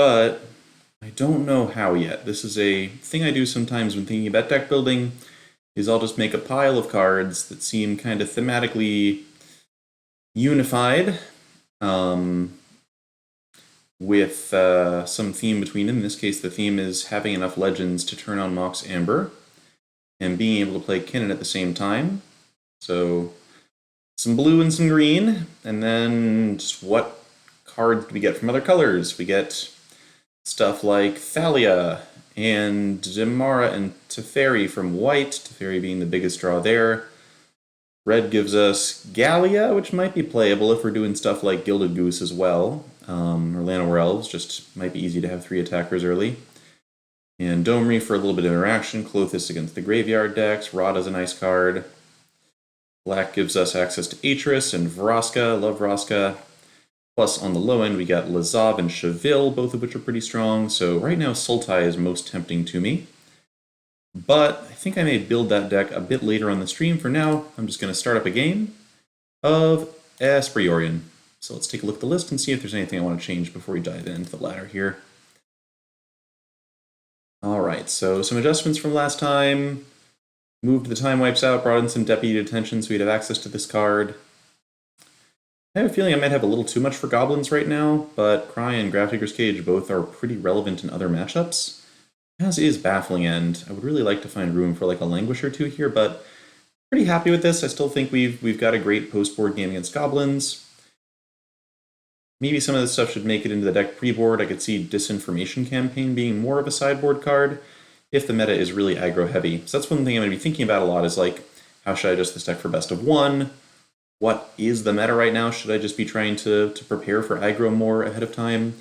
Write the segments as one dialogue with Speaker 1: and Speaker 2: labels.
Speaker 1: but I don't know how yet. This is a thing I do sometimes when thinking about deck building, is I'll just make a pile of cards that seem kind of thematically unified, with some theme between them. In this case, the theme is having enough legends to turn on Mox Amber, and being able to play Kinnan at the same time. So some blue and some green, and then just what cards do we get from other colors? We get stuff like Thalia and Demara and Teferi from white, Teferi being the biggest draw there. Red gives us Gallia, which might be playable if we're doing stuff like Gilded Goose as well, or Llanowar Elves, just might be easy to have 3 attackers early. And Domri for a little bit of interaction, Klothys against the graveyard decks, Rada's a nice card. Black gives us access to Atris and Vraska, love Vraska. Plus, on the low end, we got Lazav and Cheville, both of which are pretty strong, so right now Sultai is most tempting to me. But I think I may build that deck a bit later on the stream. For now, I'm just going to start up a game of Esper Yorion. So let's take a look at the list and see if there's anything I want to change before we dive into the ladder here. Alright, so some adjustments from last time. Moved the time wipes out, brought in some deputy detention so we'd have access to this card. I have a feeling I might have a little too much for Goblins right now, but Cry and Grafdigger's Cage both are pretty relevant in other matchups, as is Baffling End. I would really like to find room for like a Languish or 2 here, but pretty happy with this. I still think we've got a great post-board game against Goblins. Maybe some of this stuff should make it into the deck pre-board. I could see Disinformation Campaign being more of a sideboard card if the meta is really aggro heavy. So that's one thing I'm going to be thinking about a lot is like, how should I adjust this deck for best of 1? What is the meta right now? Should I just be trying to prepare for aggro more ahead of time?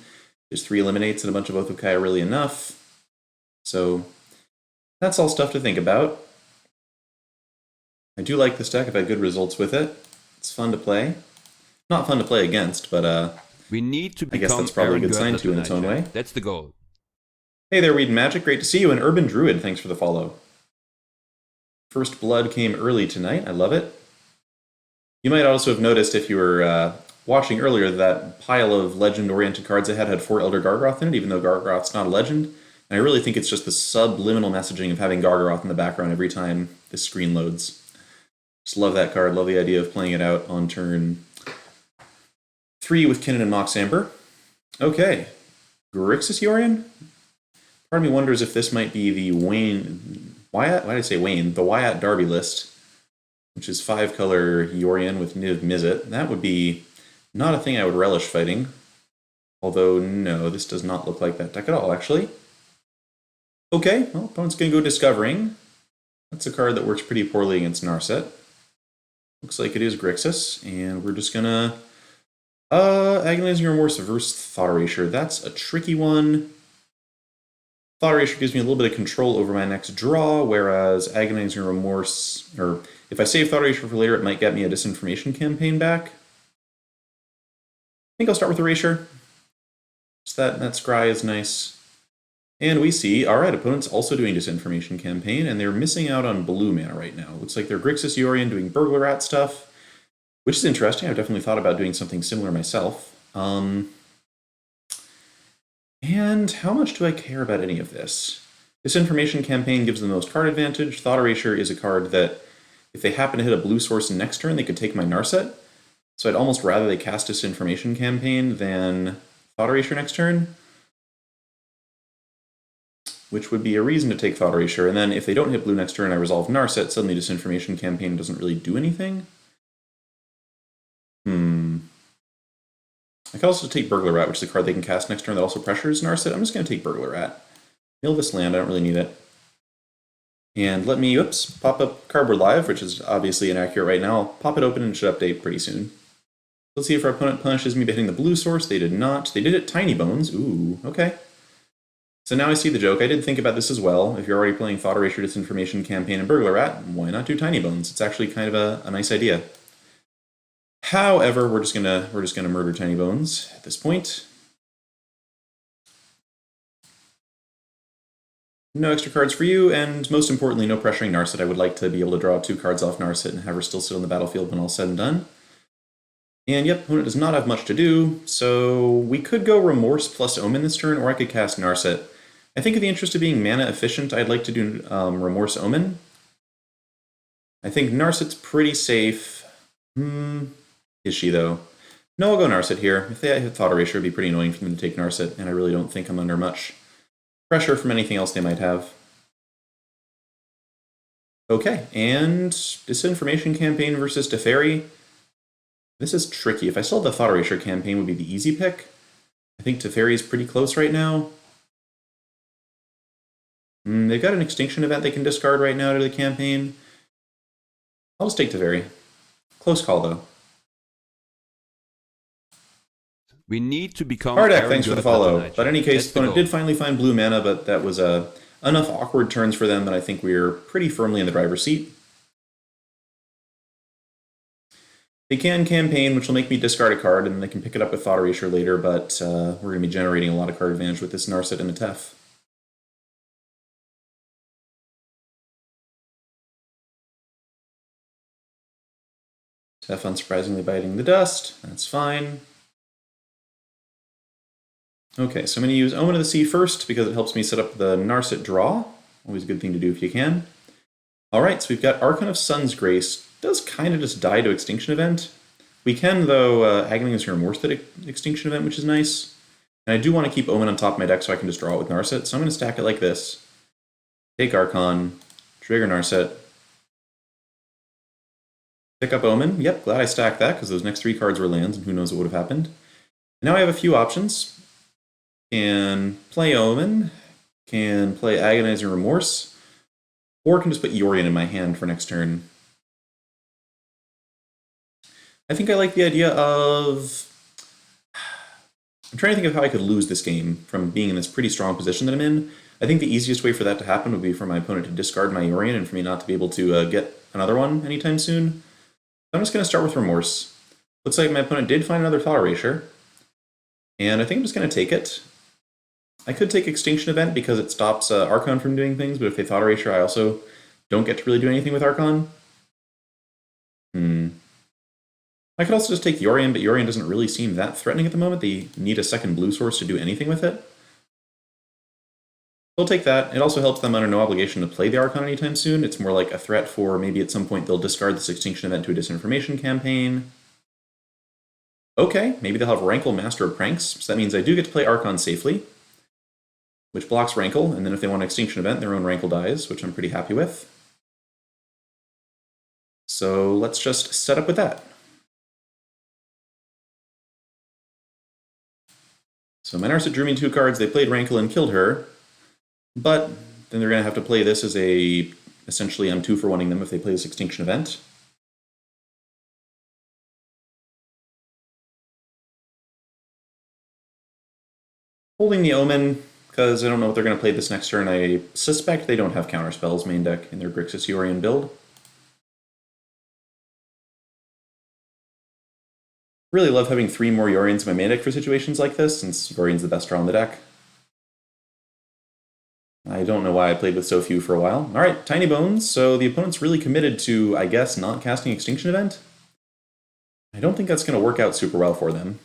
Speaker 1: Is 3 eliminates and a bunch of Oath-of-Kaya really enough? So that's all stuff to think about. I do like this deck. I've had good results with it. It's fun to play. Not fun to play against, but
Speaker 2: we need to
Speaker 1: I guess that's probably a good sign too in its own way.
Speaker 2: That's the goal.
Speaker 1: Hey there, Weed and Magic. Great to see you. And Urban Druid, thanks for the follow. First Blood came early tonight. I love it. You might also have noticed if you were watching earlier that pile of legend-oriented cards I had 4 Elder Gargoth in it, even though Gargoth's not a legend. And I really think it's just the subliminal messaging of having Gargoth in the background every time this screen loads. Just love that card. Love the idea of playing it out on turn 3 with Kinnan and Mox Amber. Okay. Grixis Yorion? Part of me wonders if this might be the Wyatt? Why did I say Wayne? The Wyatt Derby list, which is 5-color Yorion with Niv Mizzet. That would be not a thing I would relish fighting. Although, no, this does not look like that deck at all, actually. Okay, well, opponent's going to go Discovering. That's a card that works pretty poorly against Narset. Looks like it is Grixis, and we're just going to Agonizing Remorse versus Thought Erasure. That's a tricky one. Thought Erasure gives me a little bit of control over my next draw, whereas Agonizing Remorse, or if I save Thought Erasure for later, it might get me a Disinformation Campaign back. I think I'll start with Erasure. So that Scry is nice. And we see, alright, opponent's also doing Disinformation Campaign, and they're missing out on blue mana right now. Looks like they're Grixis Yorion doing Burglar Rat stuff, which is interesting. I've definitely thought about doing something similar myself. And how much do I care about any of this? Disinformation Campaign gives them the most card advantage. Thought Erasure is a card that, if they happen to hit a blue source next turn, they could take my Narset. So I'd almost rather they cast Disinformation Campaign than Thought Erasure next turn, which would be a reason to take Thought Erasure. And then if they don't hit blue next turn and I resolve Narset, suddenly Disinformation Campaign doesn't really do anything. I could also take Burglar Rat, which is a card they can cast next turn that also pressures Narset. I'm just going to take Burglar Rat. Mill this land, I don't really need it. And let me, pop up Cardboard Live, which is obviously inaccurate right now. I'll pop it open and it should update pretty soon. Let's see if our opponent punishes me by hitting the blue source. They did not. They did it Tiny Bones. Ooh, okay. So now I see the joke. I did think about this as well. If you're already playing Thought Erasure, Disinformation Campaign, and Burglar Rat, why not do Tiny Bones? It's actually kind of a nice idea. However, we're just gonna murder Tiny Bones at this point. No extra cards for you, and most importantly, no pressuring Narset. I would like to be able to draw 2 cards off Narset and have her still sit on the battlefield when all's said and done. And yep, opponent does not have much to do, so we could go Remorse plus Omen this turn, or I could cast Narset. I think in the interest of being mana efficient, I'd like to do Remorse Omen. I think Narset's pretty safe. Is she, though? No, I'll go Narset here. If they had Thought Erasure, it'd be pretty annoying for them to take Narset, and I really don't think I'm under much pressure from anything else they might have. Okay, and Disinformation Campaign versus Teferi. This is tricky. If I still had the Thought Erasure campaign, would be the easy pick. I think Teferi is pretty close right now. They've got an Extinction event they can discard right now to the campaign. I'll just take Teferi. Close call, though.
Speaker 2: We need to become
Speaker 1: Hardek, thanks for the follow. But in any case, the opponent did finally find blue mana, but that was enough awkward turns for them that I think we're pretty firmly in the driver's seat. They can campaign, which will make me discard a card, and they can pick it up with Thought Erasure later, but we're going to be generating a lot of card advantage with this Narset and a Tef. Tef unsurprisingly biting the dust. That's fine. Okay, so I'm going to use Omen of the Sea first because it helps me set up the Narset draw. Always a good thing to do if you can. Alright, so we've got Archon of Sun's Grace. Does kind of just die to Extinction Event. We can, though, Agonizing Remorse that Extinction Event, which is nice. And I do want to keep Omen on top of my deck so I can just draw it with Narset, so I'm going to stack it like this. Take Archon, trigger Narset, pick up Omen. Yep, glad I stacked that, because those next 3 cards were lands, and who knows what would have happened. And now I have a few options. Can play Omen, can play Agonizing Remorse, or can just put Yorion in my hand for next turn. I think I like the idea of... I'm trying to think of how I could lose this game from being in this pretty strong position that I'm in. I think the easiest way for that to happen would be for my opponent to discard my Yorion and for me not to be able to get another one anytime soon. I'm just going to start with Remorse. Looks like my opponent did find another Thought Erasure, and I think I'm just going to take it. I could take Extinction Event because it stops Archon from doing things, but if they Thought Erasure, I also don't get to really do anything with Archon. I could also just take Yorion, but Yorion doesn't really seem that threatening at the moment. They need a second blue source to do anything with it. They'll take that. It also helps them under no obligation to play the Archon anytime soon. It's more like a threat for maybe at some point they'll discard this Extinction Event to a Disinformation campaign. Okay, maybe they'll have Rankle, Master of Pranks, so that means I do get to play Archon safely, which blocks Rankle, and then if they want an Extinction Event, their own Rankle dies, which I'm pretty happy with. So let's just set up with that. So my Narset drew me 2 cards, they played Rankle and killed her, but then they're going to have to play this as a... Essentially, I'm 2 for 1-ing them if they play this Extinction Event. Holding the Omen, because I don't know what they're going to play this next turn. I suspect they don't have counterspells main deck in their Grixis Yorion build. Really love having 3 more Yorions in my main deck for situations like this, since Yorion's the best draw in the deck. I don't know why I played with so few for a while. Alright, Tiny Bones, so the opponent's really committed to, I guess, not casting Extinction Event. I don't think that's going to work out super well for them.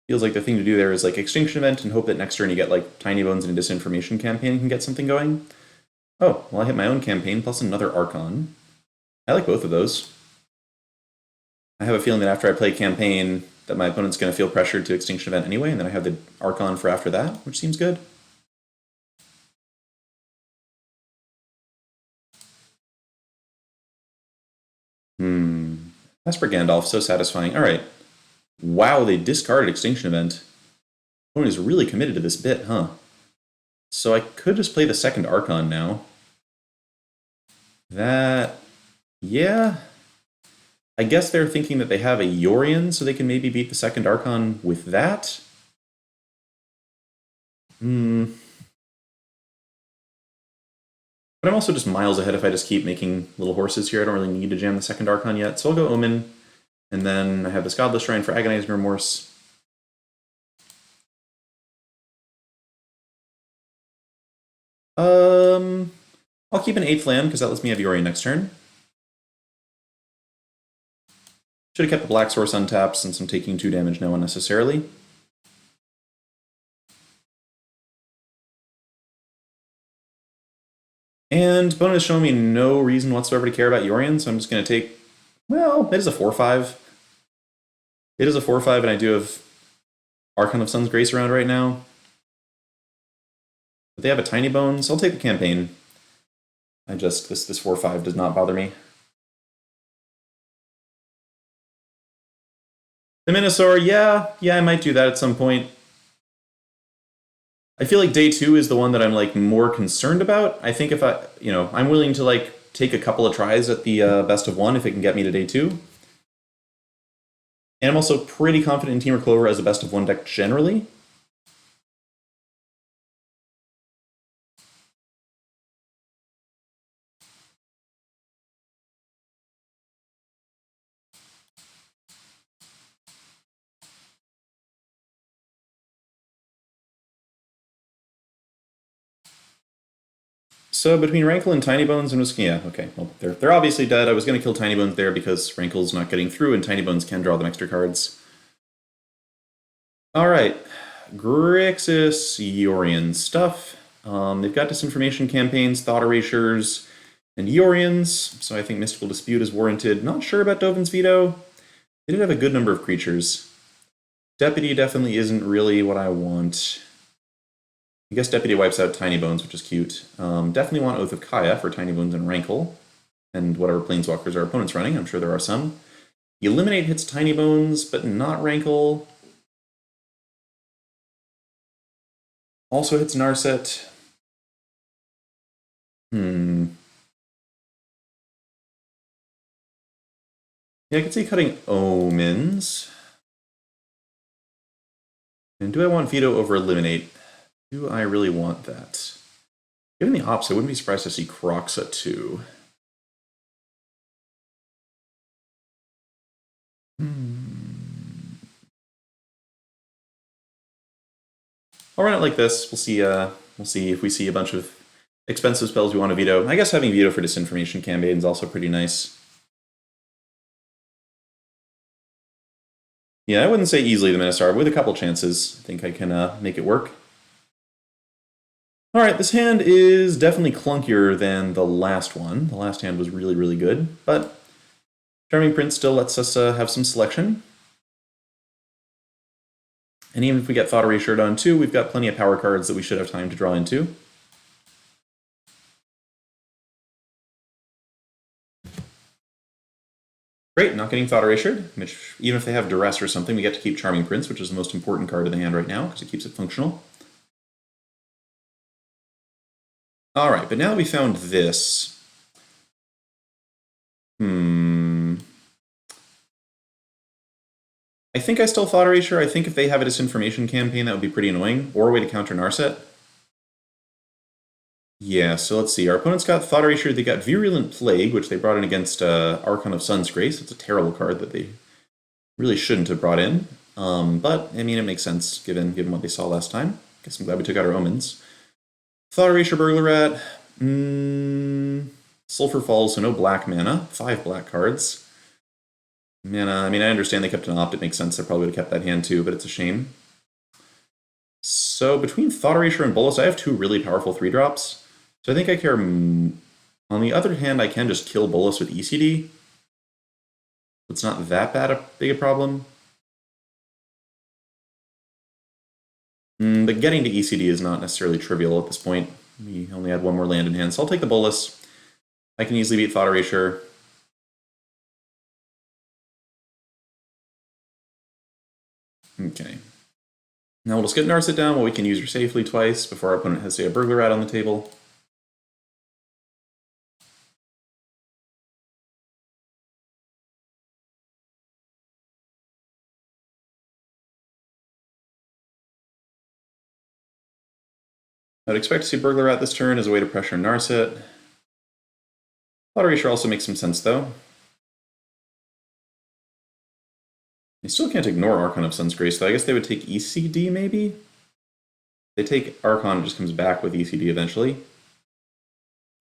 Speaker 1: Feels like the thing to do there is like Extinction Event and hope that next turn you get like Tiny Bones and a Disinformation campaign and can get something going. Oh, well I hit my own campaign plus another Archon. I like both of those. I have a feeling that after I play campaign that my opponent's going to feel pressured to Extinction Event anyway, and then I have the Archon for after that, which seems good. Esper Gandalf, so satisfying. Alright. Wow, they discarded Extinction Event. Opponent is really committed to this bit, huh? So I could just play the second Archon now. That... yeah... I guess they're thinking that they have a Yorion, so they can maybe beat the second Archon with that? But I'm also just miles ahead if I just keep making little horses here. I don't really need to jam the second Archon yet, so I'll go Omen. And then I have this Godless Shrine for Agonizing Remorse. I'll keep an 8th land, because that lets me have Yorion next turn. Should have kept the black source untapped since I'm taking 2 damage now unnecessarily. And opponent has shown me no reason whatsoever to care about Yorion, so I'm just going to take... Well, it is a 4-5. It is a 4-5, and I do have Archon of Sun's Grace around right now. But they have a Tiny Bone, so I'll take the campaign. This 4-5 does not bother me. The Minosaur, yeah, I might do that at some point. I feel like day 2 is the one that I'm like more concerned about. I think if I'm willing to like take a couple of tries at the best of 1 if it can get me to day 2. And I'm also pretty confident in Temur Clover as a best of 1 deck generally. So between Rankle and Tiny Bones, I'm just okay. Well, they're obviously dead. I was going to kill Tiny Bones there because Rankle's not getting through, and Tiny Bones can draw them extra cards. All right, Grixis Yorion stuff. They've got disinformation campaigns, thought erasures, and Yorions. So I think Mystical Dispute is warranted. Not sure about Dovin's Veto. They did have a good number of creatures. Deputy definitely isn't really what I want. I guess Deputy wipes out Tiny Bones, which is cute. Definitely want Oath of Kaya for Tiny Bones and Rankle, and whatever Planeswalkers our opponent's running. I'm sure there are some. Eliminate hits Tiny Bones, but not Rankle. Also hits Narset. Yeah, I could see cutting Omens. And do I want Veto over Eliminate? Do I really want that? Given the opposite, I wouldn't be surprised to see Kroxa too. I'll run it like this. We'll see if we see a bunch of expensive spells we want to veto. I guess having veto for disinformation campaign is also pretty nice. Yeah, I wouldn't say easily the Minosaur, but with a couple chances, I think I can make it work. Alright, this hand is definitely clunkier than the last one. The last hand was really, really good, but Charming Prince still lets us have some selection. And even if we get Thought Erasure done too, we've got plenty of power cards that we should have time to draw into. Great, not getting Thought Erasure, which even if they have Duress or something, we get to keep Charming Prince, which is the most important card in the hand right now, because it keeps it functional. Alright, but now that we found this... I think I still Thought Erasure. I think if they have a disinformation campaign, that would be pretty annoying. Or a way to counter Narset. Yeah, so let's see. Our opponent's got Thought Erasure. They got Virulent Plague, which they brought in against Archon of Sun's Grace. It's a terrible card that they really shouldn't have brought in. But, I mean, it makes sense given what they saw last time. Guess I'm glad we took out our Omens. Thought Erasure, Burglar Rat. Sulfur Falls, so no black mana. 5 black cards. Mana, I mean, I understand they kept an opt. It makes sense. They probably would have kept that hand too, but it's a shame. So between Thought Erasure and Bolus, I have 2 really powerful 3-drops. So I think I care... On the other hand, I can just kill Bolus with ECD. It's not that big a problem. But getting to ECD is not necessarily trivial at this point. We only had 1 more land in hand, so I'll take the Bolus. I can easily beat Thought Erasure. Okay. Now we'll just get Narset down while we can use her safely twice before our opponent has, say, a Burglar Rat on the table. I'd expect to see Burglar Rat this turn as a way to pressure Narset. Thought Erasure also makes some sense, though. They still can't ignore Archon of Sun's Grace, though. I guess they would take ECD, maybe? They take Archon, it just comes back with ECD eventually.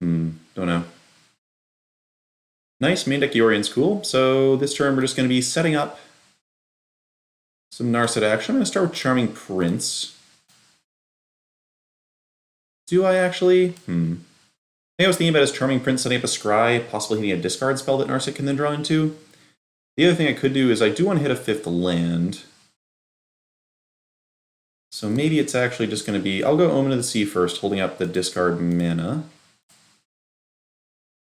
Speaker 1: Don't know. Nice, main deck Yorion's cool. So this turn we're just going to be setting up some Narset action. I'm going to start with Charming Prince. Do I actually? Maybe I was thinking about his Charming Prince setting up a Scry, possibly hitting a discard spell that Narset can then draw into. The other thing I could do is I do want to hit a 5th land. So maybe it's actually just going to be, I'll go Omen of the Sea first, holding up the discard mana.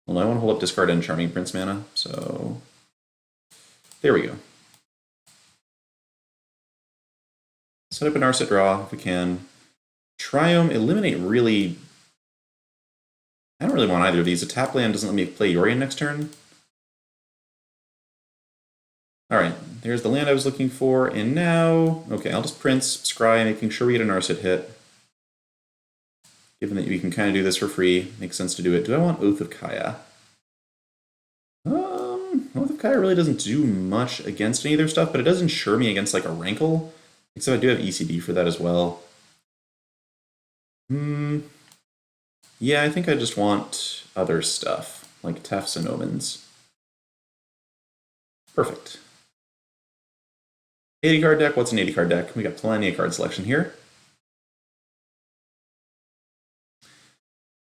Speaker 1: Well, I want to hold up discard and Charming Prince mana, so there we go. Set up an Narset draw if we can. Triome, eliminate really... I don't really want either of these. A tap land doesn't let me play Yorion next turn. Alright, there's the land I was looking for, and now... Okay, I'll just Prince, Scry, making sure we get a Narset hit. Given that we can kind of do this for free, makes sense to do it. Do I want Oath of Kaya? Oath of Kaya really doesn't do much against any of their stuff, but it does ensure me against like a Rankle. Except I do have ECD for that as well. Yeah, I think I just want other stuff, like Tefts and Omens. Perfect. 80 card deck, what's an 80 card deck? We got plenty of card selection here.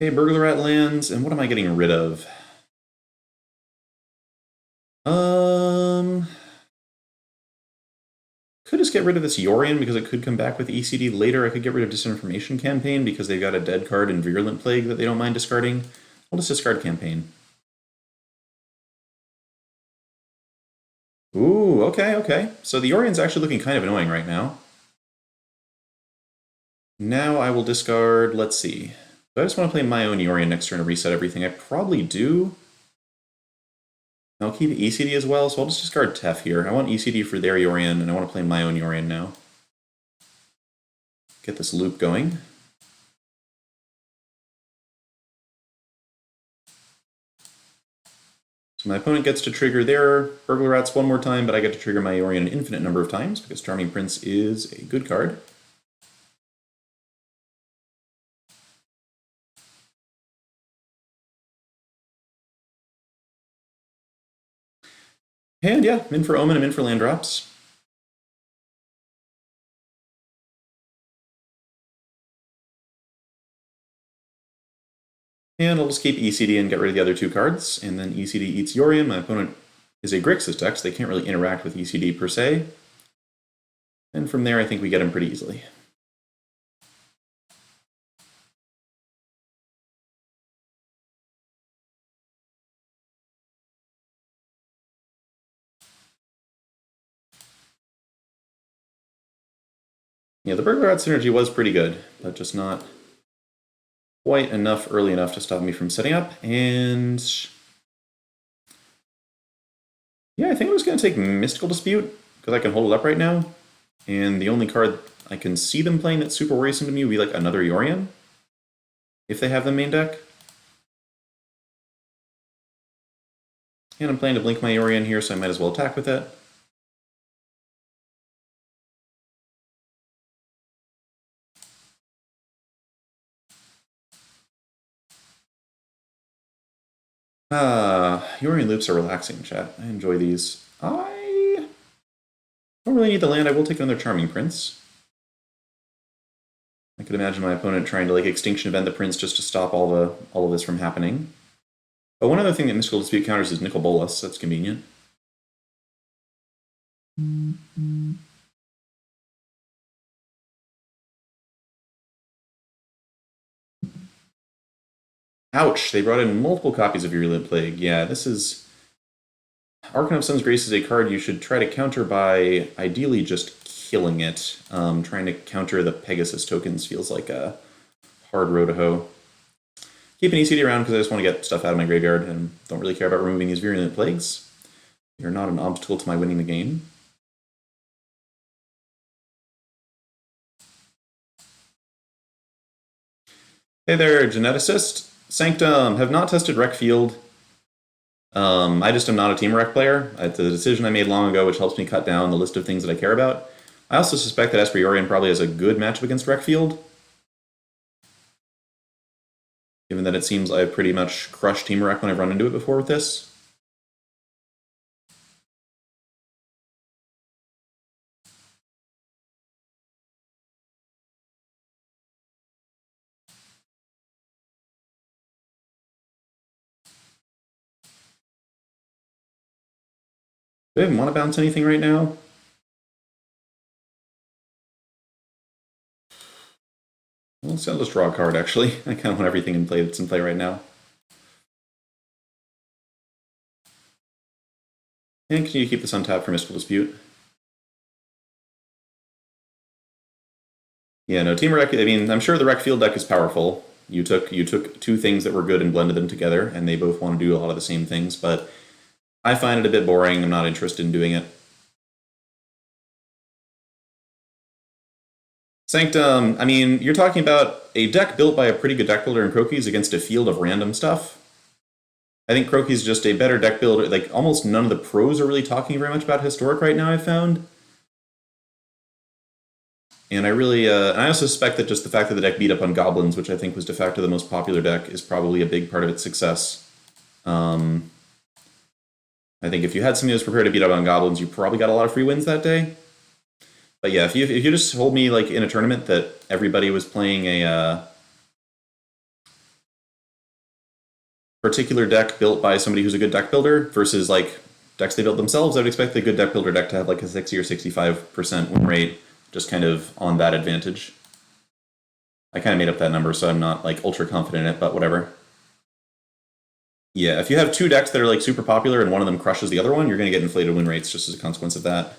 Speaker 1: Okay, Burglar Rat lands, and what am I getting rid of? Could just get rid of this Yorion because it could come back with ECD later. I could get rid of Disinformation Campaign because they've got a dead card in Virulent Plague that they don't mind discarding. I'll just discard Campaign. Ooh, okay. So the Yorion's actually looking kind of annoying right now. Now I will discard, let's see. Do I just want to play my own Yorion next turn to reset everything? I probably do. I'll keep ECD as well, so I'll just discard Tef here. I want ECD for their Yorion, and I want to play my own Yorion now. Get this loop going. So my opponent gets to trigger their Burglar Rats one more time, but I get to trigger my Yorion an infinite number of times, because Charming Prince is a good card. And yeah, I'm in for Omen, I'm in for land drops. And I'll just keep ECD and get rid of the other two cards, and then ECD eats Yorion. My opponent is a Grixis deck, so they can't really interact with ECD per se. And from there, I think we get him pretty easily. Yeah, the Burglar Rat synergy was pretty good, but just not quite enough early enough to stop me from setting up. And yeah, I think I'm just going to take Mystical Dispute, because I can hold it up right now. And the only card I can see them playing that's super worrisome to me would be like another Yorion, if they have the main deck. And I'm planning to blink my Yorion here, so I might as well attack with it. Yorion loops are relaxing, chat. I enjoy these. I don't really need the land. I will take another Charming Prince. I could imagine my opponent trying to like Extinction Event the Prince just to stop all of this from happening. But one other thing that Mystical Dispute counters is Nicol Bolas. That's convenient. Ouch, they brought in multiple copies of Virulent Plague. Yeah, this is... Archon of Sun's Grace is a card you should try to counter by ideally just killing it. Trying to counter the Pegasus tokens feels like a hard row to hoe. Keep an ECD around because I just want to get stuff out of my graveyard and don't really care about removing these Virulent Plagues. They're not an obstacle to my winning the game. Hey there, Geneticist. Sanctum, have not tested Rec Field. I just am not a Team Rec player. It's a decision I made long ago, which helps me cut down the list of things that I care about. I also suspect that Esper Yorion probably has a good matchup against Rec Field, given that it seems I've pretty much crushed Team Rec when I've run into it before with this. Do I even want to bounce anything right now? Well, let's just draw a card, actually. I kind of want everything in play that's in play right now. And continue to keep this untapped for Mystical Dispute. Yeah, no, Temur deck, I mean, I'm sure the Rec Field deck is powerful. You took two things that were good and blended them together, and they both want to do a lot of the same things, but I find it a bit boring. I'm not interested in doing it. Sanctum, I mean, you're talking about a deck built by a pretty good deck builder in Croakies against a field of random stuff. I think Croakies is just a better deck builder. Like, almost none of the pros are really talking very much about Historic right now, I've found. And I really, I also suspect that just the fact that the deck beat up on Goblins, which I think was de facto the most popular deck, is probably a big part of its success. I think if you had somebody who was prepared to beat up on Goblins, you probably got a lot of free wins that day. But yeah, if you just told me like in a tournament that everybody was playing a particular deck built by somebody who's a good deck builder versus like decks they built themselves, I'd expect the good deck builder deck to have like a 60 or 65% win rate, just kind of on that advantage. I kind of made up that number, so I'm not like ultra confident in it, but whatever. Yeah, if you have two decks that are like super popular and one of them crushes the other one, you're going to get inflated win rates just as a consequence of that.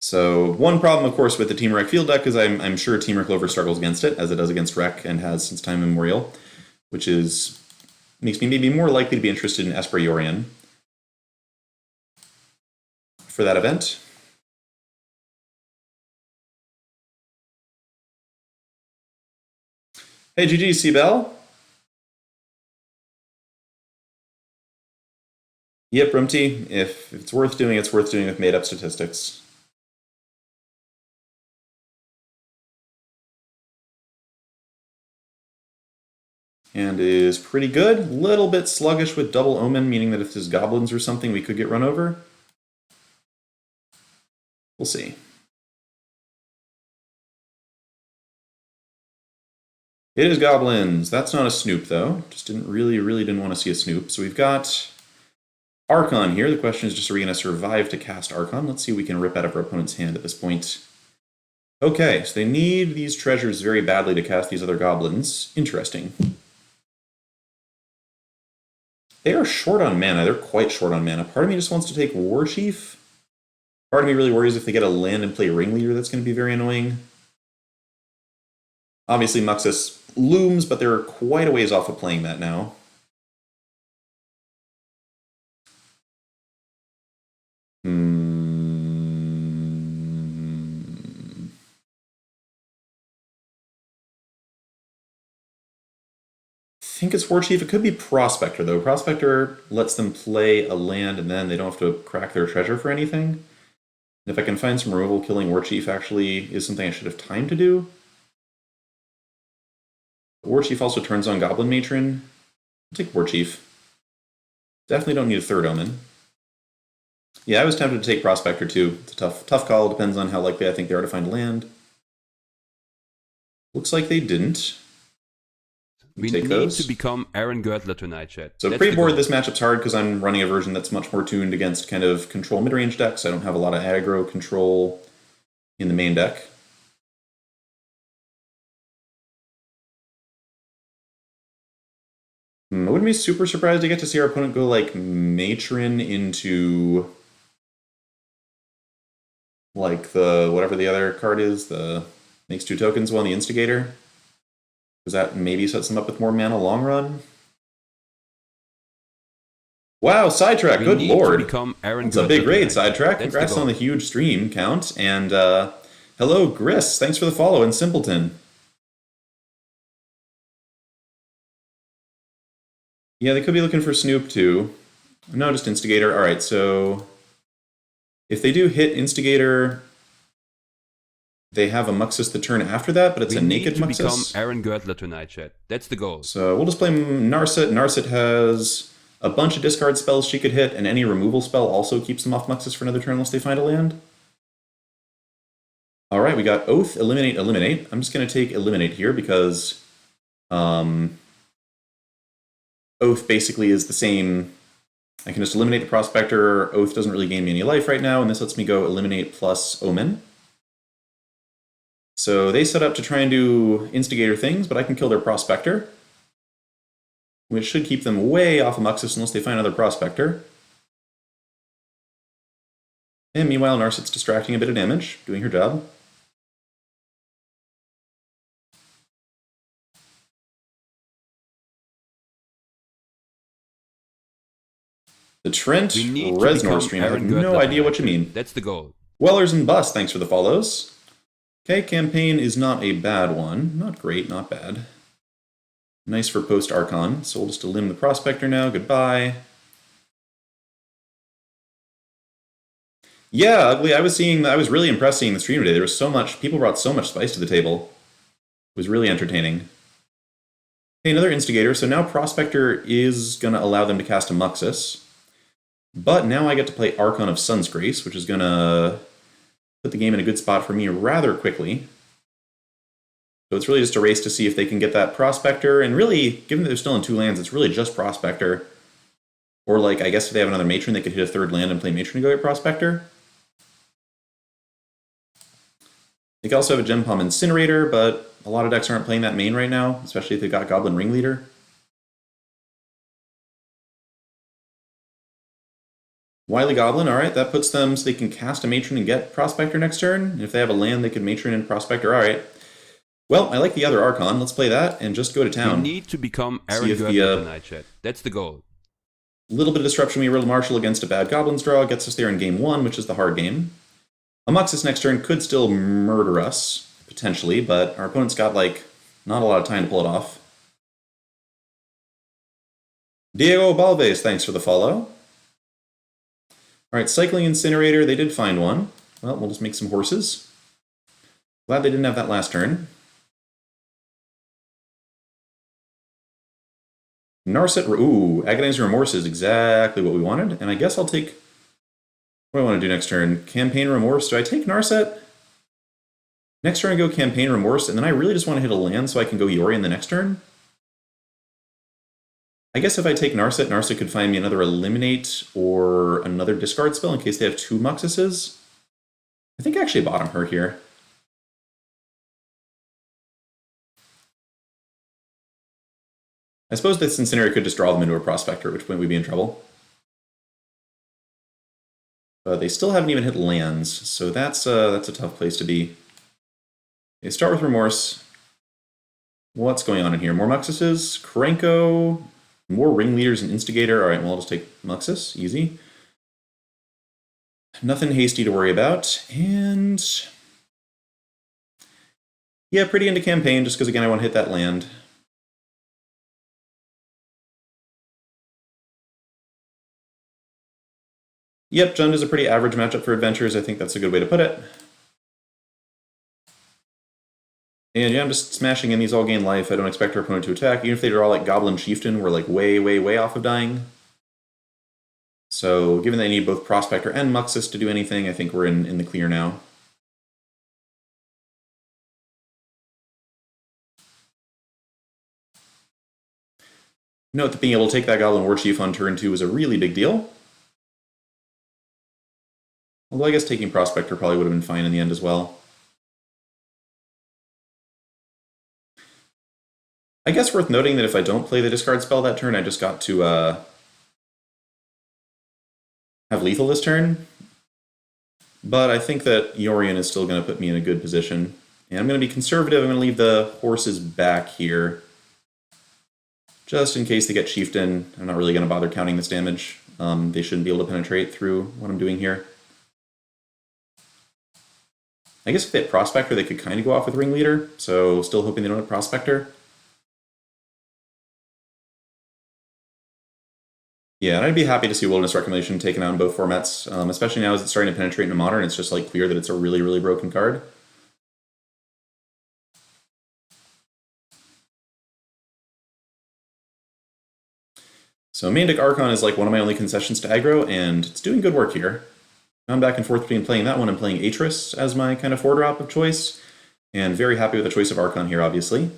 Speaker 1: So one problem, of course, with the Temur Rec Field deck is I'm sure Temur Clover struggles against it, as it does against Rec and has since time immemorial, which is makes me maybe more likely to be interested in Esper Yorion for that event. Hey, GG, C-Bell. Yep, Rumty. If it's worth doing, it's worth doing with made-up statistics. And is pretty good. Little bit sluggish with Double Omen, meaning that if there's Goblins or something, we could get run over. We'll see. It is Goblins. That's not a Snoop, though. Just really didn't want to see a Snoop. So we've got Archon here. The question is just, are we going to survive to cast Archon? Let's see if we can rip out of our opponent's hand at this point. Okay, so they need these treasures very badly to cast these other Goblins. Interesting. They are short on mana. They're quite short on mana. Part of me just wants to take War Chief. Part of me really worries if they get a land and play Ringleader, that's going to be very annoying. Obviously, Muxus looms, but they're quite a ways off of playing that now. I think it's War Chief. It could be Prospector, though. Prospector lets them play a land, and then they don't have to crack their treasure for anything. And if I can find some removal, killing War Chief actually is something I should have time to do. War Chief also turns on Goblin Matron. I'll take War Chief. Definitely don't need a third Omen. Yeah, I was tempted to take Prospector, too. It's a tough call. Depends on how likely I think they are to find land. Looks like they didn't.
Speaker 2: We need to become Aaron Girdler tonight, chat.
Speaker 1: So pre-board, this matchup's hard because I'm running a version that's much more tuned against kind of control mid-range decks. I don't have a lot of aggro control in the main deck. I wouldn't be super surprised to get to see our opponent go like Matron into like the whatever the other card is, the makes 2 tokens one, the Instigator. Because that maybe sets them up with more mana long run. Wow, Sidetrack, good lord. It's a big raid, Sidetrack. Congrats on the huge stream count. And hello, Gris. Thanks for the follow, and Simpleton. Yeah, they could be looking for Snoop, too. No, just Instigator. All right, so if they do hit Instigator, they have a Muxus the turn after that, but it's a naked Muxus. We need to become
Speaker 2: Aaron Girdler tonight, chat. That's the goal.
Speaker 1: So we'll just play Narset. Narset has a bunch of discard spells she could hit, and any removal spell also keeps them off Muxus for another turn unless they find a land. All right, we got Oath, Eliminate, Eliminate. I'm just going to take Eliminate here because Oath basically is the same. I can just eliminate the Prospector. Oath doesn't really gain me any life right now, and this lets me go eliminate plus Omen. So they set up to try and do Instigator things, but I can kill their Prospector, which should keep them way off of Muxus unless they find another Prospector. And meanwhile, Narset's distracting a bit of damage, doing her job. The Trent Reznor stream, I have no idea what you mean.
Speaker 2: That's the goal.
Speaker 1: Wellers and Bus, thanks for the follows. Okay, campaign is not a bad one. Not great, not bad. Nice for post-Archon, so we'll just elim the Prospector now. Goodbye. Yeah, Ugly, I was really impressed seeing the stream today. There was so much, people brought so much spice to the table. It was really entertaining. Okay, another Instigator, so now Prospector is going to allow them to cast a Muxus. But now I get to play Archon of Sun's Grace, which is going to put the game in a good spot for me rather quickly. So it's really just a race to see if they can get that Prospector, and really, given that they're still in 2 lands, it's really just Prospector. Or like, I guess if they have another Matron, they could hit a 3rd land and play Matron to go get Prospector. They could also have a Gem Palm Incinerator, but a lot of decks aren't playing that main right now, especially if they've got Goblin Ringleader. Wily Goblin, alright, that puts them so they can cast a Matron and get Prospector next turn. And if they have a land, they can Matron and Prospector, alright. Well, I like the other Archon, let's play that and just go to town.
Speaker 2: You need to become Aaron Gurtner tonight, chat. That's the goal.
Speaker 1: A little bit of disruption, we roll Marshall against a bad Goblins draw, gets us there in game 1, which is the hard game. A Muxus next turn could still murder us, potentially, but our opponent's got, like, not a lot of time to pull it off. Diego Balves, thanks for the follow. Alright, Cycling Incinerator, they did find one. Well, we'll just make some horses. Glad they didn't have that last turn. Narset, ooh, Agonizing Remorse is exactly what we wanted, and I guess I'll take... What do I want to do next turn? Campaign Remorse, do I take Narset? Next turn I go Campaign Remorse, and then I really just want to hit a land so I can go Yorion the next turn? I guess if I take Narset, Narset could find me another Eliminate or another discard spell in case they have 2 Muxuses. I think I actually bottom her here. I suppose this Incinerator could just draw them into a Prospector, at which point we'd be in trouble. They still haven't even hit lands, so that's a tough place to be. Okay, start with Remorse. What's going on in here? More Muxuses, Krenko, more Ringleaders and Instigator. Alright, well I'll just take Muxus, easy. Nothing hasty to worry about, and... yeah, pretty into campaign, just because again I want to hit that land. Yep, Jund is a pretty average matchup for adventures. I think that's a good way to put it. And yeah, I'm just smashing in these all gain life. I don't expect our opponent to attack. Even if they draw like Goblin Chieftain, we're like way, way, way off of dying. So given that I need both Prospector and Muxus to do anything, I think we're in the clear now. Note that being able to take that Goblin Warchief on turn 2 is a really big deal. Although I guess taking Prospector probably would have been fine in the end as well. I guess worth noting that if I don't play the discard spell that turn, I just got to have lethal this turn. But I think that Yorion is still going to put me in a good position. And I'm going to be conservative. I'm going to leave the horses back here. Just in case they get Chieftain. I'm not really going to bother counting this damage. They shouldn't be able to penetrate through what I'm doing here. I guess if they had Prospector, they could kind of go off with Ringleader, so still hoping they don't have Prospector. Yeah, and I'd be happy to see Wilderness Reclamation taken out in both formats, especially now as it's starting to penetrate into Modern. It's just like clear that it's a really, really broken card. So main deck Archon is like one of my only concessions to aggro, and it's doing good work here. I'm back and forth between playing that one and playing Atris as my kind of 4-drop of choice, and very happy with the choice of Archon here, obviously.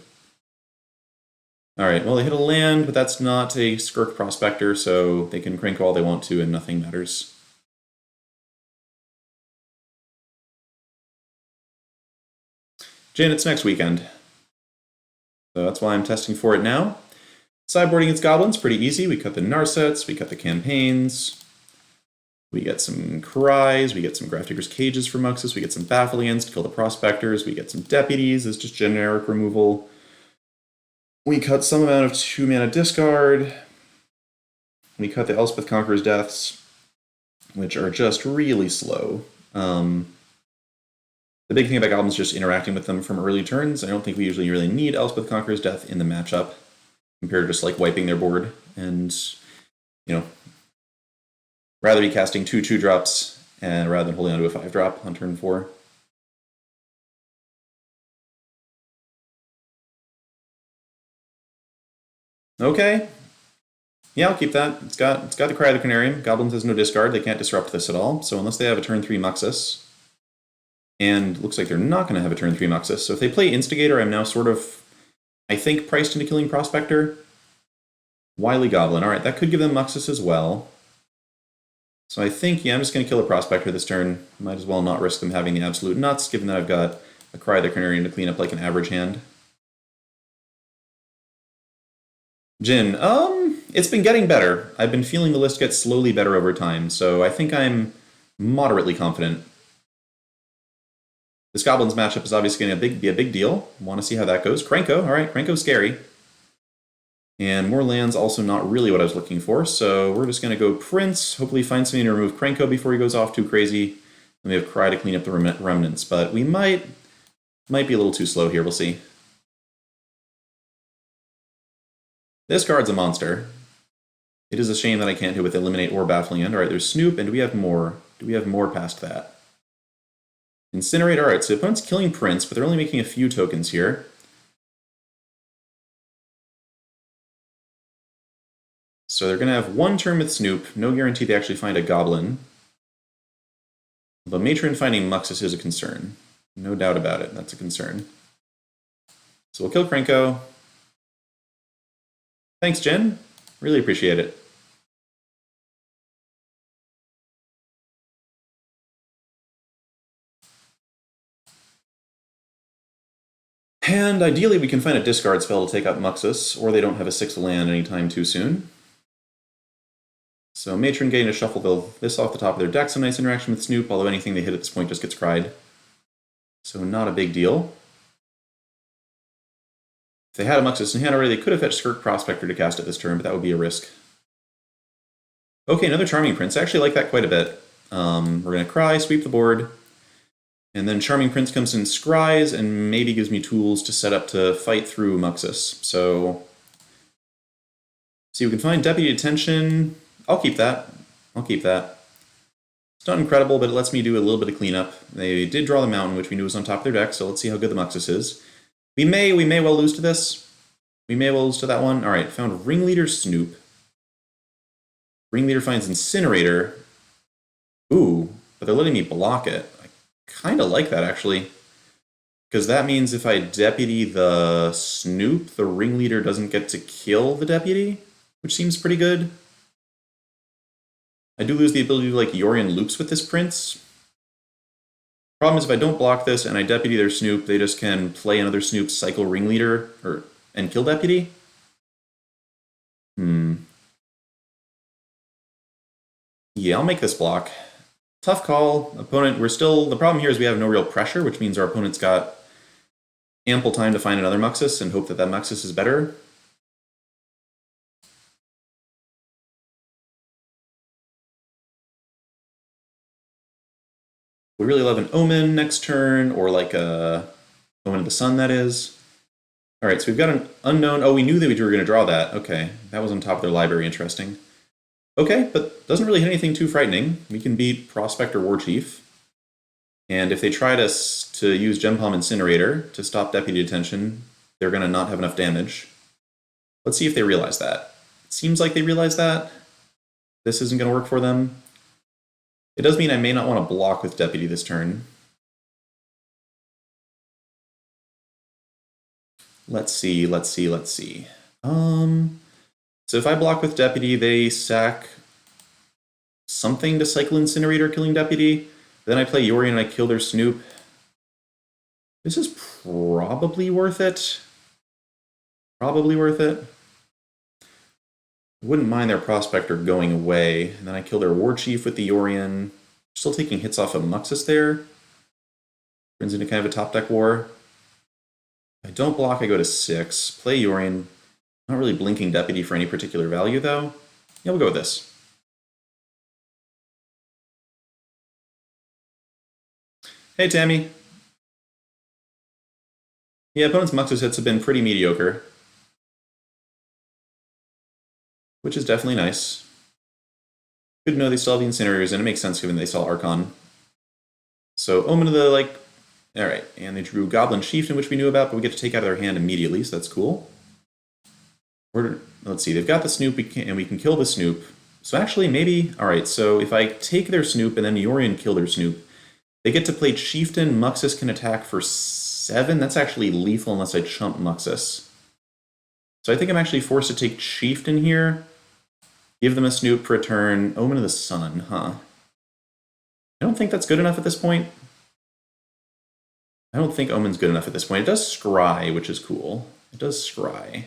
Speaker 1: Alright, well they hit a land, but that's not a Skirk Prospector, so they can crank all they want to and nothing matters. Jin, it's next weekend. So that's why I'm testing for it now. Sideboarding against Goblins, pretty easy. We cut the Narsets, we cut the Campaigns, we get some Cries, we get some Grafdigger's Cages for Muxus, we get some Baffleons to kill the Prospectors, we get some Deputies as just generic removal. We cut some amount of 2-mana discard. We cut the Elspeth Conqueror's Deaths, which are just really slow. The big thing about Goblins is just interacting with them from early turns. I don't think we usually really need Elspeth Conqueror's Death in the matchup, compared to just like wiping their board. And, you know, rather be casting 2 2-drops rather than holding onto a 5-drop on turn 4. Okay. Yeah, I'll keep that. It's got the Cry of the Canarium. Goblins has no discard. They can't disrupt this at all. So unless they have a turn 3 Muxus, and looks like they're not going to have a turn 3 Muxus. So if they play Instigator, I'm now sort of, I think, priced into killing Prospector. Wily Goblin. Alright, that could give them Muxus as well. So I think, yeah, I'm just going to kill a Prospector this turn. Might as well not risk them having the absolute nuts, given that I've got a Cry of the Canarium to clean up like an average hand. Jin, it's been getting better. I've been feeling the list get slowly better over time, so I think I'm moderately confident. This Goblins matchup is obviously going to be a big deal. Want to see how that goes. Krenko, alright, Krenko's scary. And more lands, also not really what I was looking for, so we're just going to go Prince, hopefully find something to remove Krenko before he goes off too crazy. And we have Cry to clean up the remnants, but we might be a little too slow here, we'll see. This card's a monster. It is a shame that I can't hit with Eliminate or Baffling End. Alright, there's Snoop, and do we have more? Do we have more past that? Incinerate, alright, so the opponent's killing Prince, but they're only making a few tokens here. So they're going to have one turn with Snoop, no guarantee they actually find a Goblin. Although Matron finding Muxus is a concern. No doubt about it, that's a concern. So we'll kill Krenko. Thanks, Jen. Really appreciate it. And ideally we can find a discard spell to take up Muxus, or they don't have a 6th land anytime too soon. So Matron getting to shuffle this off the top of their deck, some nice interaction with Snoop, although anything they hit at this point just gets cried. So not a big deal. If they had a Muxus in hand already, they could have fetched Skirk Prospector to cast it this turn, but that would be a risk. Okay, another Charming Prince. I actually like that quite a bit. We're going to Cry, sweep the board, and then Charming Prince comes in, scries, and maybe gives me tools to set up to fight through Muxus. So, see, we can find Deputy Detention. I'll keep that. I'll keep that. It's not incredible, but it lets me do a little bit of cleanup. They did draw the Mountain, which we knew was on top of their deck, so let's see how good the Muxus is. We may well lose to this. We may well lose to that one. Alright, found Ringleader Snoop. Ringleader finds Incinerator. Ooh, but they're letting me block it. I kind of like that, actually. Because that means if I Deputy the Snoop, the Ringleader doesn't get to kill the Deputy, which seems pretty good. I do lose the ability to, like, Yorion loops with this Prince. Problem is, if I don't block this and I Deputy their Snoop, they just can play another Snoop, cycle Ringleader, and kill Deputy. Yeah, I'll make this block. Tough call. Opponent, the problem here is we have no real pressure, which means our opponent's got ample time to find another Muxus and hope that that Muxus is better. We really love an Omen next turn, or like a Omen of the Sun, that is. Alright, so we've got an unknown. Oh, we knew that we were going to draw that. Okay, that was on top of their library. Interesting. Okay, but doesn't really hit anything too frightening. We can beat Prospector Warchief. And if they try to use Gem Palm Incinerator to stop Deputy Detention, they're going to not have enough damage. Let's see if they realize that. It seems like they realize that. This isn't going to work for them. It does mean I may not want to block with Deputy this turn. Let's see. So if I block with Deputy, they sack something to cycle Incinerator, killing Deputy. Then I play Yorion and I kill their Snoop. This is probably worth it. Probably worth it. I wouldn't mind their Prospector going away. And then I kill their War Chief with the Yorion. Still taking hits off of Muxus there. Turns into kind of a top deck war. If I don't block, I go to 6. Play Yorion. Not really blinking Deputy for any particular value, though. Yeah, we'll go with this. Hey, Tammy. Yeah, opponent's Muxus hits have been pretty mediocre. Which is definitely nice. Good to know they still have the Incinerators, and it makes sense given they saw Archon. So, Omen of the, like... Alright, and they drew Goblin Chieftain, which we knew about, but we get to take out of their hand immediately, so that's cool. Let's see, they've got the Snoop, and we can kill the Snoop. So actually, maybe... Alright, so if I take their Snoop and then Yorion kill their Snoop, they get to play Chieftain. Muxus can attack for 7. That's actually lethal unless I chump Muxus. So I think I'm actually forced to take Chieftain here. Give them a Snoop for a turn. Omen of the Sun, huh? I don't think that's good enough at this point. I don't think Omen's good enough at this point. It does Scry, which is cool. It does Scry.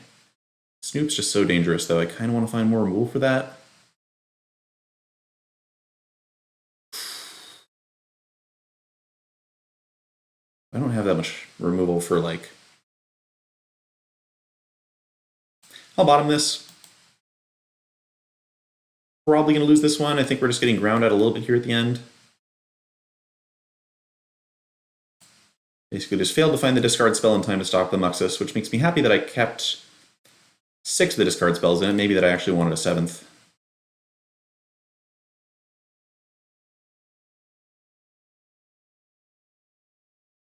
Speaker 1: Snoop's just so dangerous, though. I kind of want to find more removal for that. I don't have that much removal for, like... I'll bottom this. Probably going to lose this one. I think we're just getting ground out a little bit here at the end. Basically just failed to find the discard spell in time to stop the Muxus, which makes me happy that I kept 6 of the discard spells in it, maybe that I actually wanted a 7th.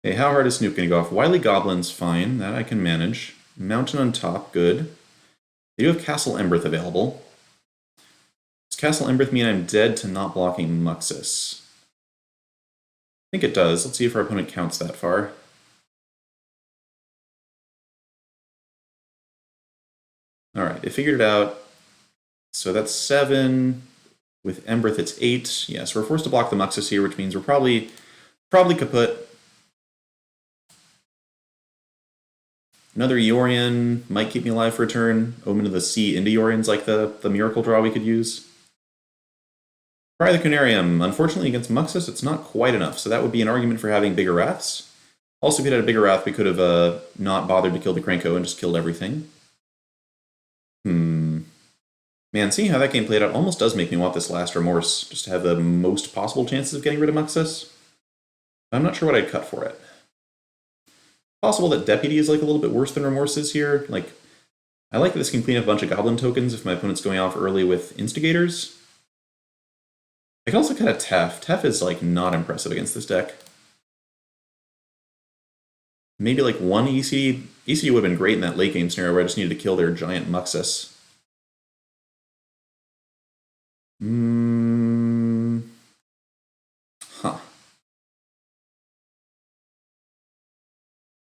Speaker 1: Okay, how hard is Snoop going to go off? Wily Goblins, fine. That I can manage. Mountain on top, good. They do have Castle Embereth available. Does Castle Embereth mean I'm dead to not blocking Muxus? I think it does. Let's see if our opponent counts that far. Alright, they figured it out. So that's 7. With Embereth, it's 8. Yeah, so we're forced to block the Muxus here, which means we're probably kaput. Another Yorion might keep me alive for a turn. Omen of the Sea into Yorion's like the miracle draw we could use. Try the Canarium. Unfortunately, against Muxus, it's not quite enough, so that would be an argument for having bigger Wraths. Also, if we had a bigger Wrath, we could have not bothered to kill the Krenko and just killed everything. Man, seeing how that game played out almost does make me want this last Remorse, just to have the most possible chances of getting rid of Muxus. I'm not sure what I'd cut for it. Possible that Deputy is like a little bit worse than Remorse is here. Like, I like that this can clean up a bunch of Goblin tokens if my opponent's going off early with Instigators. I can also cut a Tef. Tef is like not impressive against this deck. Maybe like 1 ECD. ECD would have been great in that late game scenario where I just needed to kill their giant Muxus. Huh.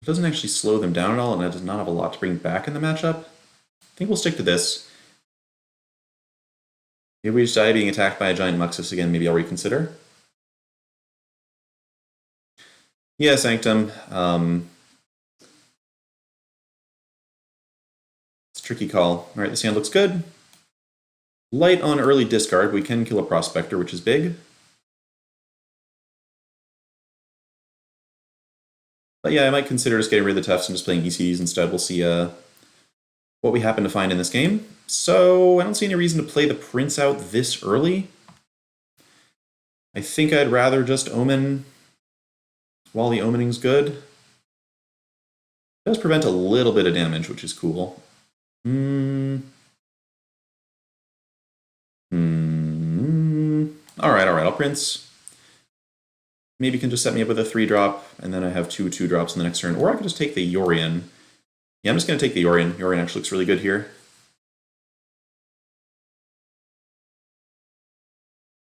Speaker 1: It doesn't actually slow them down at all, and it does not have a lot to bring back in the matchup. I think we'll stick to this. If we just die being attacked by a giant Muxus again, maybe I'll reconsider. Yeah, Sanctum. It's a tricky call. Alright, this hand looks good. Light on early discard. We can kill a Prospector, which is big. But yeah, I might consider just getting rid of the Tefs and just playing ECDs instead. We'll see what we happen to find in this game. So I don't see any reason to play the Prince out this early. I think I'd rather just Omen while the Omening's good. It does prevent a little bit of damage, which is cool. Alright, I'll Prince. Maybe can just set me up with a 3-drop, and then I have 2 2-drops in the next turn. Or I could just take the Yorion. Yeah, I'm just going to take the Yorion. Yorion actually looks really good here.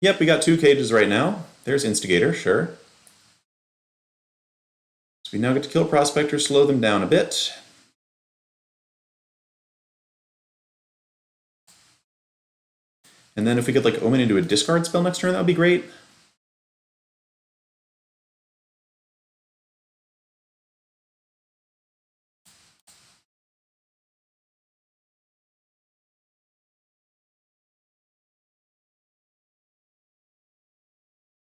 Speaker 1: Yep, we got 2 cages right now. There's Instigator, sure. So we now get to kill Prospector, slow them down a bit. And then if we could like Omen into a discard spell next turn, that would be great.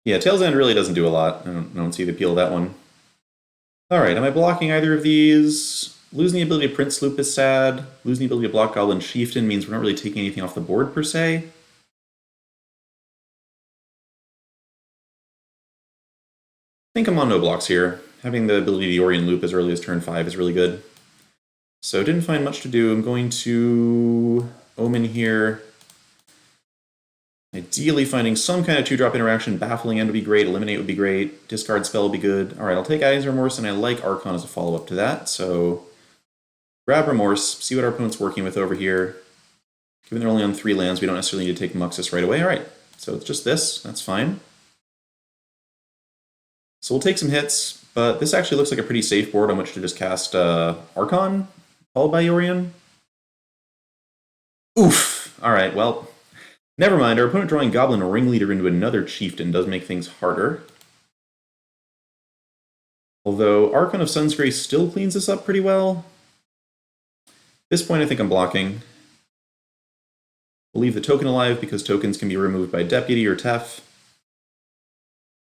Speaker 1: Yeah, Tail's End really doesn't do a lot. I don't see the appeal of that one. Alright, am I blocking either of these? Losing the ability to print Sloop is sad. Losing the ability to block Goblin Chieftain means we're not really taking anything off the board per se. I think I'm on no blocks here. Having the ability to Yorion loop as early as turn 5 is really good. So didn't find much to do. I'm going to Omen here. Ideally finding some kind of 2-drop interaction. Baffling End would be great, Eliminate would be great, Discard Spell would be good. Alright, I'll take Agony's Remorse, and I like Archon as a follow-up to that, so grab Remorse, see what our opponent's working with over here. Given they're only on 3 lands, we don't necessarily need to take Muxus right away. Alright, so it's just this, that's fine. So we'll take some hits, but this actually looks like a pretty safe board on which to just cast Archon, followed by Yorion. Oof! Alright, well, never mind, our opponent drawing Goblin Ringleader into another Chieftain does make things harder. Although Archon of Sun's Grace still cleans this up pretty well. At this point I think I'm blocking. We'll leave the token alive because tokens can be removed by Deputy or Tef.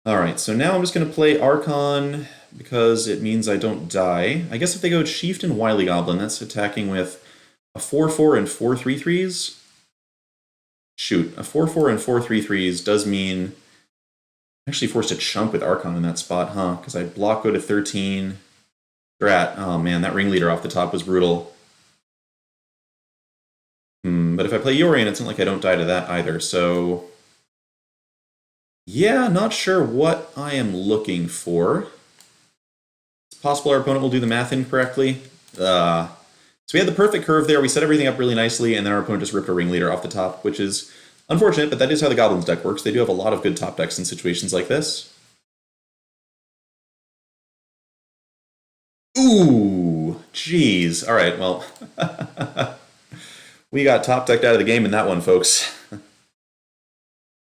Speaker 1: Alright, so now I'm just going to play Archon because it means I don't die. I guess if they go Chieftain Wily Goblin, that's attacking with a 4/4 and 4 3/3s. Shoot, a 4/4 and 4 3/3s does mean I'm actually forced to chump with Archon in that spot, huh? Because I block go to 13. Drat. Oh man, that Ringleader off the top was brutal. But if I play Yorion, it's not like I don't die to that either, so yeah, not sure what I am looking for. It's possible our opponent will do the math incorrectly. So we had the perfect curve there, we set everything up really nicely, and then our opponent just ripped a Ringleader off the top, which is unfortunate, but that is how the Goblins deck works. They do have a lot of good top decks in situations like this. Ooh, jeez. Alright, well, we got top decked out of the game in that one, folks.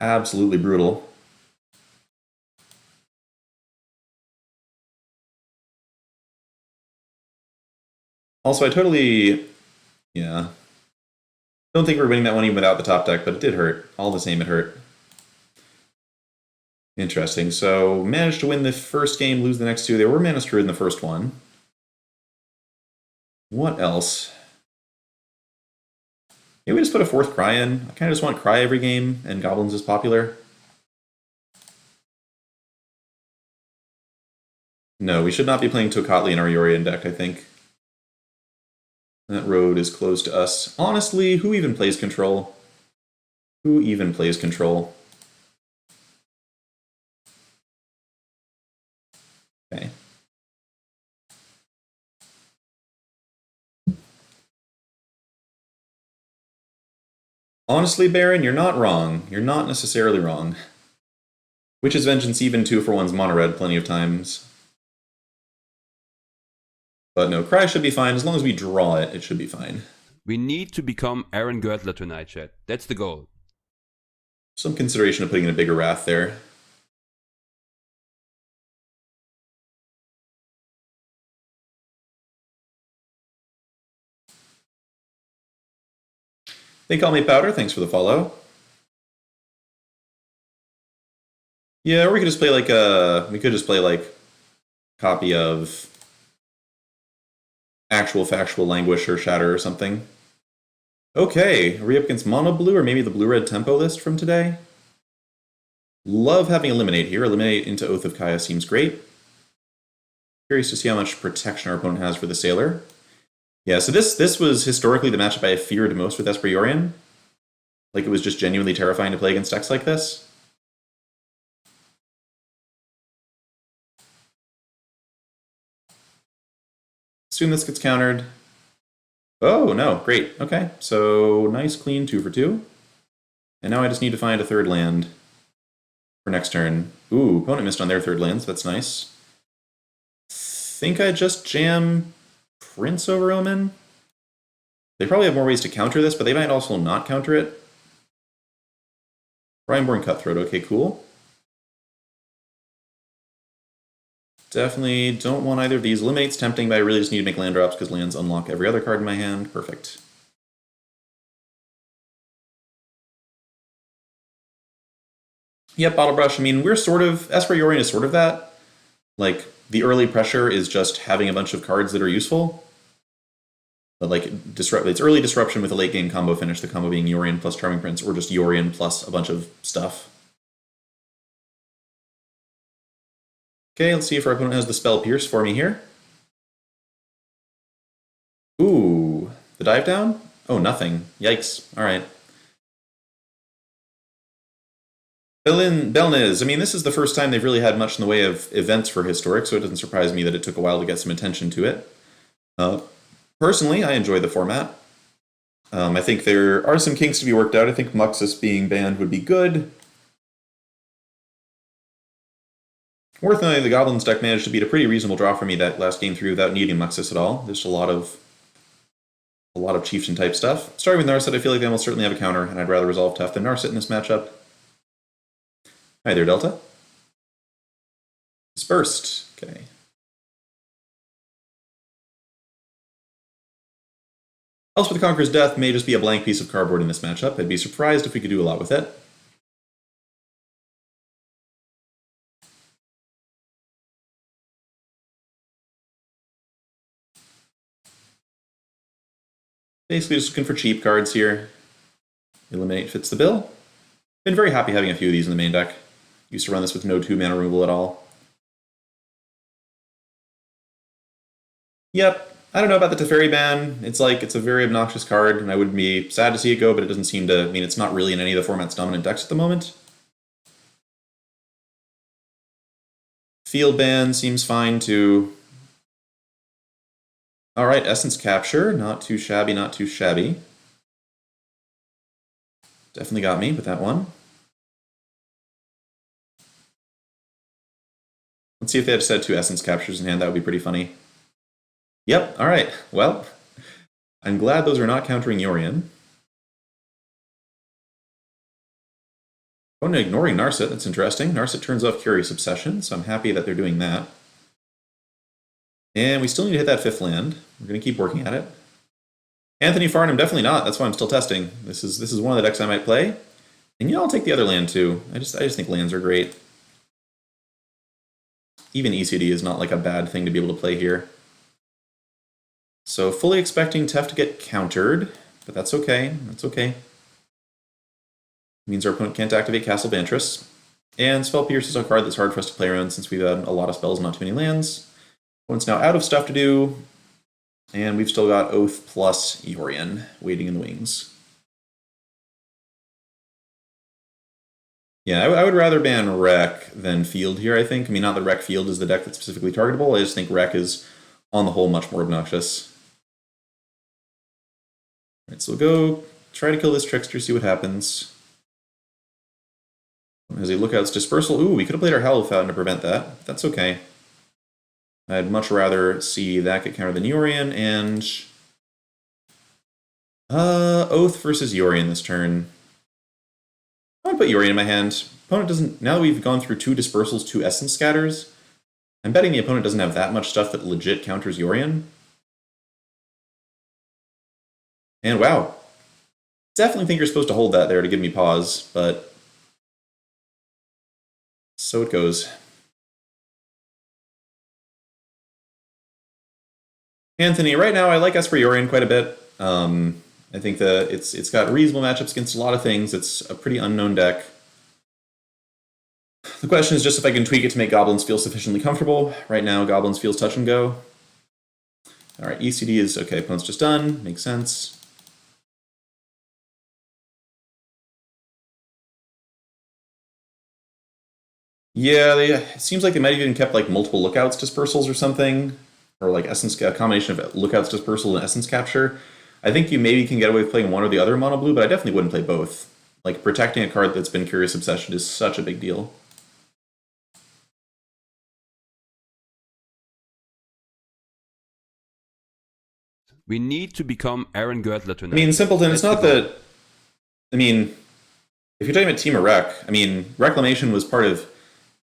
Speaker 1: Absolutely brutal. Also, I totally, yeah, don't think we're winning that one even without the top deck, but it did hurt. All the same, it hurt. Interesting. So, managed to win the first game, lose the next 2. They were Mana Screwed in the first one. What else? Maybe we just put a 4th Cry in. I kind of just want Cry every game, and Goblins is popular. No, we should not be playing Tocatli in our Yorion deck, I think. That road is closed to us. Honestly, who even plays Control? Who even plays Control? Okay. Honestly, Baron, you're not wrong. You're not necessarily wrong. Witch's Vengeance even 2 for 1's mono red plenty of times. But no, Cry should be fine. As long as we draw it, it should be fine.
Speaker 2: We need to become Aaron Girdler tonight, chat. That's the goal.
Speaker 1: Some consideration of putting in a bigger Wrath there. They call me Powder, thanks for the follow. Yeah, or we could just play like a copy of Actual Factual Languish or Shatter or something. Okay, are we up against Mono Blue or maybe the Blue-Red Tempo list from today? Love having Eliminate here. Eliminate into Oath of Kaya seems great. Curious to see how much protection our opponent has for the Sailor. Yeah, so this was historically the matchup I have feared most with Esper Yorion. Like, it was just genuinely terrifying to play against decks like this. Assume this gets countered. Oh, no, great. Okay, so nice, clean 2 for 2. And now I just need to find a 3rd land for next turn. Ooh, opponent missed on their 3rd land, so that's nice. Think I just jam Prince over Omen? They probably have more ways to counter this, but they might also not counter it. Brineborn Cutthroat, okay, cool. Definitely don't want either of these. Eliminate's tempting, but I really just need to make land drops because lands unlock every other card in my hand. Perfect. Yep, Bottle Brush. I mean, we're sort of... Esper Yorion is sort of that. Like, the early pressure is just having a bunch of cards that are useful. But, like, it's early disruption with a late game combo finish, the combo being Yorion plus Charming Prince, or just Yorion plus a bunch of stuff. Okay, let's see if our opponent has the spell Pierce for me here. Ooh, the dive down? Oh, nothing. Yikes. Alright. Belniz, I mean, this is the first time they've really had much in the way of events for Historic, so it doesn't surprise me that it took a while to get some attention to it. Personally, I enjoy the format. I think there are some kinks to be worked out. I think Muxus being banned would be good. Worth noting, the Goblins deck managed to beat a pretty reasonable draw for me that last game through without needing Muxus at all. There's a lot of Chieftain type stuff. Starting with Narset, I feel like they almost certainly have a counter, and I'd rather resolve Teft than Narset in this matchup. Hi there, Delta. Dispersed. Okay. Elspeth the Conqueror's Death may just be a blank piece of cardboard in this matchup. I'd be surprised if we could do a lot with it. Basically just looking for cheap cards here. Eliminate fits the bill. Been very happy having a few of these in the main deck. Used to run this with no 2-mana removal at all. Yep, I don't know about the Teferi ban. It's a very obnoxious card, and I would be sad to see it go, but it doesn't seem to... I mean, it's not really in any of the format's dominant decks at the moment. Field ban seems fine, too. Alright, Essence Capture. Not too shabby, not too shabby. Definitely got me with that one. Let's see if they had said 2 Essence Captures in hand. That would be pretty funny. Yep, alright. Well, I'm glad those are not countering Yorion. Oh, no, ignoring Narset. That's interesting. Narset turns off Curious Obsession, so I'm happy that they're doing that. And we still need to hit that 5th land. We're going to keep working at it. Anthony Farnham, definitely not. That's why I'm still testing. This is one of the decks I might play. And yeah, I'll take the other land too. I just think lands are great. Even ECD is not like a bad thing to be able to play here. So fully expecting Teft to get countered, but that's okay. That's okay. It means our opponent can't activate Castle Bantress. And Spell Pierce is a card that's hard for us to play around since we've had a lot of spells, not too many lands. Opponent's now out of stuff to do. And we've still got Oath plus Yorion waiting in the wings. Yeah, I would rather ban Wreck than Field here, I think. I mean, not that Wreck Field is the deck that's specifically targetable. I just think Wreck is, on the whole, much more obnoxious. Alright, so we'll go try to kill this Trickster, see what happens. As he Lookout's Dispersal. Ooh, we could have played our Hallowed Fountain to prevent that. That's okay. I'd much rather see that get countered than Yorion, and... Oath versus Yorion this turn. I want to put Yorion in my hand. Opponent doesn't... Now that we've gone through 2 Dispersals, 2 Essence Scatters, I'm betting the opponent doesn't have that much stuff that legit counters Yorion. And wow. Definitely think you're supposed to hold that there to give me pause, but... So it goes. Anthony, right now I like Esper Yorion quite a bit. I think that it's got reasonable matchups against a lot of things. It's a pretty unknown deck. The question is just if I can tweak it to make Goblins feel sufficiently comfortable. Right now, Goblins feels touch and go. Alright, ECD is okay, opponent's just done. Makes sense. Yeah, it seems like they might have even kept like multiple Lookouts Dispersals or something. Or like a combination of Lookouts Dispersal and Essence Capture. I think you maybe can get away with playing one or the other mono blue, but I definitely wouldn't play both. Like, protecting a card that's been Curious Obsession is such a big deal.
Speaker 2: We need to become Aaron Girdler tonight.
Speaker 1: I mean, Simpleton, it's not that... I mean, If you're talking about Temur Rec, I mean, Reclamation was part of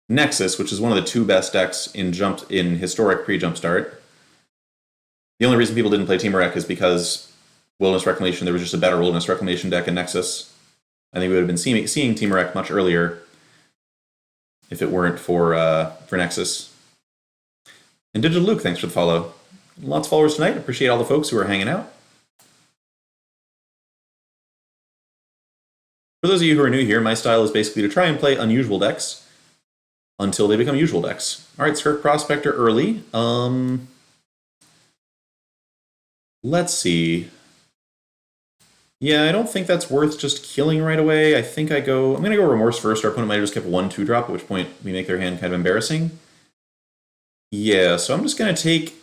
Speaker 1: Nexus, which is one of the 2 best decks in historic pre-Jumpstart. The only reason people didn't play Temur Rec is because Wilderness Reclamation, there was just a better Wilderness Reclamation deck in Nexus. I think we would have been seeing Temur Rec much earlier if it weren't for Nexus. And Digital Luke, thanks for the follow. Lots of followers tonight. Appreciate all the folks who are hanging out. For those of you who are new here, my style is basically to try and play unusual decks until they become usual decks. All right, Skirk Prospector early. Let's see. Yeah, I don't think that's worth just killing right away. I'm going to go Remorse first. Our opponent might have just kept 1/2 drop, at which point we make their hand kind of embarrassing. Yeah, so I'm just going to take...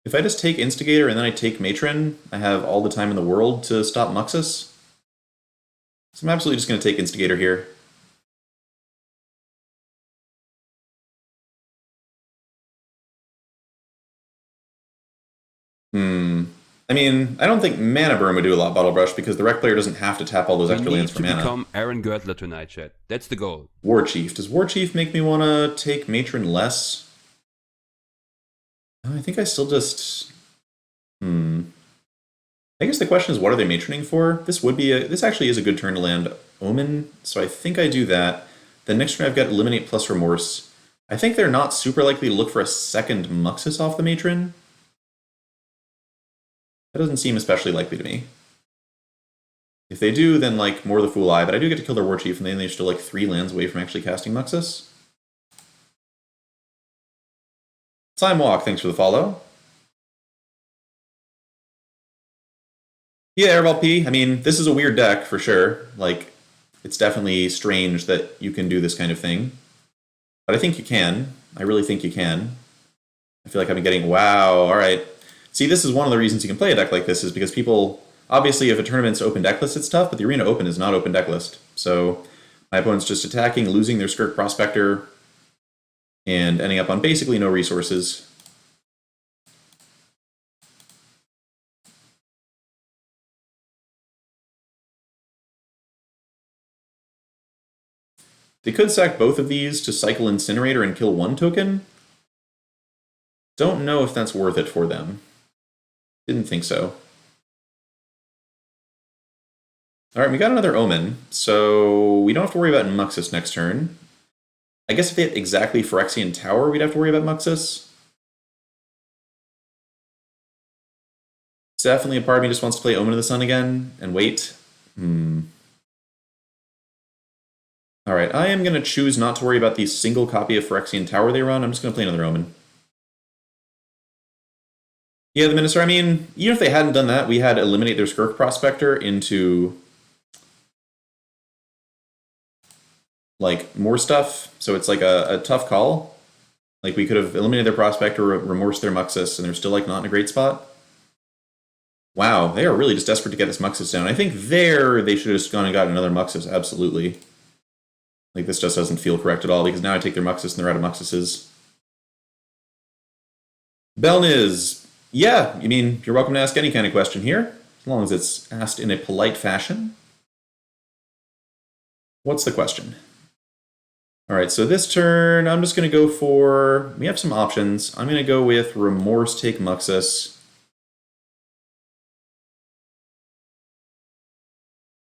Speaker 1: If I just take Instigator and then I take Matron, I have all the time in the world to stop Muxus. So I'm absolutely just going to take Instigator here. I mean, I don't think Mana Burn would do a lot, Bottle Brush, because the Rec player doesn't have to tap all those extra lands for mana.
Speaker 2: We need to become Aaron Girdler tonight, chat. That's the goal.
Speaker 1: War Chief. Does War Chief make me want to take Matron less? I think I still just... I guess the question is, what are they matroning for? This actually is a good turn to land Omen, so I think I do that. Then next turn I've got Eliminate plus Remorse. I think they're not super likely to look for a second Muxus off the Matron. That doesn't seem especially likely to me. If they do, then like more the Fool Eye, but I do get to kill their War Chief, and then they're still like 3 lands away from actually casting Muxus. Time Walk, thanks for the follow. Yeah, Airball P. I mean, this is a weird deck for sure. Like, it's definitely strange that you can do this kind of thing. But I think you can. I really think you can. I feel like I've been getting, wow, all right. See, this is one of the reasons you can play a deck like this, is because people, obviously if a tournament's open decklist, it's tough, but the Arena Open is not open decklist. So my opponent's just attacking, losing their Skirk Prospector, and ending up on basically no resources. They could sack both of these to cycle Incinerator and kill 1 token. Don't know if that's worth it for them. Didn't think so. Alright, we got another Omen, so we don't have to worry about Muxus next turn. I guess if they hit exactly Phyrexian Tower, we'd have to worry about Muxus. Definitely a part of me just wants to play Omen of the Sun again and wait. Alright, I am going to choose not to worry about the single copy of Phyrexian Tower they run. I'm just going to play another Omen. Yeah, the Minister, I mean, even if they hadn't done that, we had eliminate their Skirk Prospector into, like, more stuff. So it's like a tough call. Like, we could have eliminated their Prospector, remorse their Muxus, and they're still, like, not in a great spot. Wow, they are really just desperate to get this Muxus down. I think they should have just gone and gotten another Muxus, absolutely. Like, this just doesn't feel correct at all, because now I take their Muxus and they're out of Muxuses. Belniz. Yeah, I mean, you're welcome to ask any kind of question here, as long as it's asked in a polite fashion. What's the question? All right, so this turn, I'm just going to go for... We have some options. I'm going to go with Remorse, take Muxus.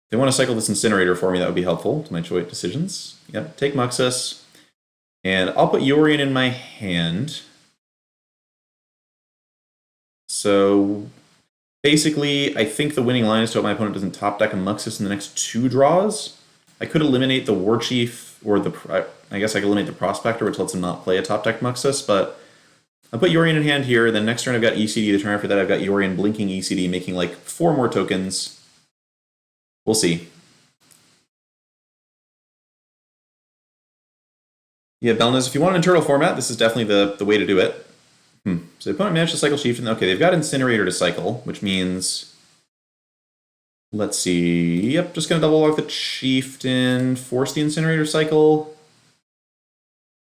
Speaker 1: If they want to cycle this Incinerator for me, that would be helpful to my choice decisions. Yep, take Muxus. And I'll put Yorion in my hand. So basically, I think the winning line is to hope my opponent doesn't top deck a Muxus in the next 2 draws. I could eliminate the War Chief, or I guess I could eliminate the Prospector, which lets him not play a top deck Muxus, but I'll put Yorion in hand here. Then next turn I've got ECD. The turn after that I've got Yorion blinking ECD, making like 4 more tokens. We'll see. Yeah, Belniz, if you want an internal format, this is definitely the way to do it. So the opponent managed to cycle Chieftain. Okay, they've got Incinerator to cycle, which means... Let's see... Yep, just going to double walk the Chieftain, force the Incinerator cycle.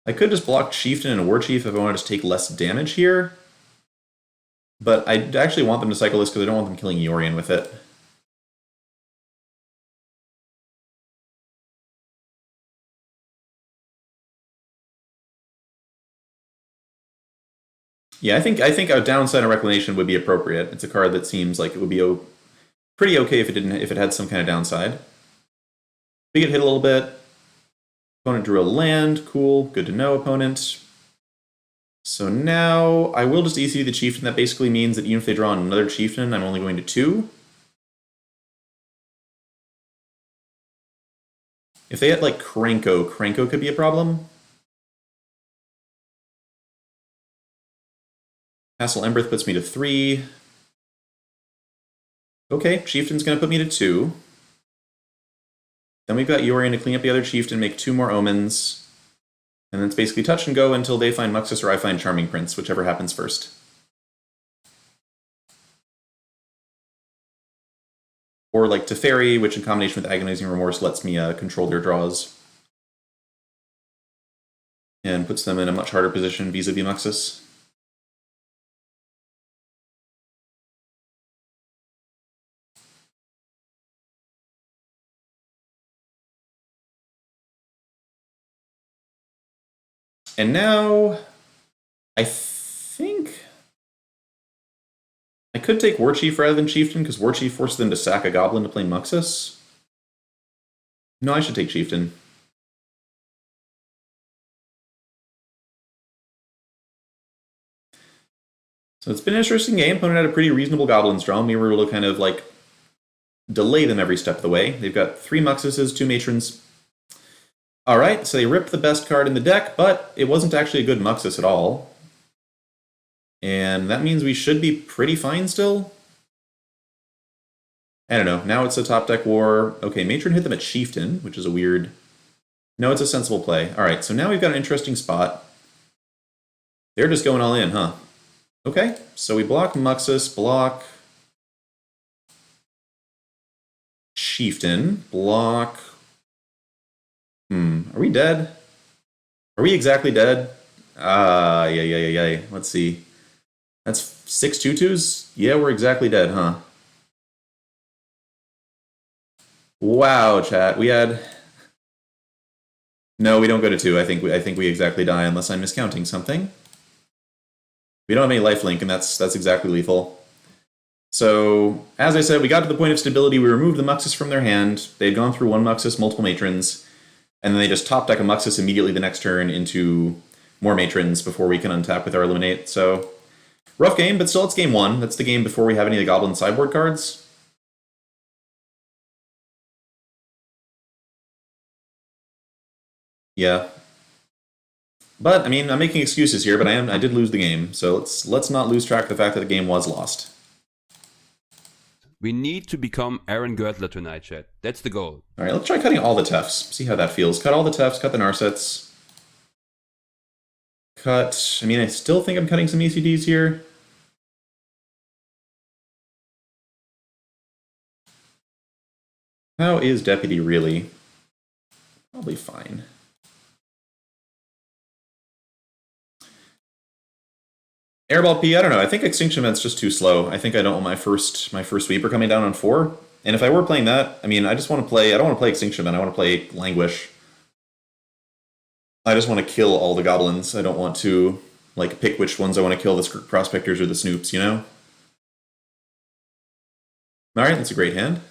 Speaker 1: I could just block Chieftain and a War Chief if I want to just take less damage here. But I actually want them to cycle this because I don't want them killing Yorion with it. Yeah, I think a downside on Reclamation would be appropriate. It's a card that seems like it would be pretty okay if it had some kind of downside. We get hit a little bit. Opponent drew a land. Cool. Good to know, opponent. So now I will just EC the Chieftain. That basically means that even if they draw another Chieftain, I'm only going to 2. If they had like Krenko could be a problem. Castle Embereth puts me to 3. Okay, Chieftain's going to put me to 2. Then we've got Yorion to clean up the other Chieftain, make 2 more Omens. And then it's basically touch and go until they find Muxus or I find Charming Prince, whichever happens first. Or like Teferi, which in combination with Agonizing Remorse lets me control their draws. And puts them in a much harder position vis-a-vis Muxus. And now, I think I could take Warchief rather than Chieftain, because Warchief forces them to sack a Goblin to play Muxus. No, I should take Chieftain. So it's been an interesting game. Opponent had a pretty reasonable Goblins draw. We were able to kind of like delay them every step of the way. They've got 3 Muxuses, 2 Matrons. Alright, so they ripped the best card in the deck, but it wasn't actually a good Muxus at all. And that means we should be pretty fine still. I don't know. Now it's a top deck war. Okay, Matron hit them at Chieftain, which is a weird... No, it's a sensible play. Alright, so now we've got an interesting spot. They're just going all in, huh? Okay, so we block Muxus, block Chieftain, block... Are we dead? Are we exactly dead? Yeah. Let's see. That's 6 2/2s? Yeah, we're exactly dead, huh? Wow, chat. We had... No, we don't go to 2. I think we exactly die unless I'm miscounting something. We don't have any lifelink, and that's exactly lethal. So, as I said, we got to the point of stability. We removed the Muxus from their hand. They had gone through 1 Muxus, multiple Matrons, and then they just top deck a Muxus immediately the next turn into more Matrons before we can untap with our Eliminate. So, rough game, but still it's game 1. That's the game before we have any of the Goblin sideboard cards. Yeah. But, I mean, I'm making excuses here, but I did lose the game, so let's not lose track of the fact that the game was lost.
Speaker 2: We need to become Aaron Gertler tonight, chat. That's the goal.
Speaker 1: Alright, let's try cutting all the Tefs. See how that feels. Cut all the Tefs, cut the Narsets. Cut... I mean, I still think I'm cutting some ECDs here. How is Deputy really? Probably fine. Airball P, I don't know. I think Extinction Event's just too slow. I think I don't want my first sweeper coming down on 4. And if I were playing that, I mean, I just want to play... I don't want to play Extinction Event. I want to play Languish. I just want to kill all the Goblins. I don't want to, like, pick which ones I want to kill, the Prospectors or the Snoops, you know? Alright, that's a great hand.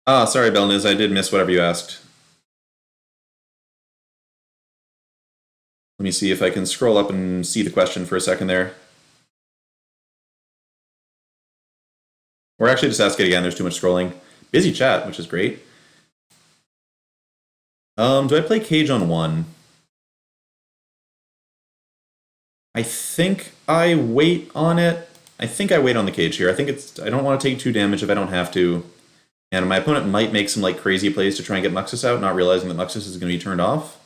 Speaker 1: Ah, sorry, Belniz. I did miss whatever you asked. Let me see if I can scroll up and see the question for a second there. Or actually just ask it again, there's too much scrolling. Busy chat, which is great. Do I play Cage on 1? I think I wait on it. I think I wait on the Cage here. I don't want to take 2 damage if I don't have to. And my opponent might make some like crazy plays to try and get Muxus out, not realizing that Muxus is going to be turned off.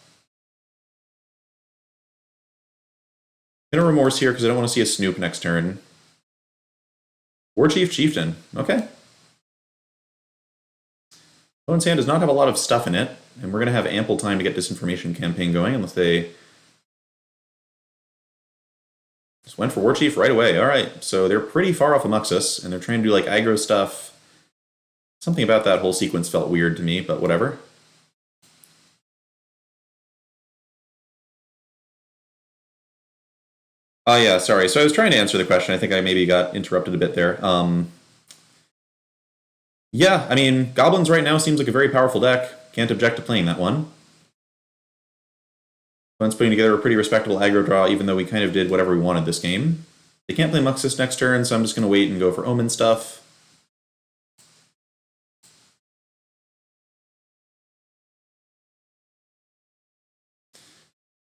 Speaker 1: I'm going to Remorse here because I don't want to see a Snoop next turn. Warchief Chieftain. Okay. Opponent's hand does not have a lot of stuff in it, and we're going to have ample time to get Disinformation campaign going unless they just went for Warchief right away. Alright, so they're pretty far off of Muxus, and they're trying to do like aggro stuff. Something about that whole sequence felt weird to me, but whatever. Oh yeah, sorry. So I was trying to answer the question. I think I maybe got interrupted a bit there. Yeah, I mean, Goblins right now seems like a very powerful deck. Can't object to playing that one. One's putting together a pretty respectable aggro draw, even though we kind of did whatever we wanted this game. They can't play Muxus next turn, so I'm just going to wait and go for Omen stuff.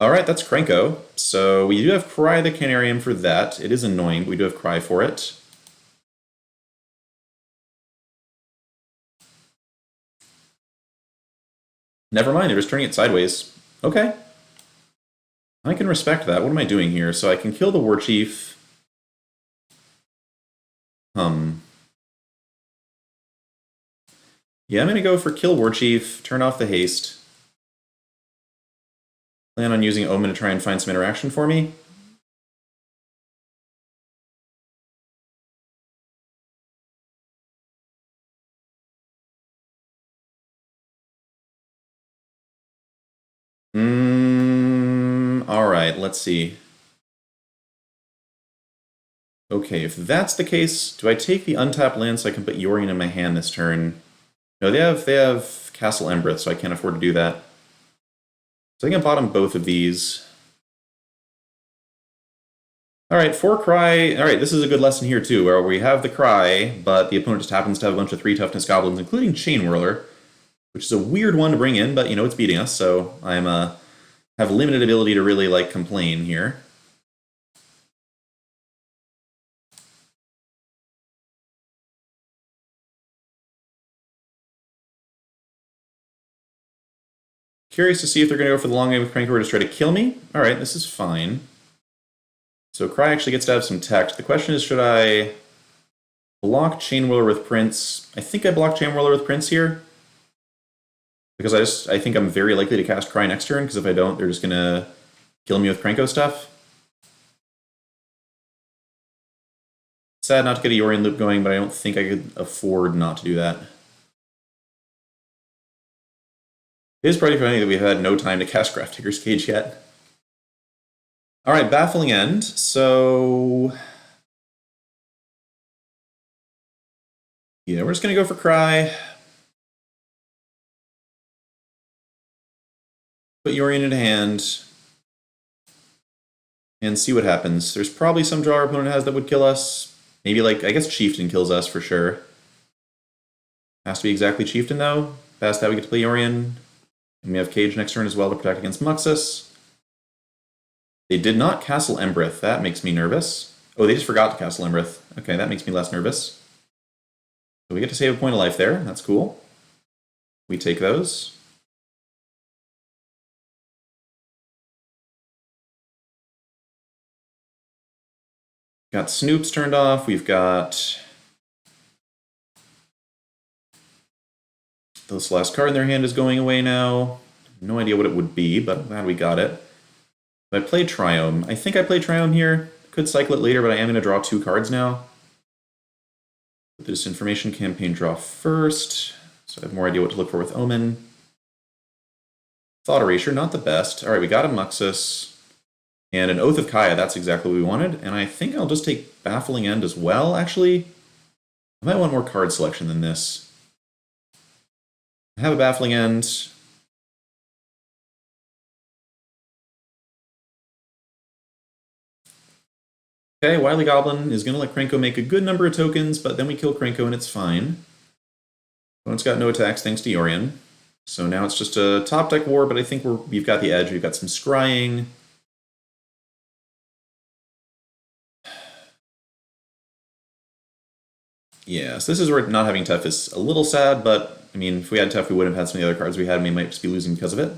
Speaker 1: Alright, that's Krenko. So we do have Cry the Canarium for that. It is annoying, but we do have Cry for it. Never mind, they're just turning it sideways. Okay. I can respect that. What am I doing here? So I can kill the War Chief. Yeah, I'm going to go for kill War Chief, turn off the haste. Plan on using Omen to try and find some interaction for me. Alright, let's see. Okay, if that's the case, do I take the untapped land so I can put Yorion in my hand this turn? No, they have Castle Embreth, so I can't afford to do that. So I think I bottom both of these. Alright, 4 Cry. Alright, this is a good lesson here too, where we have the Cry, but the opponent just happens to have a bunch of 3 toughness goblins, including Chain Whirler, which is a weird one to bring in, but you know, it's beating us, so I'm have limited ability to really like complain here. Curious to see if they're going to go for the long game with Crank or just try to kill me. Alright, this is fine. So Cry actually gets to have some text. The question is, should I block Chain Whirler with Prince? I think I block Chain Whirler with Prince here. Because I think I'm very likely to cast Cry next turn, because if I don't, they're just going to kill me with Krenko stuff. Sad not to get a Yorion loop going, but I don't think I could afford not to do that. It is pretty funny that we've had no time to cast Grafdigger's Cage yet. Alright, Baffling End. So yeah, we're just going to go for Cry. Put Yorion into hand. And see what happens. There's probably some draw our opponent has that would kill us. Maybe, like, I guess Chieftain kills us for sure. Has to be exactly Chieftain, though. Past that, we get to play Yorion. And we have Cage next turn as well to protect against Muxus. They did not Castle Embreth. That makes me nervous. Oh, they just forgot to Castle Embreth. Okay, that makes me less nervous. So we get to save a point of life there. That's cool. We take those. Got Snoops turned off. We've got this last card in their hand is going away now. No idea what it would be, but I'm glad we got it. But I played Triome. I think I played Triome here. Could cycle it later, but I am going to draw 2 cards now. Put the Disinformation Campaign draw first, so I have more idea what to look for with Omen. Thought Erasure, not the best. Alright, we got a Muxus. And an Oath of Kaya, that's exactly what we wanted. And I think I'll just take Baffling End as well, actually. I might want more card selection than this. I have a Baffling End. Okay, Wily Goblin is going to let Krenko make a good number of tokens, but then we kill Krenko and it's fine. Opponent's got no attacks thanks to Yorion. So now it's just a top deck war, but I think we've got the edge. We've got some scrying. Yeah, so this is where not having Tough is a little sad, but I mean, if we had Tough, we would have had some of the other cards we had, and we might just be losing because of it.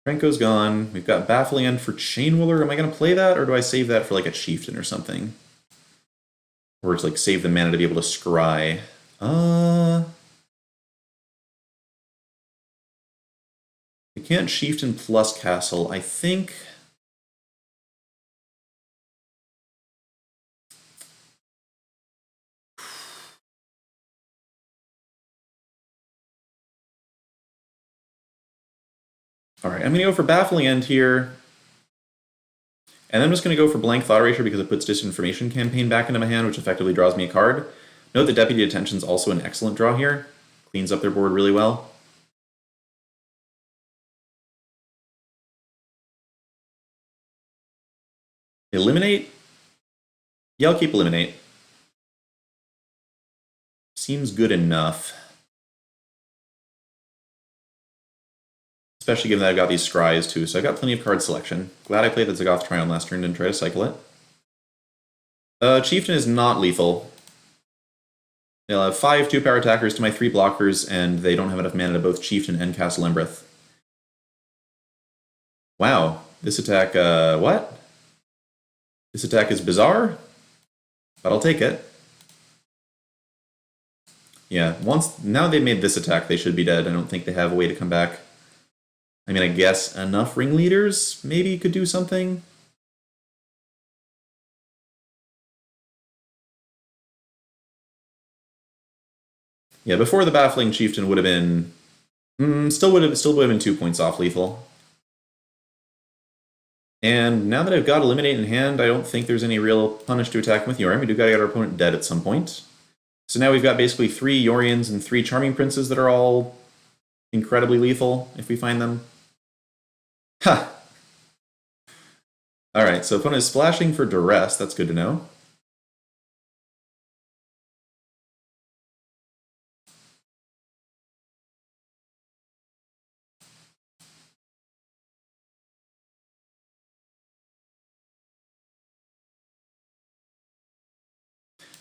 Speaker 1: Krenko's gone. We've got Baffling End for Chain Whirler. Am I going to play that, or do I save that for like a Chieftain or something? Or to like save the mana to be able to scry? We can't Chieftain plus Castle. I think Alright, I'm going to go for Baffling End here. And I'm just going to go for Blank Thought Erasure because it puts Disinformation Campaign back into my hand, which effectively draws me a card. Note that Deputy Detention is also an excellent draw here. Cleans up their board really well. Eliminate? Yeah, I'll keep Eliminate. Seems good enough. Especially given that I've got these Scries too, so I've got plenty of card selection. Glad I played the Zagoth Triumph last turn and try to cycle it. Chieftain is not lethal. They'll have 5 2-power attackers to my 3 blockers, and they don't have enough mana to both Chieftain and cast Lembrith. Wow, this attack, what? This attack is bizarre, but I'll take it. Yeah, now they've made this attack, they should be dead. I don't think they have a way to come back. I mean, I guess enough ringleaders maybe could do something. Yeah, before the Baffling Chieftain would have been... still would have been 2 points off lethal. And now that I've got Eliminate in hand, I don't think there's any real punish to attack with Yorion. We do gotta get our opponent dead at some point. So now we've got basically 3 Yorions and 3 Charming Princes that are all incredibly lethal, if we find them. Ha! Alright, so opponent is splashing for Duress, that's good to know.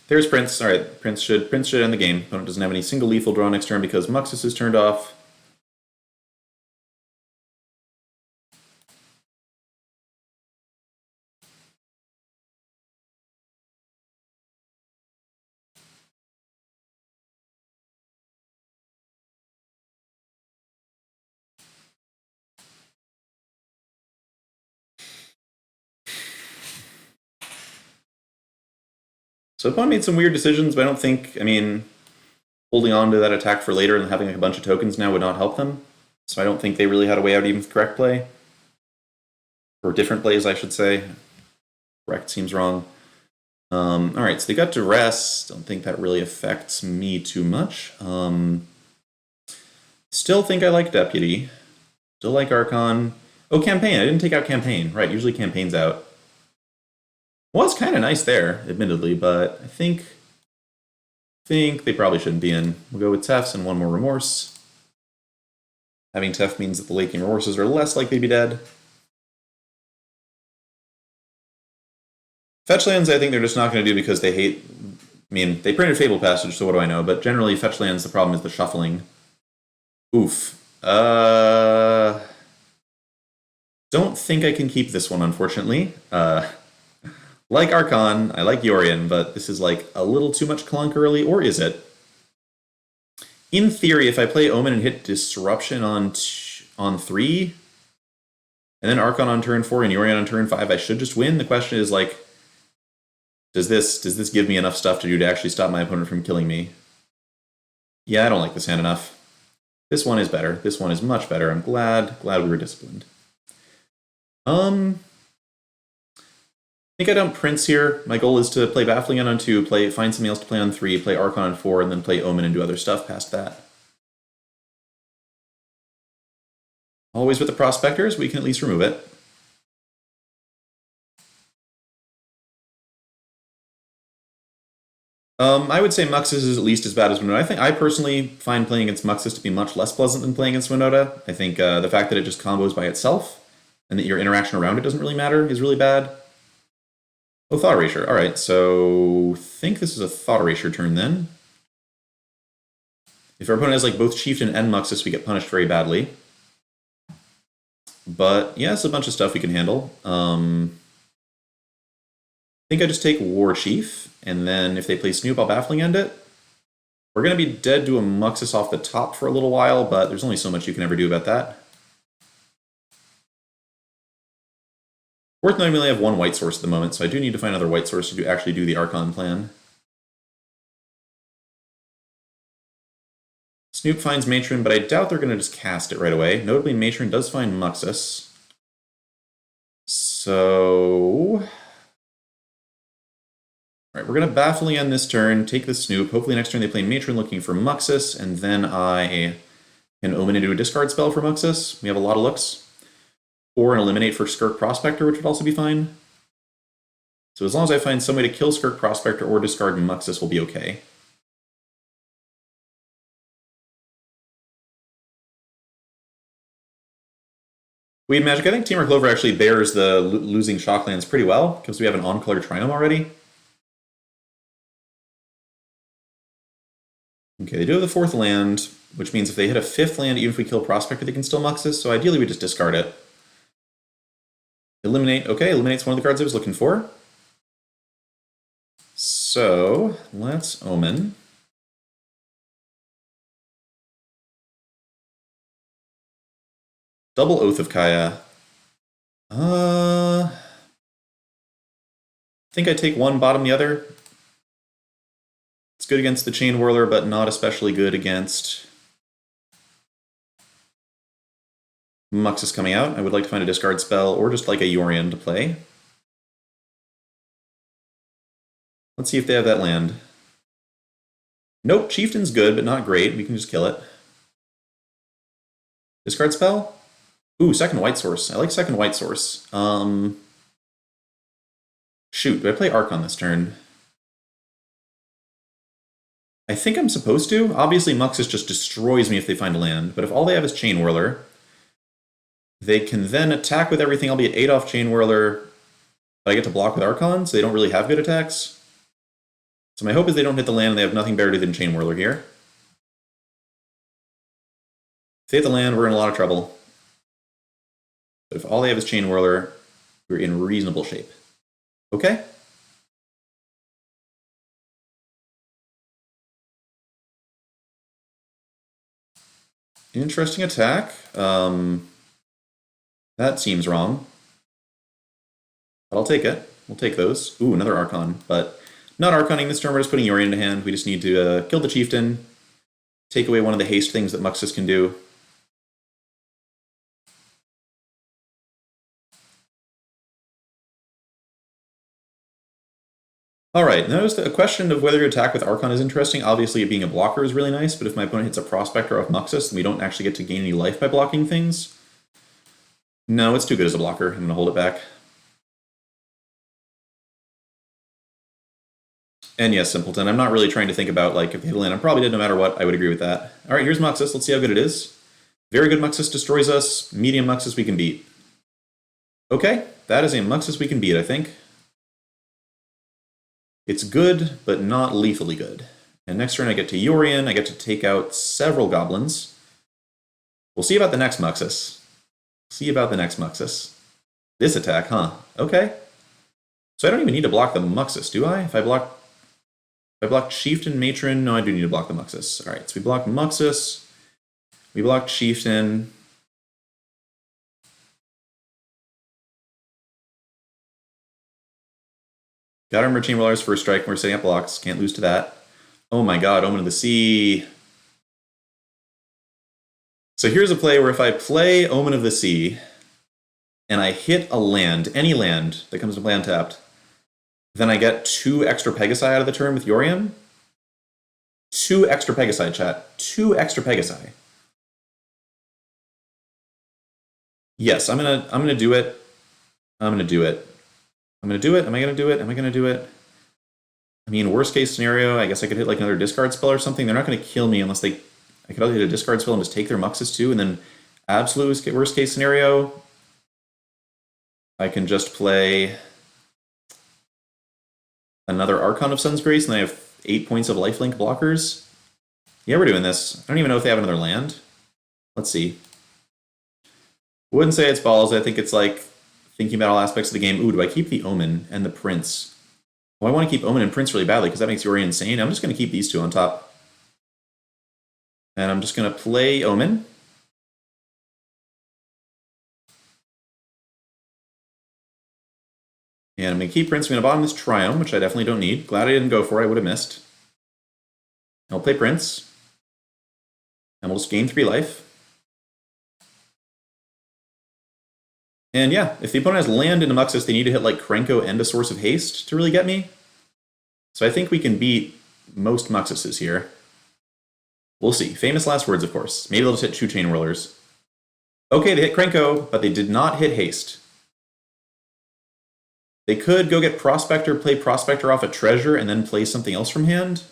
Speaker 1: There's Prince. Alright, Prince should end the game. Opponent doesn't have any single lethal draw next turn because Muxus is turned off. So opponent made some weird decisions, but I don't think, I mean, holding on to that attack for later and having like a bunch of tokens now would not help them. So I don't think they really had a way out even with correct play. Or different plays, I should say. Correct seems wrong. Alright, so they got Duress. Don't think that really affects me too much. Still think I like Deputy. Still like Archon. Oh, Campaign. I didn't take out Campaign. Right, usually Campaign's out. Was kind of nice there, admittedly, but I think they probably shouldn't be in. We'll go with Tefts and 1 more Remorse. Having Teft means that the Laking Remorses are less likely to be dead. Fetch lands, I think they're just not going to do because they hate... I mean, they printed Fable Passage, so what do I know? But generally, fetch lands, the problem is the shuffling. Oof. Don't think I can keep this one, unfortunately. Like Archon, I like Yorion, but this is like a little too much clunk early, or is it? In theory, if I play Omen and hit Disruption on 3, and then Archon on turn 4 and Yorion on turn 5, I should just win. The question is, like, does this give me enough stuff to do to actually stop my opponent from killing me? Yeah, I don't like this hand enough. This one is better. This one is much better. I'm glad we were disciplined. I think I dump Prince here. My goal is to play Baffling on 2, find something else to play on 3, play Archon on 4, and then play Omen and do other stuff past that. Always with the Prospectors, we can at least remove it. I would say Muxus is at least as bad as Winota. I personally find playing against Muxus to be much less pleasant than playing against Winota. I think the fact that it just combos by itself, and that your interaction around it doesn't really matter, is really bad. Oh, Thought Erasure. Alright, so I think this is a Thought Erasure turn then. If our opponent has like both Chieftain and Muxus, we get punished very badly. But yeah, it's a bunch of stuff we can handle. I think I just take War Chief, and then if they play Snoop, I'll Baffling End it. We're going to be dead to a Muxus off the top for a little while, but there's only so much you can ever do about that. Worth noting we only have 1 white source at the moment, so I do need to find another white source to actually do the Archon plan. Snoop finds Matron, but I doubt they're going to just cast it right away. Notably, Matron does find Muxus. So... Alright, we're going to Baffling end this turn, take the Snoop. Hopefully next turn they play Matron looking for Muxus, and then I can Omen into a discard spell for Muxus. We have a lot of looks. Or an Eliminate for Skirk Prospector, which would also be fine. So as long as I find some way to kill Skirk Prospector or discard Muxus, we'll be okay. Weed Magic, I think Temur Clover actually bears the losing Shocklands pretty well, because we have an on-color Triome already. Okay, they do have the 4th land, which means if they hit a 5th land, even if we kill Prospector, they can still Muxus, so ideally we just discard it. Eliminate, okay, eliminates one of the cards I was looking for. So, let's Omen. Double Oath of Kaya. I think I take one, bottom the other. It's good against the Chain Whirler, but not especially good against Muxus coming out. I would like to find a discard spell, or just like a Yorion to play. Let's see if they have that land. Nope, Chieftain's good, but not great. We can just kill it. Discard spell? Ooh, second white source. I like second white source. Shoot, do I play Archon this turn? I think I'm supposed to. Obviously, Muxus just destroys me if they find a land, but if all they have is Chain Whirler, they can then attack with everything. I'll be at 8 off Chain Whirler, but I get to block with Archon, so they don't really have good attacks. So my hope is they don't hit the land and they have nothing better than Chain Whirler here. If they hit the land, we're in a lot of trouble. But if all they have is Chain Whirler, we're in reasonable shape. Okay? Interesting attack. That seems wrong. But I'll take it. We'll take those. Ooh, another Archon. But not Archoning this turn, we're just putting Yorion into hand. We just need to kill the Chieftain, take away one of the haste things that Muxus can do. Alright, notice that a question of whether to attack with Archon is interesting. Obviously, it being a blocker is really nice, but if my opponent hits a Prospector off Muxus, then we don't actually get to gain any life by blocking things. No, it's too good as a blocker. I'm going to hold it back. And yes, Simpleton, I'm not really trying to think about, like, if they hit a land, I'm probably dead no matter what. I would agree with that. Alright, here's Muxus. Let's see how good it is. Very good Muxus destroys us. Medium Muxus we can beat. Okay, that is a Muxus we can beat, I think. It's good, but not lethally good. And next turn I get to Yorion, I get to take out several Goblins. We'll see about the next Muxus. See about the next Muxus. This attack, huh? Okay. So I don't even need to block the Muxus, do I? If I block Chieftain, Matron, no, I do need to block the Muxus. Alright, so we block Muxus, we block Chieftain. Got our Chain Whirler's first strike, and we're setting up blocks. Can't lose to that. Oh my god, Omen of the Sea. So here's a play where if I play Omen of the Sea, and I hit a land, any land that comes to play untapped, then I get 2 extra Pegasi out of the turn with Yorion. 2 extra Pegasi, chat. 2 extra Pegasi. Yes, I'm gonna do it. I'm gonna do it. I'm gonna do it. Am I gonna do it? Am I gonna do it? I mean, worst case scenario, I guess I could hit like another discard spell or something. They're not gonna kill me unless they... I could either hit a discard spell and just take their Muxus too, and then absolute worst case scenario, I can just play another Archon of Sun's Grace, and I have 8 points of lifelink blockers. Yeah, we're doing this. I don't even know if they have another land. Let's see. Wouldn't say it's balls. I think it's like thinking about all aspects of the game. Ooh, do I keep the Omen and the Prince? Well, I want to keep Omen and Prince really badly because that makes Yorion insane. I'm just going to keep these 2 on top. And I'm just going to play Omen. And I'm going to keep Prince. I'm going to bottom this Triome, which I definitely don't need. Glad I didn't go for it. I would have missed. I'll play Prince. And we'll just gain 3 life. And yeah, if the opponent has land into Muxus, they need to hit like Krenko and a Source of Haste to really get me. So I think we can beat most Muxuses here. We'll see. Famous last words, of course. Maybe they'll just hit 2 Chain Whirlers. Okay, they hit Krenko, but they did not hit Haste. They could go get Prospector, play Prospector off a Treasure, and then play something else from hand.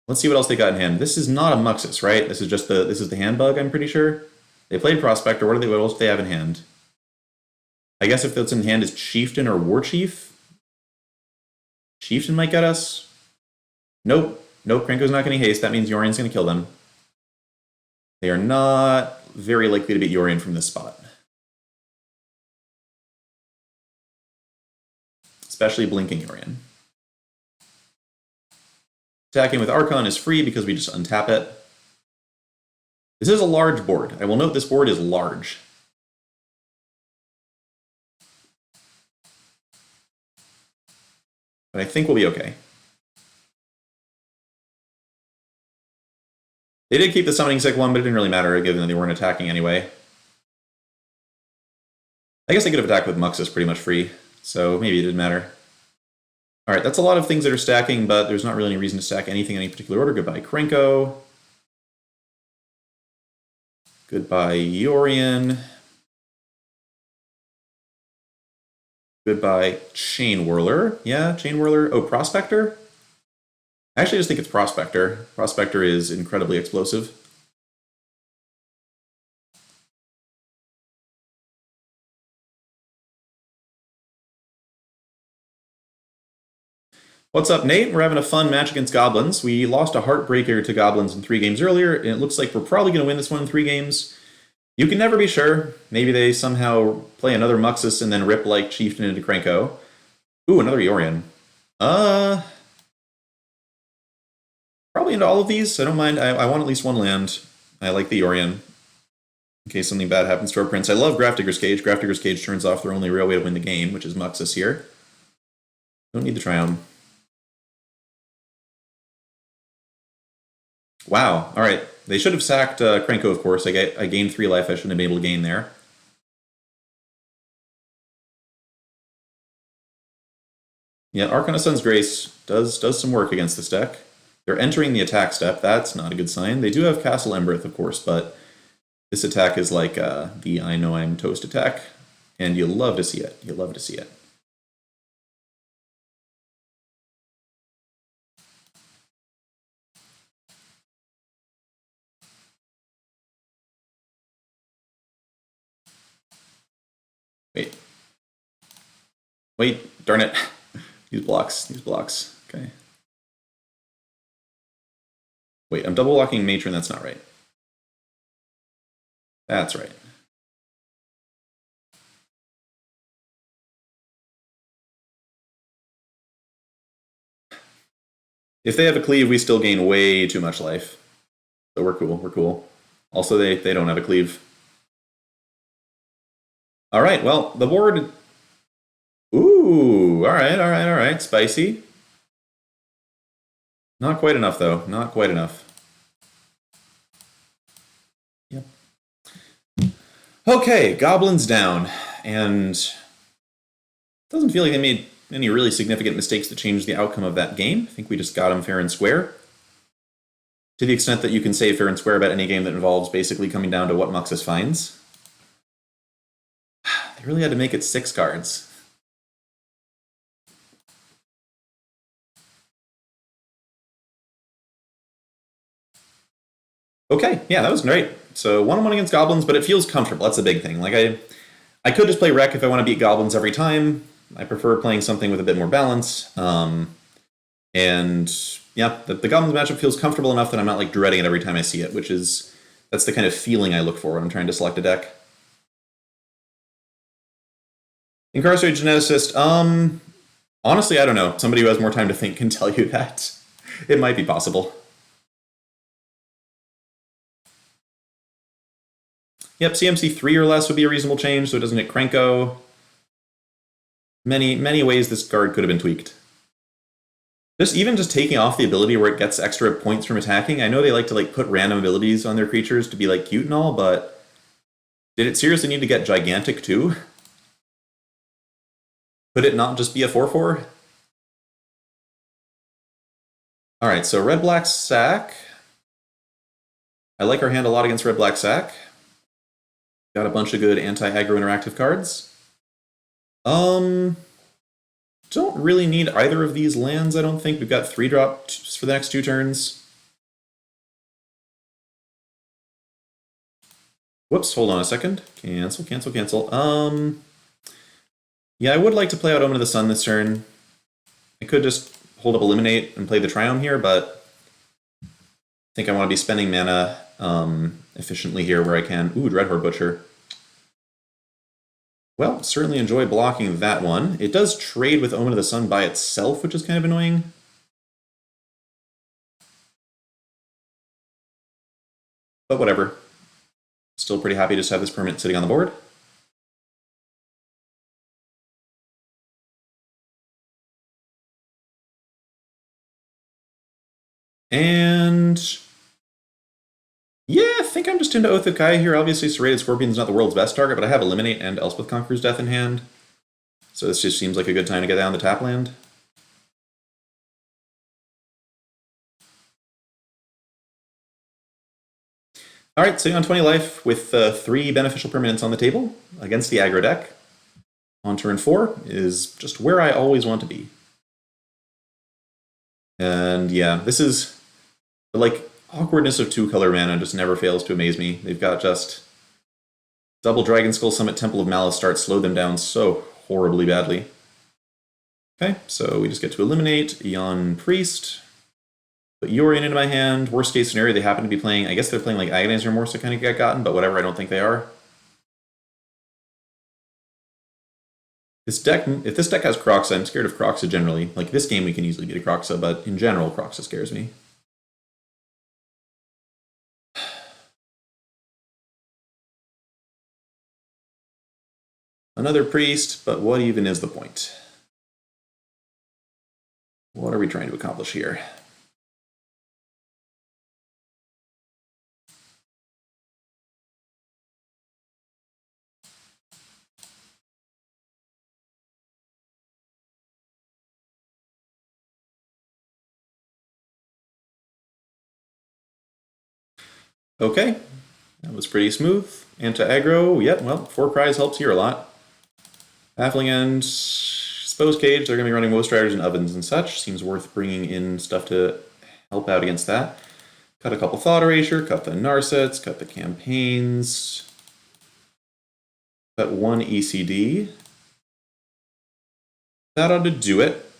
Speaker 1: Let's see what else they got in hand. This is not a Muxus, right? This is just the hand bug, I'm pretty sure. They played Prospector. What else do they have in hand? I guess if that's in hand is Chieftain or War Chief. Chieftain might get us. Nope. Nope, Krenko's not getting haste. That means Yorion's going to kill them. They are not very likely to beat Yorion from this spot. Especially blinking Yorion. Attacking with Archon is free because we just untap it. This is a large board. I will note this board is large. But I think we'll be okay. They did keep the Summoning Sick one, but it didn't really matter given that they weren't attacking anyway. I guess I could have attacked with Muxus pretty much free, so maybe it didn't matter. Alright, that's a lot of things that are stacking, but there's not really any reason to stack anything in any particular order. Goodbye, Krenko. Goodbye, Yorion. Goodbye, Chain Whirler. Yeah, Chain Whirler. Oh, Prospector? I actually just think it's Prospector. Prospector is incredibly explosive. What's up, Nate? We're having a fun match against Goblins. We lost a Heartbreaker to Goblins in 3 games earlier, and it looks like we're probably going to win this one in 3 games. You can never be sure. Maybe they somehow play another Muxus and then rip like Chieftain into Krenko. Ooh, another Yorion. Probably into all of these. I don't mind. I want at least 1 land. I like the Yorion. In case something bad happens to our prince. I love Grafdigger's Cage. Grafdigger's Cage turns off their only real way to win the game, which is Muxus here. Don't need the Triumph. Wow. All right. They should have sacked Krenko, of course. I gained 3 life I shouldn't have been able to gain there. Yeah, Archon of Sun's Grace does some work against this deck. They're entering the attack step. That's not a good sign. They do have Castle Embereth, of course, but this attack is like the I know I'm toast attack, and you love to see it. You love to see it. Wait, darn it. These blocks. Okay. Wait, I'm double blocking Matron, that's not right. That's right. If they have a cleave, we still gain way too much life. So we're cool. Also, they don't have a cleave. Alright, well, the board... Ooh, alright, spicy. Not quite enough, though. Not quite enough. Yep. Okay, Goblins down. And doesn't feel like they made any really significant mistakes to change the outcome of that game. I think we just got them fair and square. To the extent that you can say fair and square about any game that involves basically coming down to what Muxus finds. They really had to make it 6 cards. Okay, yeah, that was great. So 1-1 against Goblins, but it feels comfortable. That's the big thing. Like I could just play Wreck if I want to beat Goblins every time. I prefer playing something with a bit more balance. And yeah, the Goblins matchup feels comfortable enough that I'm not like dreading it every time I see it, that's the kind of feeling I look for when I'm trying to select a deck. Incarcerated Geneticist, honestly, I don't know. Somebody who has more time to think can tell you that. It might be possible. Yep, CMC 3 or less would be a reasonable change, so it doesn't hit Krenko. Many ways this card could have been tweaked. Just taking off the ability where it gets extra points from attacking. I know they like to like put random abilities on their creatures to be like cute and all, but did it seriously need to get gigantic too? Could it not just be a 4/4? Alright, so red-black sack. I like our hand a lot against red-black sack. Got a bunch of good anti-aggro interactive cards. Don't really need either of these lands, I don't think. We've got 3-drops for the next 2 turns. Whoops, hold on a second. Cancel, cancel, cancel. Yeah, I would like to play out Omen of the Sun this turn. I could just hold up Eliminate and play the Triome here, but I think I want to be spending mana efficiently here where I can. Ooh, Dreadhorde Butcher. Well, certainly enjoy blocking that one. It does trade with Omen of the Sun by itself, which is kind of annoying. But whatever. Still pretty happy just to have this permanent sitting on the board. And yeah, I think I'm just into Oath of Kai here. Obviously, Serrated Scorpion is not the world's best target, but I have Eliminate and Elspeth Conqueror's Death in hand. So this just seems like a good time to get down the tap land. Alright, sitting on 20 life with 3 beneficial permanents on the table against the aggro deck. On turn 4 is just where I always want to be. And yeah, this is like awkwardness of 2-color mana just never fails to amaze me. They've got just double Dragon Skull Summit, Temple of Malice start slow them down so horribly badly. Okay, so we just get to eliminate Eon Priest. Put Yorion into my hand. Worst case scenario, they happen to be playing, I guess they're playing like Agonizer Remorse to kind of get gotten, but whatever, I don't think they are. This deck, if this deck has Kroxa, I'm scared of Kroxa generally. Like this game we can easily beat a Kroxa, but in general, Kroxa scares me. Another priest, but what even is the point? What are we trying to accomplish here? Okay, that was pretty smooth. Anti-aggro, yep, well, 4 cries helps here a lot. Halfling and Exposed Cage, they're going to be running Woe Striders and Ovens and such. Seems worth bringing in stuff to help out against that. Cut a couple Thought Erasure, cut the Narsets, cut the Campaigns. Cut 1 ECD. That ought to do it.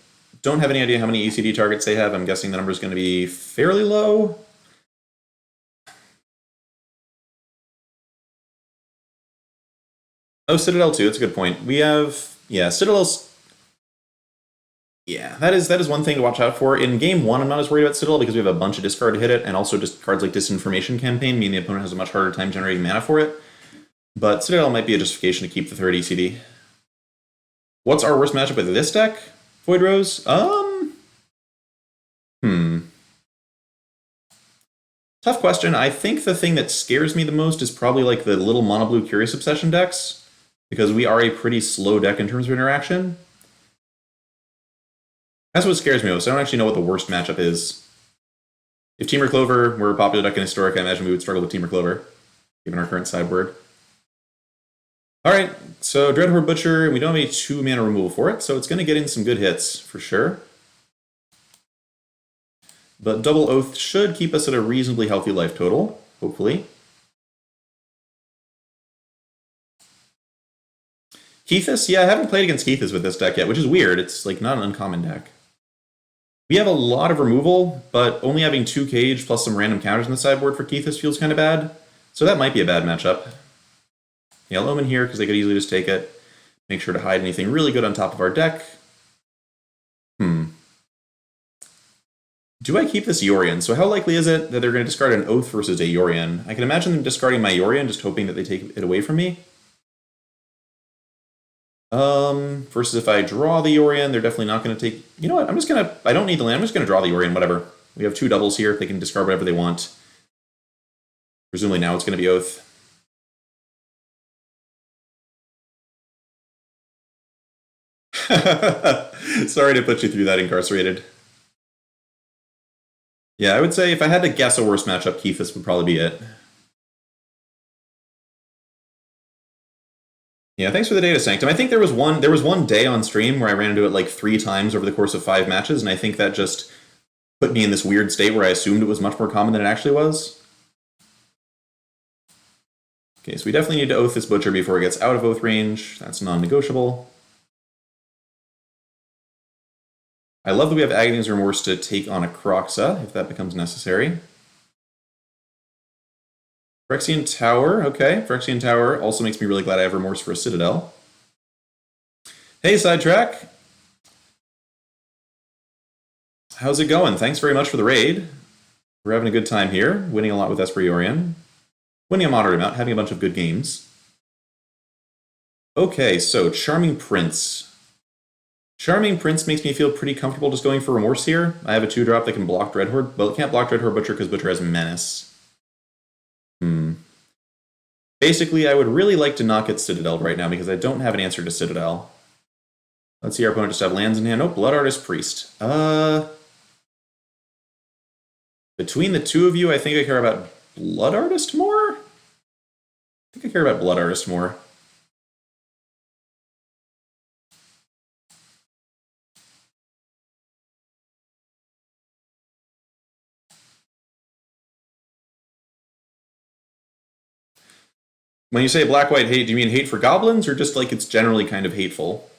Speaker 1: Don't have any idea how many ECD targets they have. I'm guessing the number is going to be fairly low. Oh, Citadel too. That's a good point. We have, yeah, Citadel's. Yeah, that is one thing to watch out for. In game 1, I'm not as worried about Citadel because we have a bunch of discard to hit it, and also just cards like Disinformation Campaign mean the opponent has a much harder time generating mana for it. But Citadel might be a justification to keep the 3rd ECD. What's our worst matchup with this deck, Void Rose? Tough question. I think the thing that scares me the most is probably like the little mono blue Curious Obsession decks, because we are a pretty slow deck in terms of interaction. That's what scares me most. I don't actually know what the worst matchup is. If Temur Clover were a popular deck in Historic, I imagine we would struggle with Temur Clover, given our current sideboard. Alright, so Dreadhorde Butcher, we don't have any 2-mana removal for it, so it's going to get in some good hits, for sure. But Double Oath should keep us at a reasonably healthy life total, hopefully. Kethis? Yeah, I haven't played against Kethis with this deck yet, which is weird. It's like not an uncommon deck. We have a lot of removal, but only having 2 Cage plus some random counters in the sideboard for Kethis feels kind of bad. So that might be a bad matchup. Yeah, I'll Omen here because they could easily just take it. Make sure to hide anything really good on top of our deck. Do I keep this Yorion? So how likely is it that they're going to discard an Oath versus a Yorion? I can imagine them discarding my Yorion, just hoping that they take it away from me. I versus if I draw the Yorion, they're definitely not going to take... You know what? I don't need the land. I'm just going to draw the Yorion, whatever. We have 2 doubles here. They can discard whatever they want. Presumably now it's going to be Oath. Sorry to put you through that, Incarcerated. Yeah, I would say if I had to guess a worse matchup, Keithis would probably be it. Yeah, thanks for the data, Sanctum. I think there was one day on stream where I ran into it like 3 times over the course of 5 matches, and I think that just put me in this weird state where I assumed it was much more common than it actually was. Okay, so we definitely need to Oath this Butcher before it gets out of Oath range. That's non-negotiable. I love that we have Agony's Remorse to take on a Kroxa, if that becomes necessary. Phyrexian Tower, okay. Phyrexian Tower also makes me really glad I have Remorse for a Citadel. Hey, Sidetrack. How's it going? Thanks very much for the raid. We're having a good time here, winning a lot with Esper Yorion. Winning a moderate amount, having a bunch of good games. Okay, so Charming Prince. Charming Prince makes me feel pretty comfortable just going for Remorse here. I have a 2-drop that can block Dreadhorde. Well, it can't block Dreadhorde Butcher because Butcher has Menace. Basically, I would really like to not get Citadel right now because I don't have an answer to Citadel. Let's see, our opponent just have lands in hand. Oh, Blood Artist Priest. Between the two of you, I think I care about Blood Artist more? I think I care about Blood Artist more. When you say black-white hate, do you mean hate for goblins, or just like it's generally kind of hateful?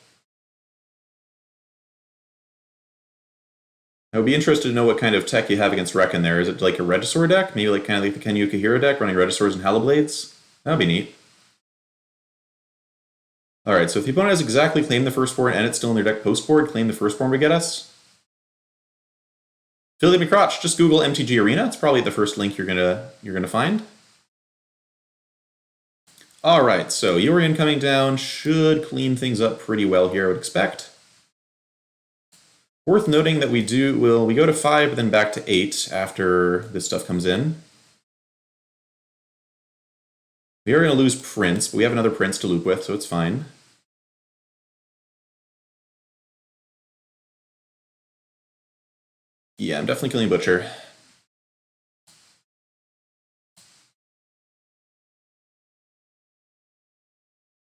Speaker 1: I would be interested to know what kind of tech you have against Reckon there. Is it like a Regisaur deck? Maybe like kind of like the Ken Yukihiro deck, running Regisaurs and Hallowblades? That would be neat. Alright, so if the opponent has exactly claimed the Firstborn and it's still in their deck post-board, claim the Firstborn to get us. Philly McCrotch, just Google MTG Arena. It's probably the first link you're gonna find. Alright, so Yorion coming down should clean things up pretty well here, I would expect. Worth noting that we go to 5, but then back to 8 after this stuff comes in. We are going to lose Prince, but we have another Prince to loop with, so it's fine. Yeah, I'm definitely killing Butcher.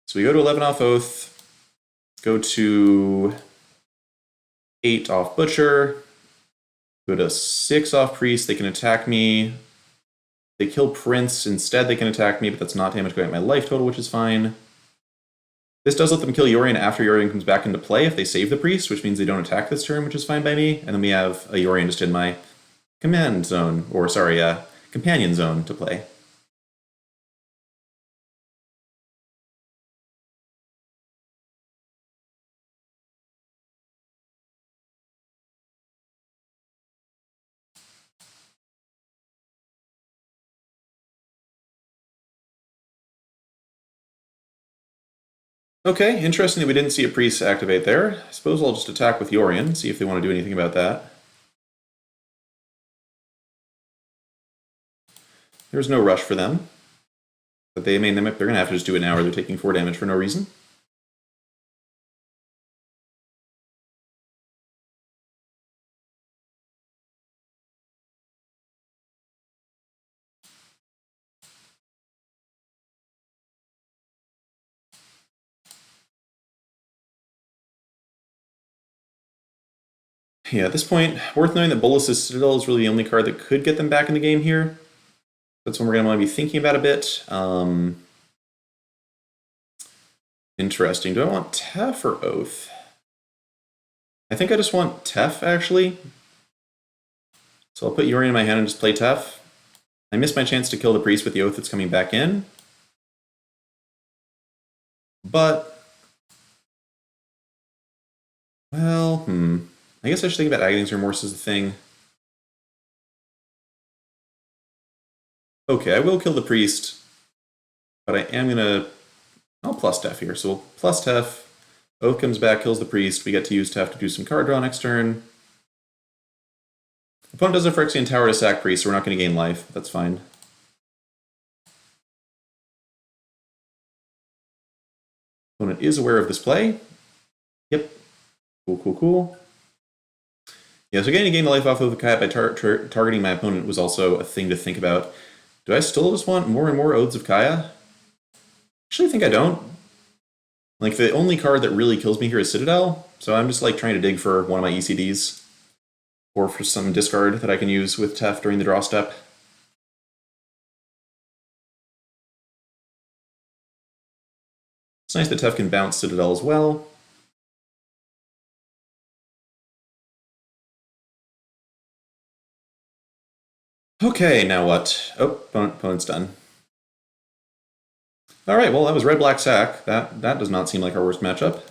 Speaker 1: So we go to 11 off Oath, go to 8 off Butcher, go to 6 off Priest, they can attack me. They kill Prince, instead they can attack me, but that's not damage going at my life total, which is fine. This does let them kill Yorion after Yorion comes back into play if they save the Priest, which means they don't attack this turn, which is fine by me. And then we have a Yorion just in my command zone, or sorry, companion zone to play. Okay, interesting that we didn't see a Priest activate there. I suppose I'll just attack with Yorion, see if they want to do anything about that. There's no rush for them. But they're going to have to just do it now or they're taking 4 damage for no reason. Yeah, at this point, worth knowing that Bolas's Citadel is really the only card that could get them back in the game here. That's one we're going to want to be thinking about a bit. Interesting. Do I want Tef or Oath? I think I just want Tef, actually. So I'll put Yorion in my hand and just play Tef. I missed my chance to kill the Priest with the Oath that's coming back in. But... well, I guess I should think about Agony's Remorse as the thing. Okay, I will kill the Priest, but I am gonna... I'll plus Tef here, so we'll plus Tef, Oath comes back, kills the priest. We get to use Tef to do some card draw next turn. Opponent does a Phyrexian Tower to sack priest, so we're not going to gain life. That's fine. Opponent is aware of this play. Yep. Cool. Yeah, so getting to gain the life off of the Kaya by targeting my opponent was also a thing to think about. Do I still just want more and more Oaths of Kaya? Actually, I think I don't. Like, the only card that really kills me here is Citadel, so I'm just, like, trying to dig for one of my ECDs. Or for some discard that I can use with Tef during the draw step. It's nice that Tef can bounce Citadel as well. Okay, now what? Oh, opponent's done. Alright, well, that was red-black sack. That does not seem like our worst matchup.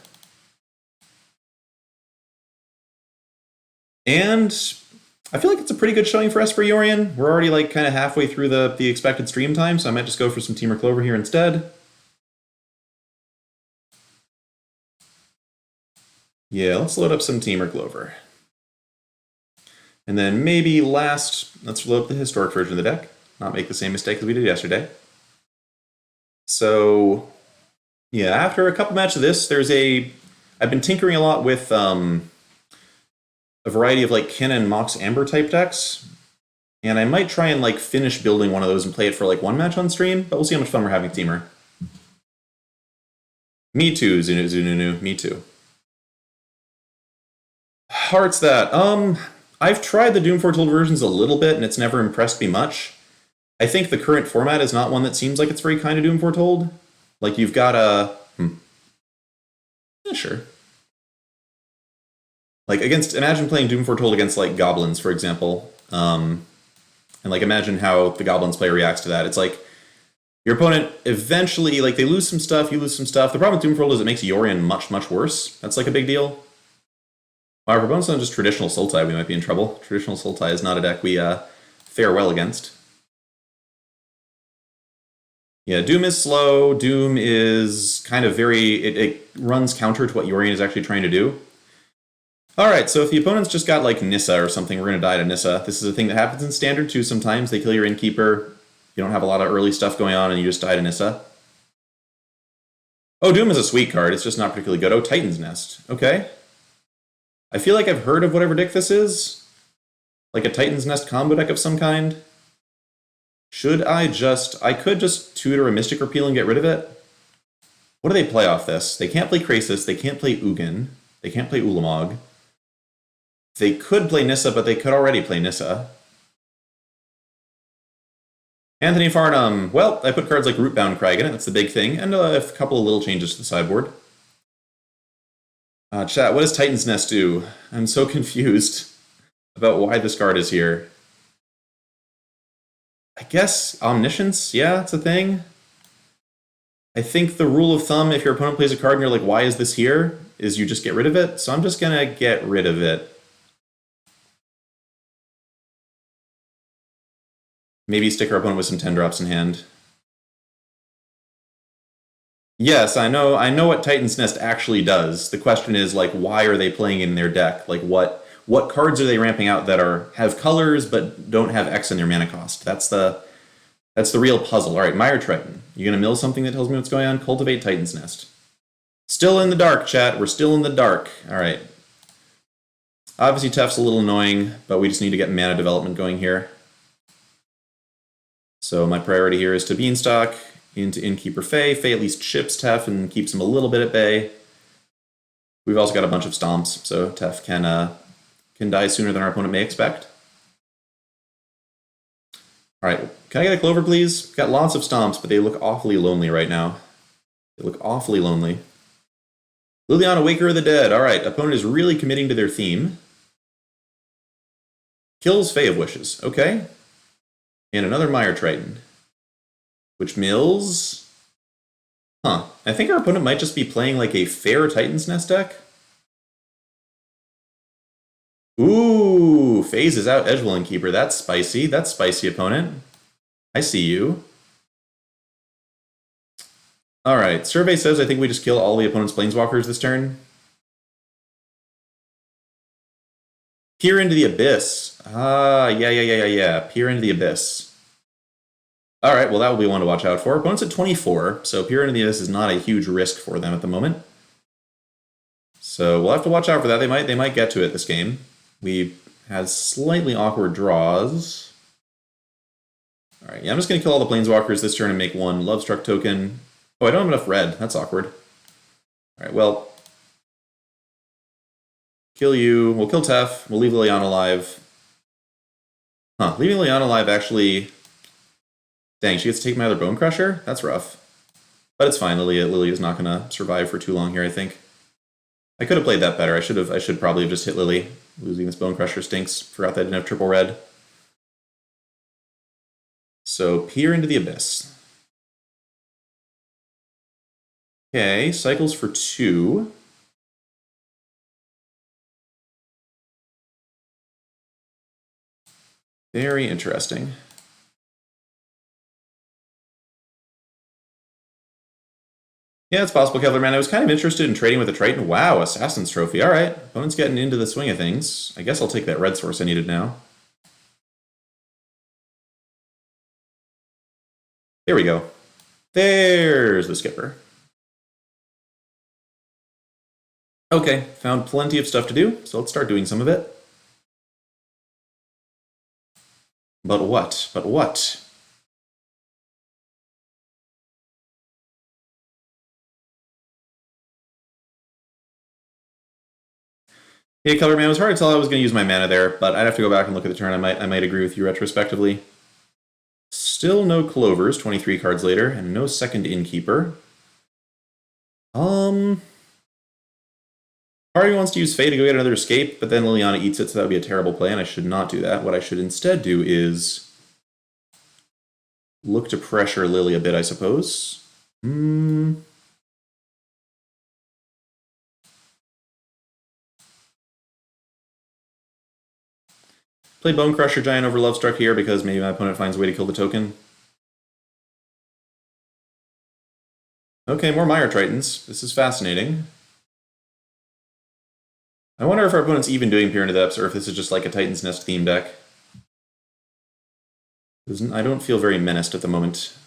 Speaker 1: And I feel like it's a pretty good showing for Esper Yorion. We're already like kind of halfway through the expected stream time, so I might just go for some Temur Clover here instead. Yeah, let's load up some Temur Clover. And then maybe last, let's load up the historic version of the deck. Not make the same mistake as we did yesterday. So, yeah, after a couple matches of this, I've been tinkering a lot with a variety of like Kin and Mox Amber type decks. And I might try and like finish building one of those and play it for like one match on stream, but we'll see how much fun we're having with Temur. Me too, Zununu, me too. Hearts that. I've tried the Doom Foretold versions a little bit, and it's never impressed me much. I think the current format is not one that seems like it's very kind of Doom Foretold. Like, you've got a... Yeah, sure. Like, imagine playing Doom Foretold against, like, Goblins, for example. And, like, imagine how the Goblins player reacts to that. It's like, your opponent eventually, like, they lose some stuff, you lose some stuff. The problem with Doom Foretold is it makes Yorion much, much worse. That's, like, a big deal. Our opponent's on just traditional Sultai, we might be in trouble. Traditional Sultai is not a deck we fare well against. Yeah, Doom is slow. Doom is kind of it runs counter to what Yorion is actually trying to do. Alright, so if the opponent's just got like Nissa or something, we're going to die to Nissa. This is a thing that happens in Standard too sometimes. They kill your Innkeeper, you don't have a lot of early stuff going on, and you just die to Nissa. Oh, Doom is a sweet card, it's just not particularly good. Oh, Titan's Nest. Okay. I feel like I've heard of whatever deck this is. Like a Titan's Nest combo deck of some kind. I could just tutor a Mystic Repeal and get rid of it. What do they play off this? They can't play Krasis, they can't play Ugin, they can't play Ulamog. They could play Nissa, but they could already play Nissa. Anthony Farnham. Well, I put cards like Rootbound Crag in it, that's the big thing, and a couple of little changes to the sideboard. Chat, what does Titan's Nest do? I'm so confused about why this card is here. I guess Omniscience, yeah, it's a thing. I think the rule of thumb, if your opponent plays a card and you're like, why is this here, is you just get rid of it. So I'm just going to get rid of it. Maybe stick our opponent with some 10 drops in hand. Yes, I know what Titan's Nest actually does. The question is, like, why are they playing in their deck? Like, what cards are they ramping out that have colors but don't have X in their mana cost? That's the real puzzle. All right, Mire Triton. You gonna mill something that tells me what's going on? Cultivate Titan's Nest. Still in the dark, chat. We're still in the dark. All right. Obviously, Tef's a little annoying, but we just need to get mana development going here. So my priority here is to Beanstalk into Innkeeper Fae. Fae at least chips Tef and keeps him a little bit at bay. We've also got a bunch of stomps, so Tef can die sooner than our opponent may expect. Alright, can I get a Clover, please? Got lots of stomps, but they look awfully lonely right now. They look awfully lonely. Liliana, Waker of the Dead. Alright, opponent is really committing to their theme. Kills Fae of Wishes. Okay. And another Mire Triton. Which mills... Huh. I think our opponent might just be playing like a fair Titan's Nest deck. Ooh, phases out Edgewell Innkeeper. That's spicy. That's spicy, opponent. I see you. Alright, survey says I think we just kill all the opponent's planeswalkers this turn. Peer into the abyss. Yeah. Peer into the abyss. Alright, well that will be one to watch out for. Opponent's at 24, so peer into the abyss is not a huge risk for them at the moment. So we'll have to watch out for that. They might get to it this game. We had slightly awkward draws. Alright, yeah, I'm just going to kill all the planeswalkers this turn and make one Lovestruck token. Oh, I don't have enough red. That's awkward. Alright, well, kill you. We'll kill Tef. We'll leave Liliana alive. Huh, leaving Liliana alive actually... Dang, she gets to take my other Bone Crusher? That's rough. But it's fine. Lily is not going to survive for too long here, I think. I could have played that better. I should probably have just hit Lily. Losing this Bone Crusher stinks. Forgot that I didn't have triple red. So, peer into the abyss. Okay, cycles for 2. Very interesting. Yeah, it's possible, Kevlar Man. I was kind of interested in trading with a Triton. Wow, Assassin's Trophy. All right, opponent's getting into the swing of things. I guess I'll take that red source I needed now. There we go. There's the skipper. Okay, found plenty of stuff to do, so let's start doing some of it. But what? But what? Yeah, Color Man, it was hard to tell I was going to use my mana there, but I'd have to go back and look at the turn. I might agree with you retrospectively. Still no Clovers, 23 cards later, and no second Innkeeper. Party wants to use Fae to go get another escape, but then Liliana eats it, so that would be a terrible play, and I should not do that. What I should instead do is look to pressure Lily a bit, I suppose. Play Bone Crusher Giant over Lovestruck here because maybe my opponent finds a way to kill the token. Okay, more Mire Tritons. This is fascinating. I wonder if our opponent's even doing Peer into the Depths or if this is just like a Titan's Nest theme deck. I don't feel very menaced at the moment.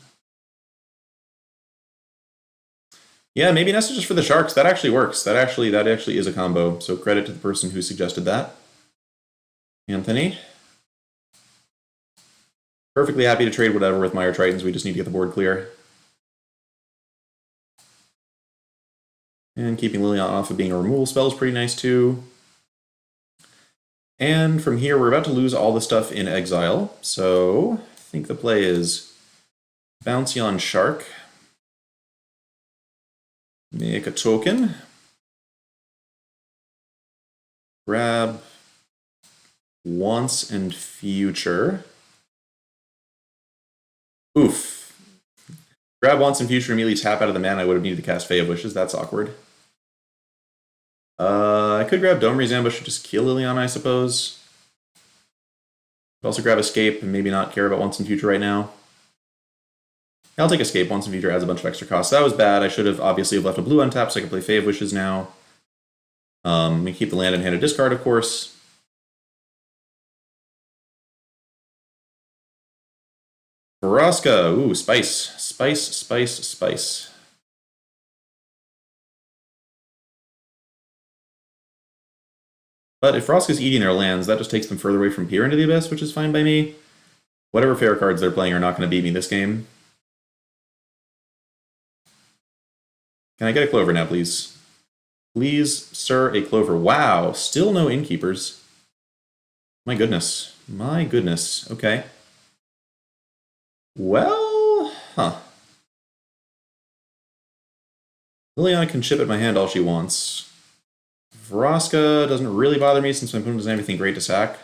Speaker 1: Yeah, maybe Nest is just for the Sharks. That actually works. That actually is a combo. So credit to the person who suggested that. Anthony. Perfectly happy to trade whatever with Mire Tritons. We just need to get the board clear. And keeping Liliana off of being a removal spell is pretty nice too. And from here, we're about to lose all the stuff in exile. So I think the play is Bouncy on Shark. Make a token. Grab Once and Future. Oof. Grab Once and Future, immediately tap out of the mana. I would have needed to cast Fae of Wishes. That's awkward. I could grab Domri's Ambush and just kill Liliana, I suppose. Could also grab Escape and maybe not care about Once and Future right now. I'll take Escape. Once and Future adds a bunch of extra costs. That was bad. I should have obviously left a blue untapped so I can play Fae of Wishes now. We keep the land in hand of discard, of course. Vraska. Ooh, spice. Spice. But if Vraska's eating their lands, that just takes them further away from Peer into the Abyss, which is fine by me. Whatever fair cards they're playing are not going to beat me this game. Can I get a Clover now, please? Please, sir, a Clover. Wow, still no Innkeepers. My goodness. Okay. Well, Liliana can chip at my hand all she wants. Vraska doesn't really bother me since my opponent doesn't have anything great to sack.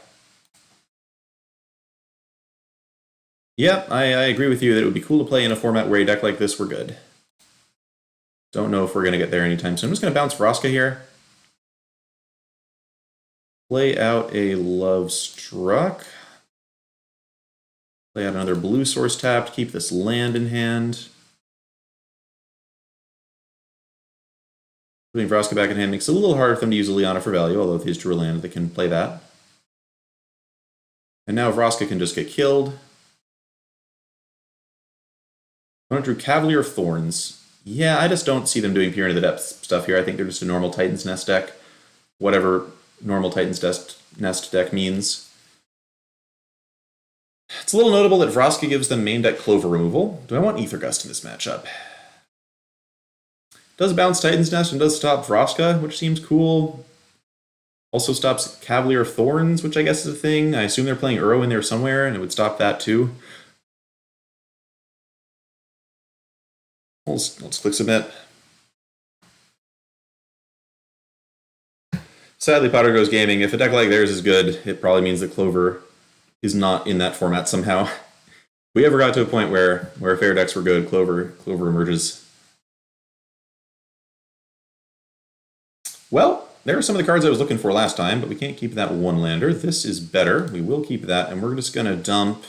Speaker 1: Yep, I agree with you that it would be cool to play in a format where a deck like this were good. Don't know if we're going to get there anytime soon. I'm just going to bounce Vraska here. Play out a Lovestruck. Play out another blue source tapped. Keep this land in hand. Putting Vraska back in hand makes it a little harder for them to use Liliana for value, although if he's Drew a land, they can play that. And now Vraska can just get killed. I drew Cavalier of Thorns. Yeah, I just don't see them doing Peer into the Depths stuff here. I think they're just a normal Titan's Nest deck. Whatever normal Titan's Nest deck means. It's a little notable that Vraska gives them main deck Clover removal. Do I want Aether Gust in this matchup? Does bounce Titan's Nest and does stop Vraska, which seems cool. Also stops Cavalier of Thorns, which I guess is a thing. I assume they're playing Uro in there somewhere, and it would stop that too. Let's click submit. Sadly, Potter Goes Gaming, if a deck like theirs is good, it probably means that Clover is not in that format somehow. If we ever got to a point where fair decks were good, Clover emerges. Well, there are some of the cards I was looking for last time, but we can't keep that one lander. This is better. We will keep that, and we're just going to dump...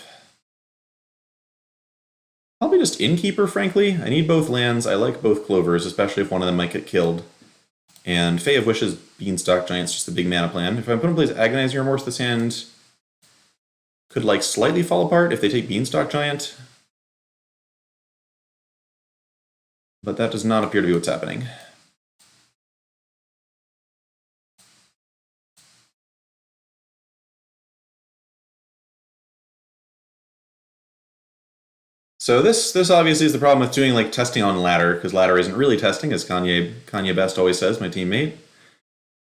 Speaker 1: Probably just Innkeeper, frankly. I need both lands. I like both Clovers, especially if one of them might get killed. And Fae of Wishes, Beanstalk Giant's just a big mana plan. If I put in place Agonizing Remorse, this hand could like slightly fall apart if they take Beanstalk Giant. But that does not appear to be what's happening. So this obviously is the problem with doing like testing on ladder, because ladder isn't really testing, as Kanye Best always says, my teammate.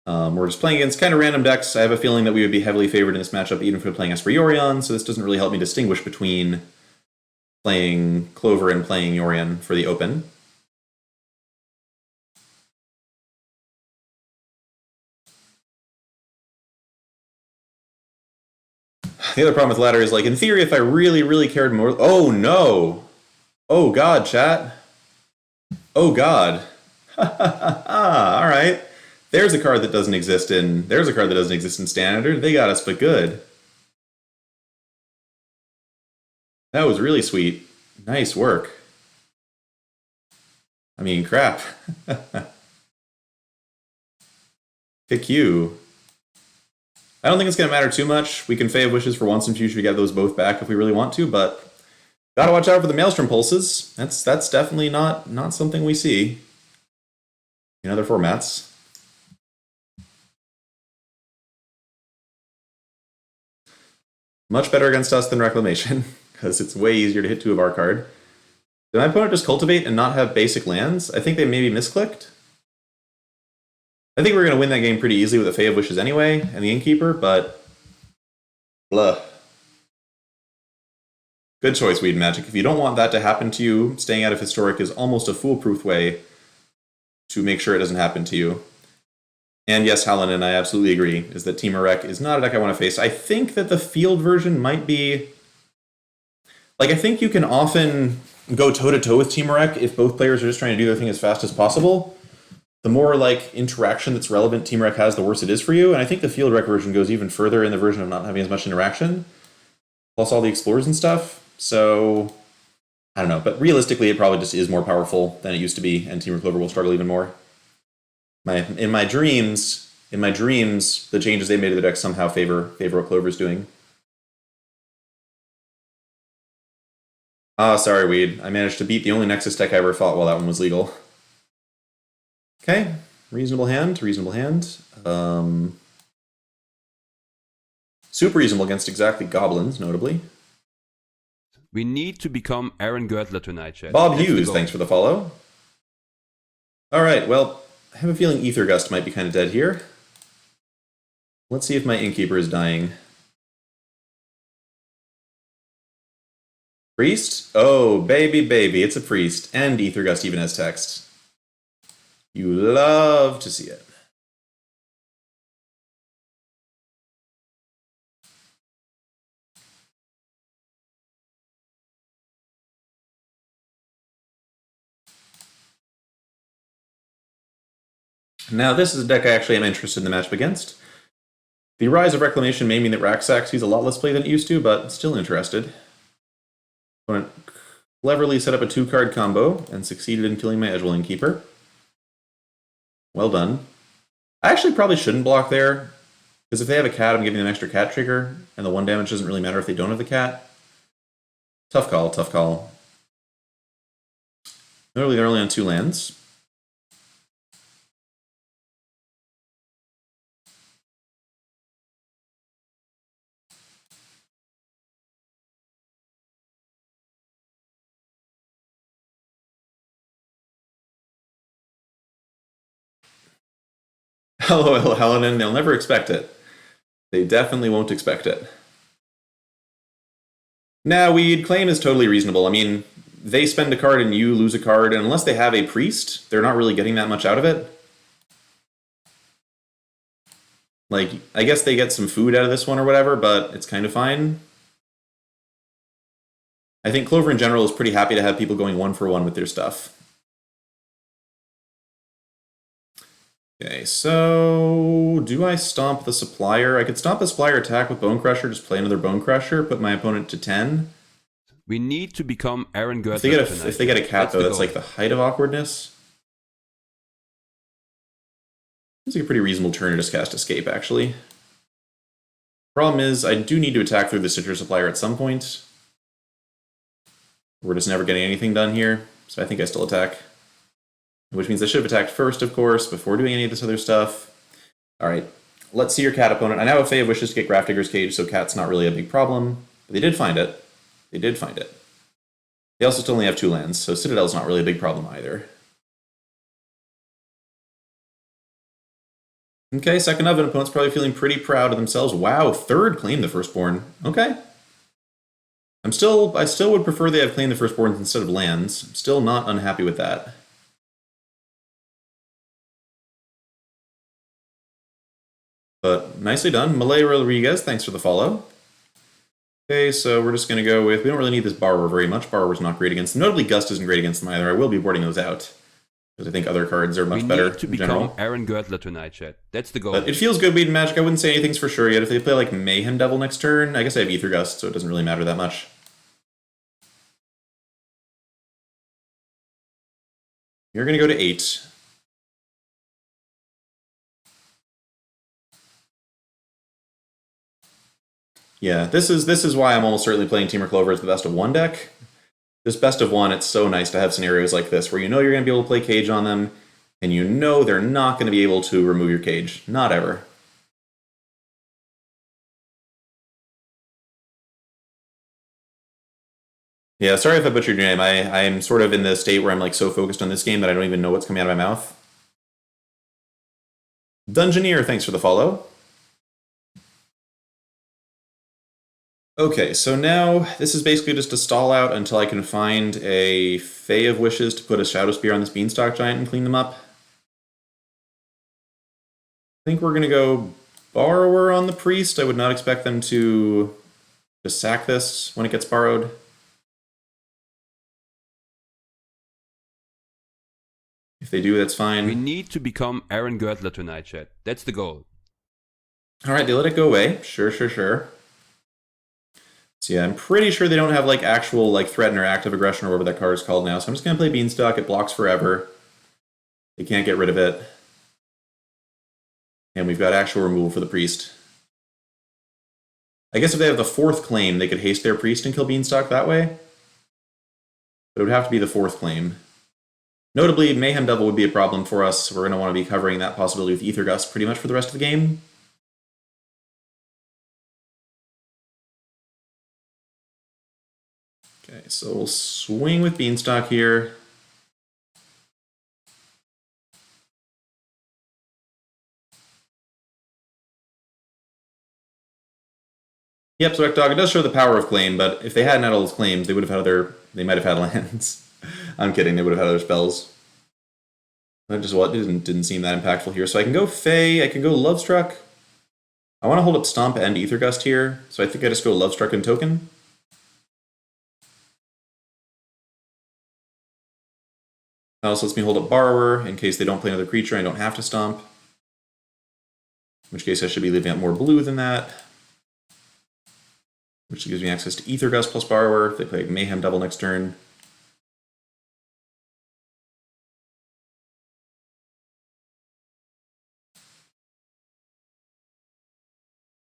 Speaker 1: We're just playing against kind of random decks. I have a feeling that we would be heavily favored in this matchup, even if we're playing Esper Yorion, so this doesn't really help me distinguish between playing Clover and playing Yorion for the open. The other problem with ladder is, like, in theory, if I really, really cared more... Oh, no! Oh, God, chat. Oh, God. All right. There's a card that doesn't exist in... There's a card that doesn't exist in Standard. They got us, but good. That was really sweet. Nice work. I mean, crap. Pick you. I don't think it's going to matter too much. We can Fae of Wishes for once in future to get those both back if we really want to, but gotta watch out for the Maelstrom Pulses. That's definitely not something we see in other formats. Much better against us than Reclamation, because it's way easier to hit 2 of our card. Did my opponent just Cultivate and not have basic lands? I think they maybe misclicked. I think we're going to win that game pretty easily with the Fae of Wishes anyway, and the Innkeeper, but... Blah. Good choice, Weed Magic. If you don't want that to happen to you, staying out of Historic is almost a foolproof way to make sure it doesn't happen to you. And yes, Hallen, and I absolutely agree, is that Temur Rec is not a deck I want to face. I think that the field version might be... Like, I think you can often go toe-to-toe with Temur Rec if both players are just trying to do their thing as fast as possible. The more, like, interaction that's relevant Temur Rec has, the worse it is for you. And I think the field rec version goes even further in the version of not having as much interaction. Plus all the explorers and stuff. So, I don't know. But realistically, it probably just is more powerful than it used to be, and Temur Clover will struggle even more. In my dreams, the changes they made to the deck somehow favor what Clover's doing. Ah, sorry, Weed. I managed to beat the only Nexus deck I ever fought while that one was legal. Okay, reasonable hand. Super reasonable against exactly Goblins, notably.
Speaker 2: We need to become Aaron Girdler tonight, chat.
Speaker 1: Bob Hughes, thanks for the follow. Alright, well, I have a feeling Aether Gust might be kind of dead here. Let's see if my Innkeeper is dying. Priest? Oh, baby, it's a Priest. And Aether Gust even has text. You love to see it. Now, this is a deck I actually am interested in the matchup against. The Rise of Reclamation may mean that Raxax sees a lot less play than it used to, but still interested. Opponent cleverly set up a 2-card combo and succeeded in killing my Edgewell Innkeeper. Well done. I actually probably shouldn't block there, because if they have a cat, I'm giving them extra cat trigger, and the 1 damage doesn't really matter if they don't have the cat. Tough call, tough call. Literally, they're only on 2 lands. LOL, Helen, they'll never expect it. They definitely won't expect it. Now, we'd claim is totally reasonable. I mean, they spend a card and you lose a card, and unless they have a priest, they're not really getting that much out of it. Like, I guess they get some food out of this one or whatever, but it's kind of fine. I think Clover in general is pretty happy to have people going 1 for 1 with their stuff. Okay, so do I stomp the supplier? I could stomp the supplier, attack with Bone Crusher, just play another Bone Crusher, put my opponent to 10.
Speaker 2: We need to become Aaron Gert.
Speaker 1: If they get a cat, though, that's like the height of awkwardness. It's like a pretty reasonable turn to just cast Escape, actually. Problem is, I do need to attack through the Citrus Supplier at some point. We're just never getting anything done here, so I think I still attack. Which means I should have attacked first, of course, before doing any of this other stuff. Alright, let's see your cat opponent. I now have Fae of Wishes to get Grafdigger's Cage, so cat's not really a big problem. But they did find it. They did find it. They also still only have 2 lands, so Citadel's not really a big problem either. Okay, second oven. Opponent's probably feeling pretty proud of themselves. Wow, 3rd claim the Firstborn. Okay. I still would prefer they have claimed the Firstborns instead of lands. I'm still not unhappy with that. But nicely done. Malay Rodriguez, thanks for the follow. Okay, so we're just going to go with... We don't really need this Borrower very much. Borrower's not great against them. Notably, Gust isn't great against them either. I will be boarding those out, because I think other cards are much better in general.
Speaker 2: We need to become Aaron Gertler tonight, chat. That's the goal.
Speaker 1: But it feels good beating Magic. I wouldn't say anything's for sure yet. If they play like Mayhem Devil next turn, I guess I have Ether Gust, so it doesn't really matter that much. You're going to go to 8. Yeah, this is why I'm almost certainly playing Temur Clover as the best of 1 deck. This best of 1, it's so nice to have scenarios like this, where you know you're going to be able to play Cage on them, and you know they're not going to be able to remove your Cage. Not ever. Yeah, sorry if I butchered your name. I'm sort of in the state where I'm like so focused on this game that I don't even know what's coming out of my mouth. Dungeoneer, thanks for the follow. Okay, so now this is basically just a stall out until I can find a Fae of Wishes to put a Shadow Spear on this Beanstalk Giant and clean them up. I think we're going to go Borrower on the Priest. I would not expect them to just sack this when it gets borrowed. If they do, that's fine.
Speaker 2: We need to become Aaron Gertler tonight, chat. That's the goal.
Speaker 1: Alright, they let it go away. Sure. So yeah, I'm pretty sure they don't have like actual like threaten or active aggression or whatever that card is called now. So I'm just going to play Beanstalk. It blocks forever. They can't get rid of it. And we've got actual removal for the Priest. I guess if they have the 4th claim, they could haste their Priest and kill Beanstalk that way. But it would have to be the 4th claim. Notably, Mayhem Devil would be a problem for us. We're going to want to be covering that possibility with Ether Gust pretty much for the rest of the game. Okay, so we'll swing with Beanstalk here. Yep, so Dog, it does show the power of claim, but if they hadn't had all those claims, they would have had other... They might have had lands. I'm kidding, they would have had other spells. That just what didn't seem that impactful here. So I can go Fae, I can go Lovestruck. I want to hold up Stomp and Ether Gust here, so I think I just go Lovestruck and Token. That also lets me hold up Borrower in case they don't play another creature and I don't have to Stomp. In which case I should be leaving out more blue than that. Which gives me access to Ether Gust plus Borrower if they play Mayhem Devil next turn.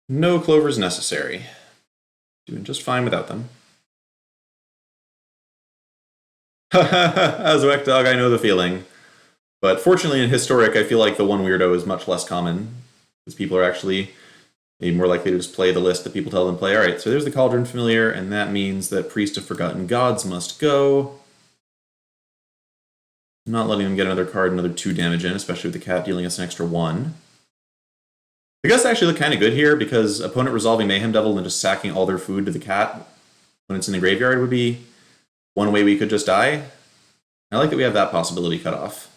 Speaker 1: No clovers necessary. Doing just fine without them. As a Wek Dog, I know the feeling. But fortunately in Historic, I feel like the one weirdo is much less common. Because people are actually maybe more likely to just play the list that people tell them to play. Alright, so there's the Cauldron Familiar, and that means that Priest of Forgotten Gods must go. I'm not letting them get another card, another 2 damage in, especially with the cat dealing us an extra 1. I guess actually look kind of good here, because opponent resolving Mayhem Devil and just sacking all their food to the cat when it's in the graveyard would be one way we could just die. I like that we have that possibility cut off.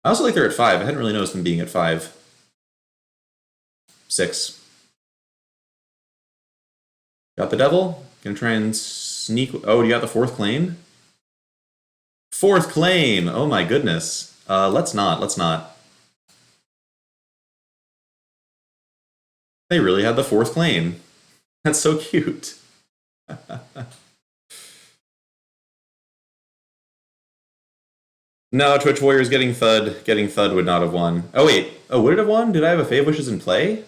Speaker 1: I also like they're at 5. I hadn't really noticed them being at 5. 6. Got the devil. Gonna try and sneak... Oh, you got the 4th claim? 4th claim! Oh my goodness. Let's not. They really had the 4th claim. That's so cute. No, Twitch Warriors getting Thud. Getting Thud would not have won. Oh, wait. Oh, would it have won? Did I have a Fave Wishes in play?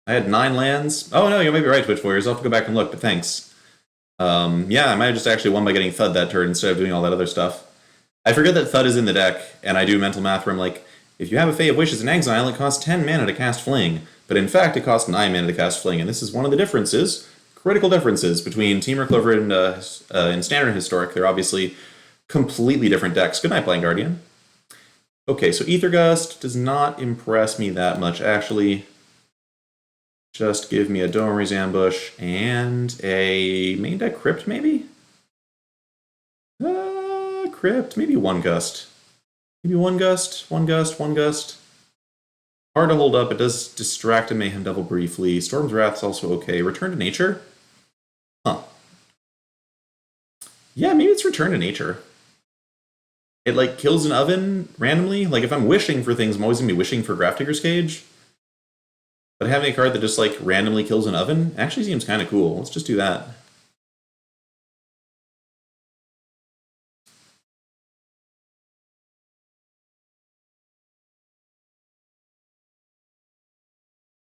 Speaker 1: I had 9 lands. Oh, no, you may be right, Twitch Warriors. I'll have to go back and look, but thanks. Yeah, I might have just actually won by getting Thud that turn instead of doing all that other stuff. I forget that Thud is in the deck, and I do mental math where I'm like, if you have a Fae of Wishes in exile, it costs 10 mana to cast Fling. But in fact, it costs 9 mana to cast Fling, and this is one of the differences, critical differences, between Temur Clover and Standard and Historic. They're obviously completely different decks. Good night, Blind Guardian. Okay, so Aether Gust does not impress me that much, actually. Just give me a Domer's Ambush and a main deck Crypt, maybe? Crypt, maybe 1 Gust. Maybe 1 Gust, 1 Gust, 1 Gust. Hard to hold up, it does distract a Mayhem Devil briefly. Storm's Wrath's also okay. Return to Nature? Huh. Yeah, maybe it's Return to Nature. It, like, kills an oven randomly. Like, if I'm wishing for things, I'm always gonna be wishing for Grafdigger's Cage. But having a card that just, like, randomly kills an oven actually seems kind of cool. Let's just do that.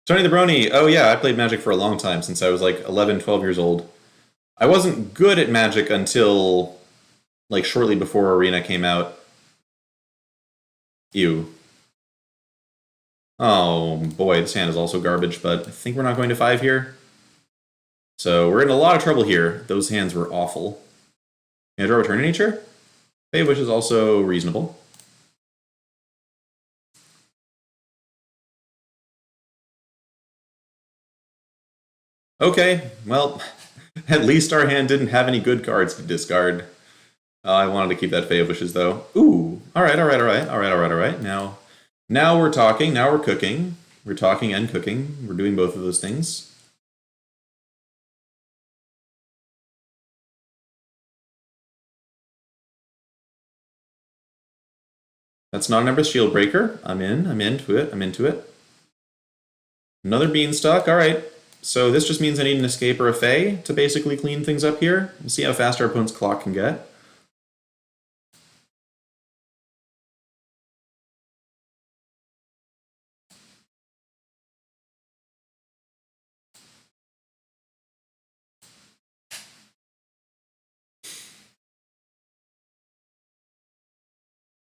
Speaker 1: Tony the Brony. Oh, yeah, I played Magic for a long time, since I was, like, 11, 12 years old. I wasn't good at Magic until, like, shortly before Arena came out. Ew. Oh, boy, this hand is also garbage, but I think we're not going to 5 here. So we're in a lot of trouble here. Those hands were awful. Can I draw Return to Nature? Fey Wish is also reasonable. Okay, well, at least our hand didn't have any good cards to discard. I wanted to keep that Fey of Wishes, though. Ooh, alright. Now we're talking, now we're cooking. We're talking and cooking. We're doing both of those things. That's not an Empress Shield Breaker. I'm into it. Another Beanstalk, alright. So this just means I need an Escape or a Fae to basically clean things up here. We'll see how fast our opponent's clock can get.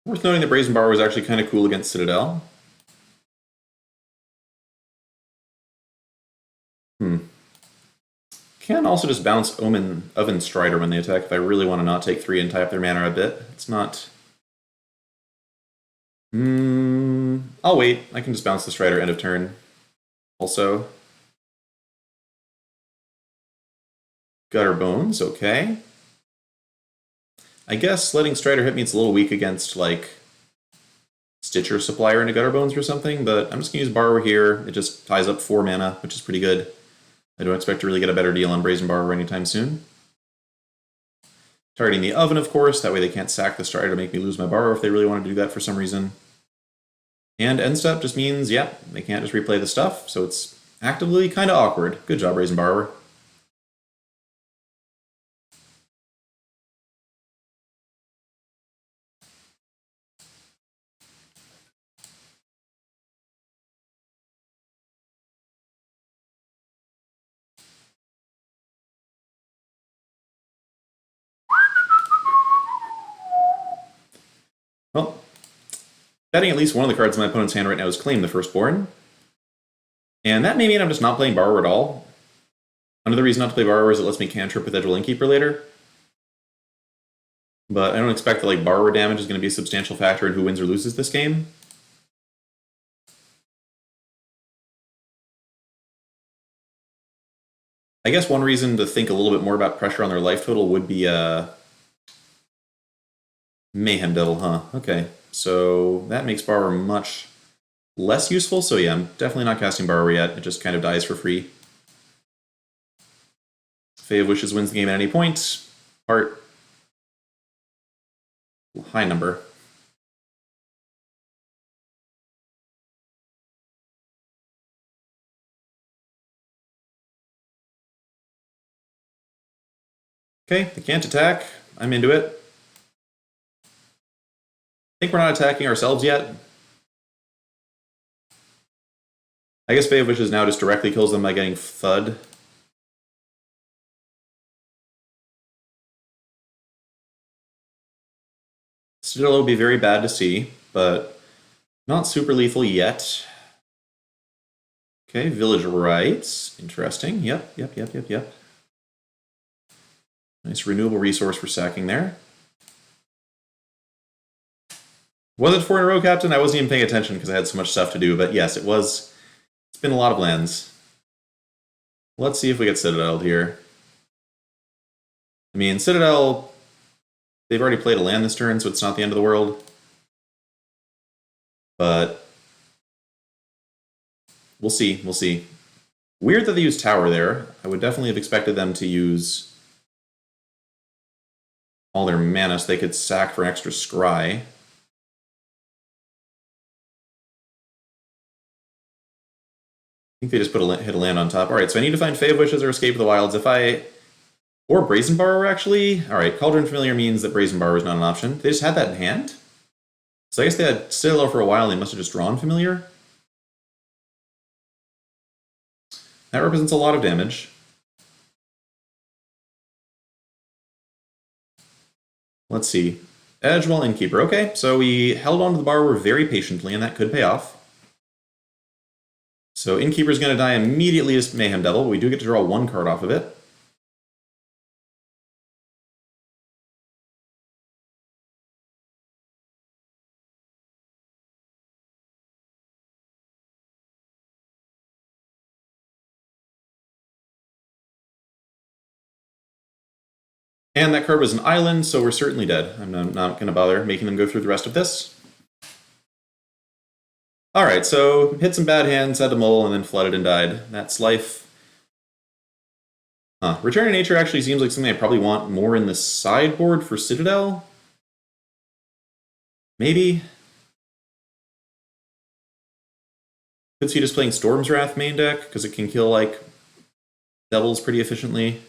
Speaker 1: Worth noting that Brazen Bar was actually kind of cool against Citadel. Can also just bounce Oven Strider when they attack if I really want to not take 3 and tie up their mana a bit. It's not... I'll wait. I can just bounce the Strider end of turn. Also. Gutter Bones, okay. I guess letting Strider hit me, it's a little weak against, like, Stitcher Supplier into Gutter Bones or something, but I'm just going to use Borrower here. It just ties up 4 mana, which is pretty good. I don't expect to really get a better deal on Brazen Borrower anytime soon. Targeting the Oven, of course, that way they can't sack the Strider to make me lose my Borrower if they really want to do that for some reason. And End Step just means, yeah, they can't just replay the stuff, so it's actively kind of awkward. Good job, Brazen Borrower. Well, betting at least one of the cards in my opponent's hand right now is Claim the Firstborn. And that may mean I'm just not playing Borrower at all. Another reason not to play Borrower is it lets me cantrip with Edgewell Innkeeper later. But I don't expect that like Borrower damage is going to be a substantial factor in who wins or loses this game. I guess one reason to think a little bit more about pressure on their life total would be Mayhem Devil, huh? Okay, so that makes Borrower much less useful. So yeah, I'm definitely not casting Borrower yet. It just kind of dies for free. Fae of Wishes wins the game at any point. Heart. High number. Okay, they can't attack. I'm into it. I think we're not attacking ourselves yet. I guess Fae of Wishes now just directly kills them by getting Thud. Still, it would be very bad to see, but not super lethal yet. Okay, Village Rites. Interesting. Yep. Nice renewable resource for sacking there. Was it 4 in a row, Captain? I wasn't even paying attention because I had so much stuff to do, but yes, it was. It's been a lot of lands. Let's see if we get Citadel here. I mean, Citadel, they've already played a land this turn, so it's not the end of the world. But we'll see, we'll see. Weird that they used Tower there. I would definitely have expected them to use all their mana so they could sack for an extra Scry. I think they just hit a land on top. Alright, so I need to find Fae of Wishes or Escape of the Wilds. Or Brazen Borrower, actually. Alright, Cauldron Familiar means that Brazen Borrower is not an option. They just had that in hand? So I guess they had Citadel for a while and they must have just drawn Familiar. That represents a lot of damage. Let's see. Edgewell Innkeeper. Okay, so we held on to the Borrower very patiently, and that could pay off. So Innkeeper's going to die immediately as Mayhem Devil, but we do get to draw 1 card off of it. And that card was an island, so we're certainly dead. I'm not going to bother making them go through the rest of this. Alright, so hit some bad hands, had to mull, and then flooded and died. That's life. Return to Nature actually seems like something I probably want more in the sideboard for Citadel. Maybe. Could see just playing Storm's Wrath main deck, because it can kill, like, devils pretty efficiently.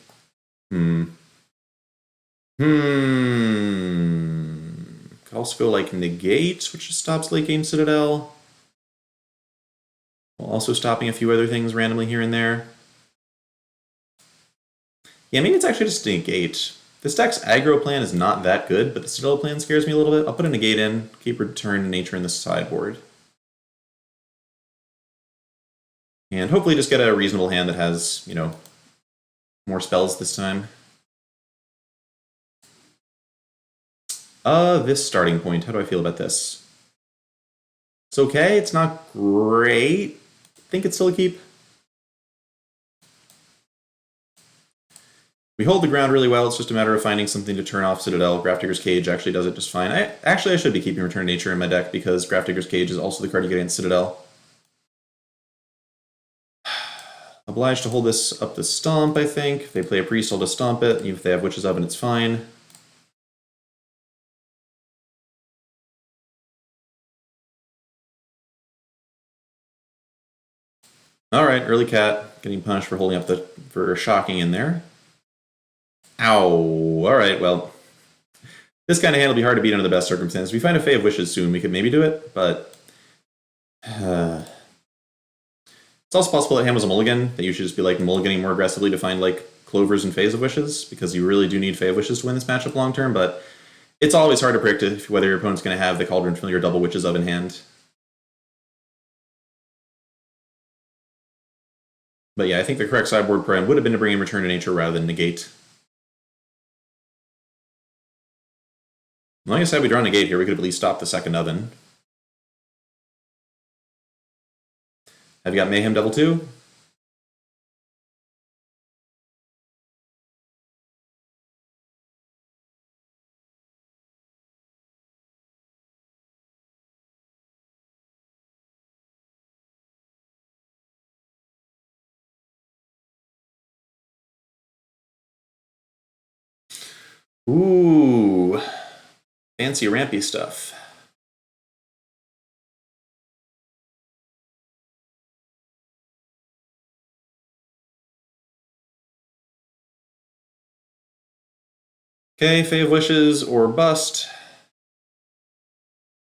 Speaker 1: Could also go, like, Negate, which just stops late game Citadel. While also stopping a few other things randomly here and there. Yeah, maybe it's actually just a Negate. This deck's aggro plan is not that good, but the Citadel plan scares me a little bit. I'll put a Negate in, keep Return to Nature in the sideboard. And hopefully just get a reasonable hand that has, you know, more spells this time. This starting point, how do I feel about this? It's okay, it's not great. I think it's still a keep. We hold the ground really well, it's just a matter of finding something to turn off Citadel. Grafdigger's Cage actually does it just fine. I should be keeping Return to Nature in my deck because Grafdigger's Cage is also the card you get against Citadel. Obliged to hold this up to Stomp, I think. If they play a Priest, I'll just Stomp it. Even if they have Witches Oven, it's fine. Alright, early cat, getting punished for holding up for shocking in there. Ow! Alright, well, this kind of hand will be hard to beat under the best circumstances. If we find a Fae of Wishes soon, we could maybe do it, but it's also possible that hand was a mulligan, that you should just be like mulliganing more aggressively to find like Clovers and Faes of Wishes, because you really do need Fae of Wishes to win this matchup long term, but It's always hard to predict whether your opponent's going to have the Cauldron Familiar double Witches of in hand. But yeah, I think the correct sideboard plan would have been to bring in Return to Nature rather than Negate. Like I said, we draw Negate here, we could have at least stopped the second Oven. Have you got Mayhem Devil too? Ooh, fancy rampy stuff. Okay, Fae of Wishes or Bust.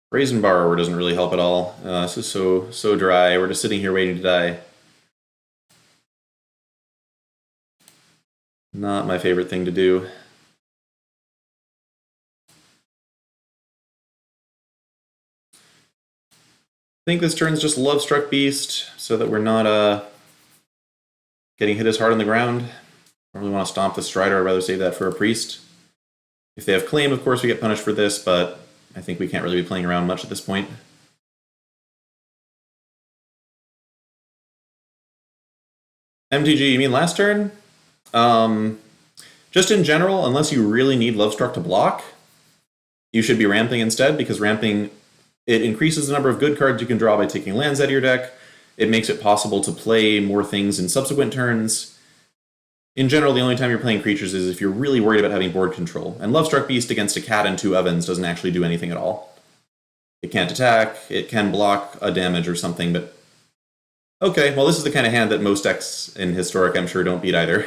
Speaker 1: Brazen Borrower doesn't really help at all. This is so dry. We're just sitting here waiting to die. Not my favorite thing to do. I think this turn's just Lovestruck Beast so that we're not getting hit as hard on the ground. I really want to stomp the Strider. I'd rather save that for a Priest. If they have Claim, of course, we get punished for this, but I think we can't really be playing around much at this point. MTG, you mean last turn? Just in general, unless you really need Lovestruck to block, you should be ramping instead, because ramping, it increases the number of good cards you can draw by taking lands out of your deck. It makes it possible to play more things in subsequent turns. In general, the only time you're playing creatures is if you're really worried about having board control. And Lovestruck Beast against a cat and 2 ovens doesn't actually do anything at all. It can't attack, it can block a damage or something, but... Okay, well this is the kind of hand that most decks in Historic, I'm sure, don't beat either.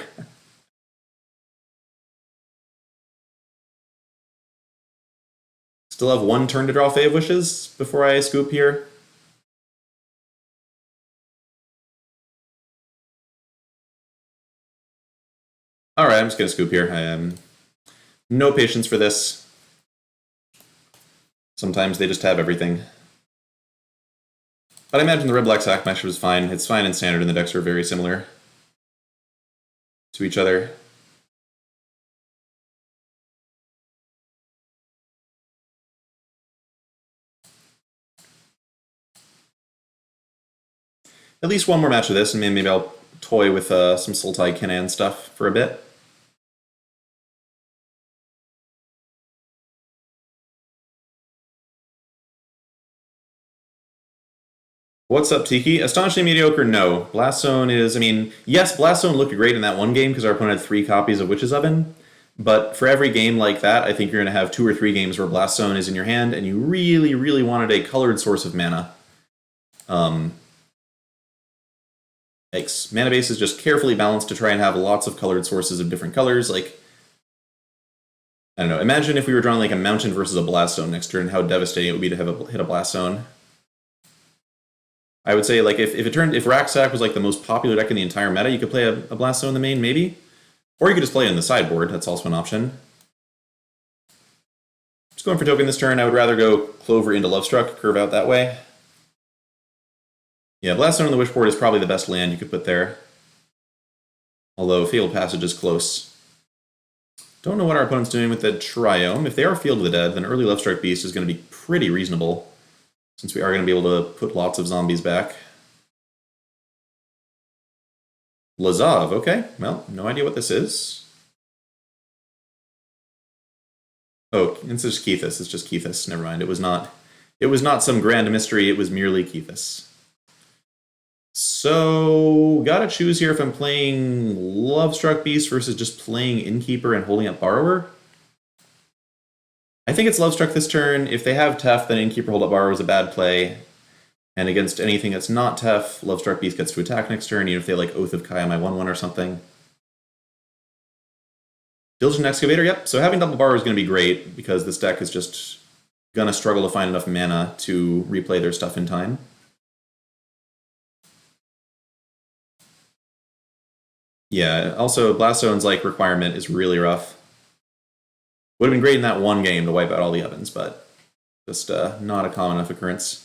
Speaker 1: Still have 1 turn to draw Fae of Wishes before I scoop here. Alright, I'm just going to scoop here. I have no patience for this. Sometimes they just have everything. But I imagine the Red Black Sack Mesh was fine. It's fine in Standard, and the decks are very similar to each other. At least one more match of this, and maybe I'll toy with some Sultai Canaan stuff for a bit. What's up, Tiki? Astonishingly mediocre, no. Blast Zone is, I mean, yes, Blast Zone looked great in that one game because our opponent had 3 copies of Witch's Oven, but for every game like that, I think you're going to have 2 or 3 games where Blast Zone is in your hand, and you really, really wanted a colored source of mana. Mana base is just carefully balanced to try and have lots of colored sources of different colors. Like, I don't know, imagine if we were drawing like a Mountain versus a Blast Zone next turn, how devastating it would be to have hit a Blast Zone. I would say, like, if Raxac was like the most popular deck in the entire meta, you could play a Blast Zone in the main, maybe. Or you could just play it in the sideboard, that's also an option. Just going for token this turn, I would rather go Clover into Lovestruck, curve out that way. Yeah, Blast Zone on the Wishboard is probably the best land you could put there. Although Fabled Passage is close. Don't know what our opponent's doing with the Triome. If they are Field of the Dead, then early Lovestruck Beast is going to be pretty reasonable, since we are going to be able to put lots of zombies back. Lazav, okay. Well, no idea what this is. Oh, it's just Kethis. It's just Kethis. Never mind. It was not some grand mystery. It was merely Kethis. So, gotta choose here if I'm playing Lovestruck Beast versus just playing Innkeeper and holding up Borrower. I think it's Lovestruck this turn. If they have Tef, then Innkeeper Hold Up Borrower is a bad play. And against anything that's not Tef, Lovestruck Beast gets to attack next turn, even if they like Oath of Kai on my 1/1 or something. Diligent Excavator, yep. So having double Borrower is going to be great, because this deck is just going to struggle to find enough mana to replay their stuff in time. Yeah, also Blast Zone's like requirement is really rough. Would have been great in that one game to wipe out all the ovens, but just not a common enough occurrence.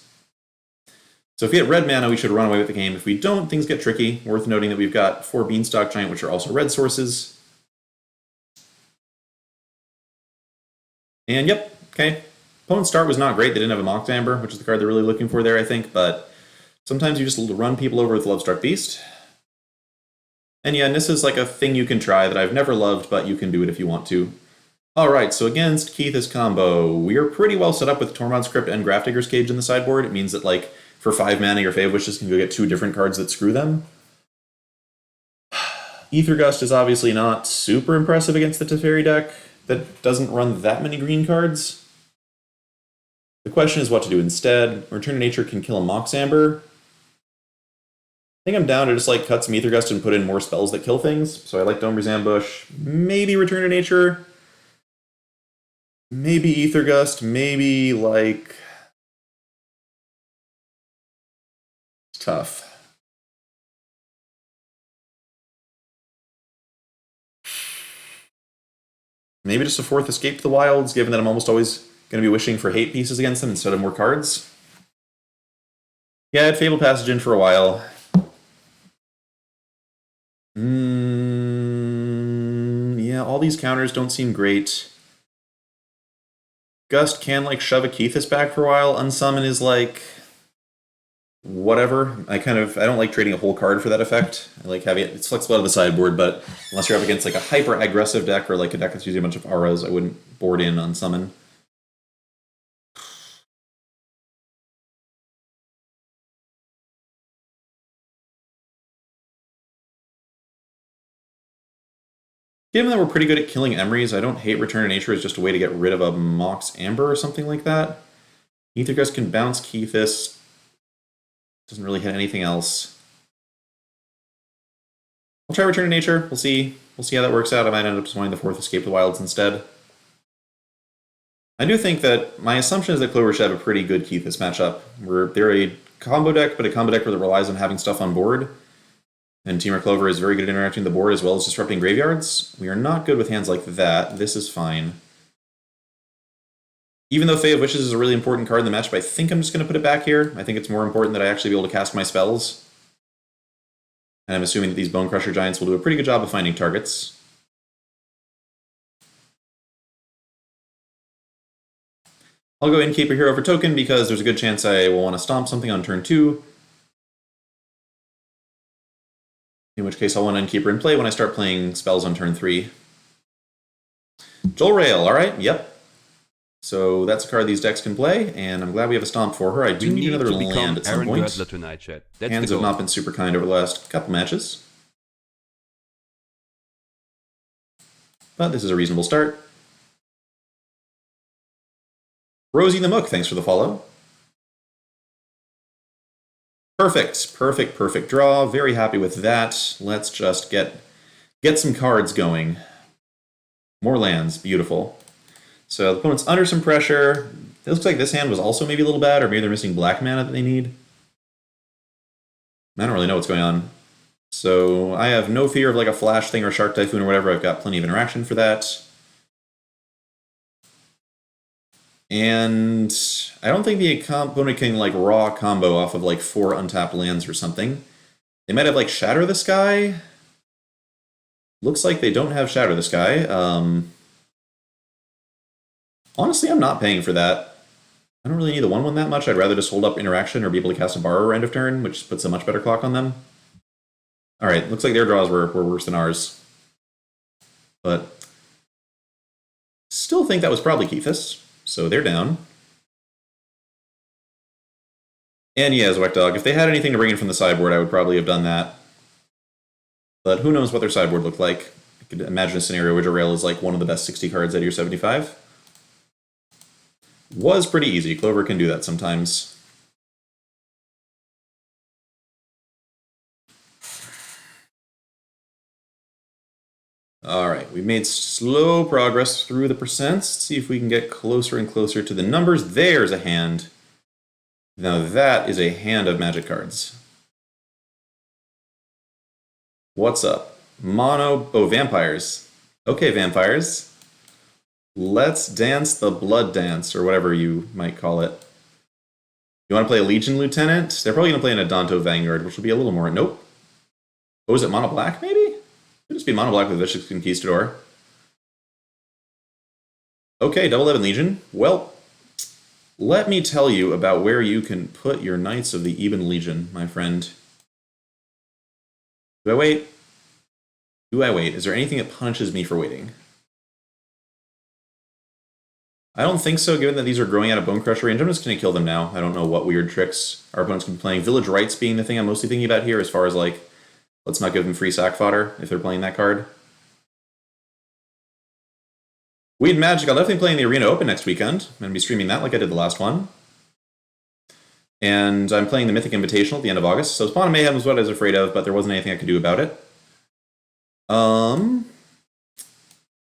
Speaker 1: So if we get red mana, we should run away with the game. If we don't, things get tricky. Worth noting that we've got 4 Beanstalk Giant, which are also red sources. And yep, okay. Opponent's start was not great. They didn't have a Mox Amber, which is the card they're really looking for there, I think. But sometimes you just run people over with Lovestruck Beast. And yeah, this is like a thing you can try that I've never loved, but you can do it if you want to. Alright, so against Keith's combo, we are pretty well set up with Tormod's Crypt and Grafdigger's Cage in the sideboard. It means that, like, for 5 mana, your Fave Wishes can go get 2 different cards that screw them. Aether Gust is obviously not super impressive against the Teferi deck that doesn't run that many green cards. The question is what to do instead. Return to Nature can kill a Mox Amber. I think I'm down to just like cut some Aether Gust and put in more spells that kill things. So I like Domer's Ambush, maybe Return to Nature, maybe Aether Gust, maybe like... It's tough. Maybe just a 4th Escape to the Wilds, given that I'm almost always going to be wishing for hate pieces against them instead of more cards. Yeah, I had Fabled Passage in for a while. Yeah, all these counters don't seem great. Gust can, like, shove a Keithis back for a while. Unsummon is, like... whatever. I don't like trading a whole card for that effect. I like having it's flexible out of the sideboard, but unless you're up against like a hyper aggressive deck or like a deck that's using a bunch of auras, I wouldn't board in on summon. Given that we're pretty good at killing Emeries, I don't hate Return to Nature as just a way to get rid of a Mox Amber or something like that. Aether Gust can bounce Keithis. Doesn't really hit anything else. I'll try Return to Nature. We'll see. We'll see how that works out. I might end up just wanting the 4th Escape to the Wilds instead. I do think that my assumption is that Clover should have a pretty good Keithis matchup. They're a combo deck, but a combo deck that relies on having stuff on board. And Temur Clover is very good at interacting with the board as well as disrupting graveyards. We are not good with hands like that. This is fine. Even though Fae of Wishes is a really important card in the matchup, I think I'm just going to put it back here. I think it's more important that I actually be able to cast my spells. And I'm assuming that these Bone Crusher Giants will do a pretty good job of finding targets. I'll go Innkeeper Hero for token because there's a good chance I will want to stomp something on turn 2. In which case I'll want Innkeeper in play when I start playing spells on turn 3. Joel Rail, alright, yep. So that's a card these decks can play, and I'm glad we have a stomp for her. I do need another land at some point. Hands have not been super kind over the last couple matches. But this is a reasonable start. Rosie the Mook, thanks for the follow. Perfect, perfect, perfect draw. Very happy with that. Let's just get some cards going. More lands, beautiful. So the opponent's under some pressure. It looks like this hand was also maybe a little bad, or maybe they're missing black mana that they need. I don't really know what's going on. So I have no fear of like a flash thing or Shark Typhoon or whatever. I've got plenty of interaction for that. And I don't think the opponent can like raw combo off of like 4 untapped lands or something. They might have like Shatter the Sky. Looks like they don't have Shatter the Sky. Honestly, I'm not paying for that. I don't really need the 1/1 that much. I'd rather just hold up interaction or be able to cast a Borrower end of turn, which puts a much better clock on them. Alright, looks like their draws were worse than ours. But still think that was probably Keithis, so they're down. And yeah, Zwek Dog, if they had anything to bring in from the sideboard, I would probably have done that. But who knows what their sideboard looked like. I could imagine a scenario where Rail is like one of the best 60 cards out of your 75. Was pretty easy. Clover can do that sometimes. Alright, we've made slow progress through the percents. Let's see if we can get closer and closer to the numbers. There's a hand. Now that is a hand of magic cards. What's up? Mono... Oh, vampires. Okay, vampires. Let's dance the blood dance, or whatever you might call it. You want to play a Legion Lieutenant? They're probably going to play an Adanto Vanguard, which will be a little more... Nope. Oh, is it mono black, maybe? Could just be mono black with Vicious Conquistador. Okay, double 11 Legion. Well, let me tell you about where you can put your Knights of the Eben Legion, my friend. Do I wait? Do I wait? Is there anything that punishes me for waiting? I don't think so, given that these are growing out of Bone Crusher range. I'm just going to kill them now. I don't know what weird tricks our opponents can be playing. Village Rites being the thing I'm mostly thinking about here, as far as, like, let's not give them free sack fodder if they're playing that card. Weed Magic, I'll definitely play in the Arena Open next weekend. I'm going to be streaming that like I did the last one. And I'm playing the Mythic Invitational at the end of August. So Spawn of Mayhem was what I was afraid of, but there wasn't anything I could do about it. I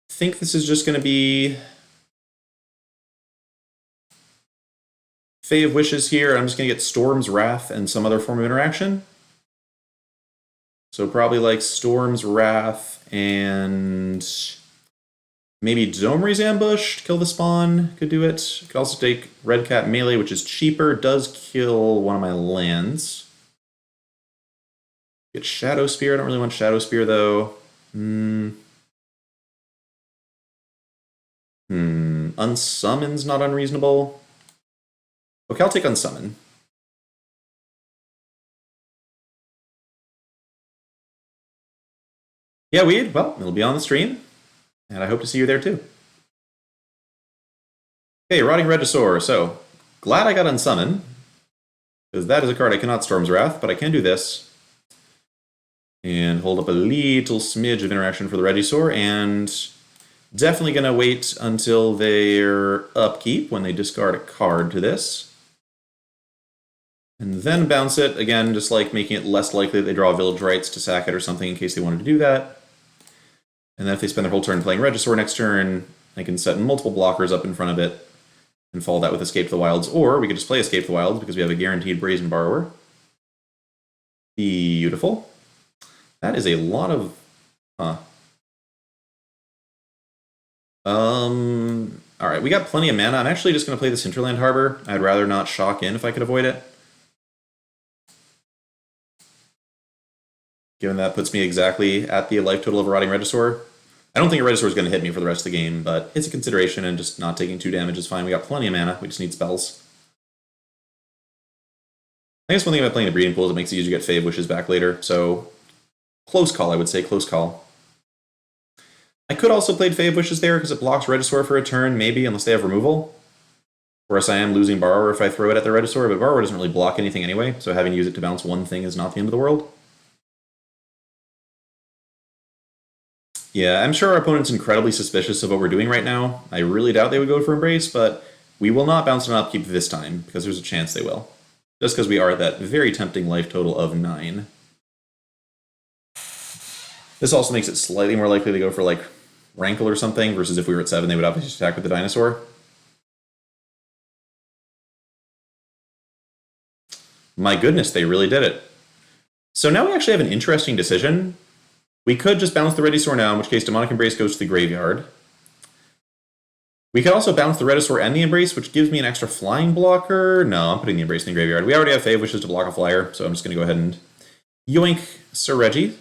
Speaker 1: think this is just going to be Fae of Wishes here. I'm just going to get Storm's Wrath and some other form of interaction. So probably like Storm's Wrath and maybe Domri's Ambush to kill the spawn. Could do it. Could also take Red Cat Melee, which is cheaper. Does kill one of my lands. Get Shadow Spear. I don't really want Shadow Spear, though. Unsummon's not unreasonable. Okay, I'll take Unsummon. Yeah, Weed. Well, it'll be on the stream. And I hope to see you there, too. Okay, Rotting Regisaur. So, glad I got Unsummon. Because that is a card I cannot Storm's Wrath, but I can do this. And hold up a little smidge of interaction for the Regisaur, and definitely going to wait until their upkeep when they discard a card to this. And then bounce it, again, just like making it less likely that they draw Village Rites to sack it or something in case they wanted to do that. And then if they spend their whole turn playing Regisaur next turn, I can set multiple blockers up in front of it and follow that with Escape to the Wilds. Or we could just play Escape to the Wilds because we have a guaranteed Brazen Borrower. Beautiful. That is a lot of... Alright, we got plenty of mana. I'm actually just going to play this Hinterland Harbor. I'd rather not shock in if I could avoid it. Given that puts me exactly at the life total of a Rotting Regisaur. I don't think a Regisaur is going to hit me for the rest of the game, but it's a consideration, and just not taking 2 damage is fine. We got plenty of mana. We just need spells. I guess one thing about playing the Breeding Pool is it makes it easy to get Fae of Wishes back later, so close call, I would say. Close call. I could also play Fae of Wishes there because it blocks Regisaur for a turn, maybe, unless they have removal. Or else I am losing Borrower if I throw it at the Regisaur, but Borrower doesn't really block anything anyway, so having to use it to bounce one thing is not the end of the world. Yeah, I'm sure our opponent's incredibly suspicious of what we're doing right now. I really doubt they would go for Embrace, but we will not bounce an upkeep this time, because there's a chance they will. Just because we are at that very tempting life total of 9. This also makes it slightly more likely to go for, like, Rankle or something, versus if we were at 7, they would obviously attack with the Dinosaur. My goodness, they really did it. So now we actually have an interesting decision. We could just bounce the Regisaur now, in which case Demonic Embrace goes to the graveyard. We could also bounce the Regisaur and the Embrace, which gives me an extra flying blocker. No, I'm putting the Embrace in the graveyard. We already have Fae of Wishes to block a flyer, so I'm just going to go ahead and yoink Sir Reggie.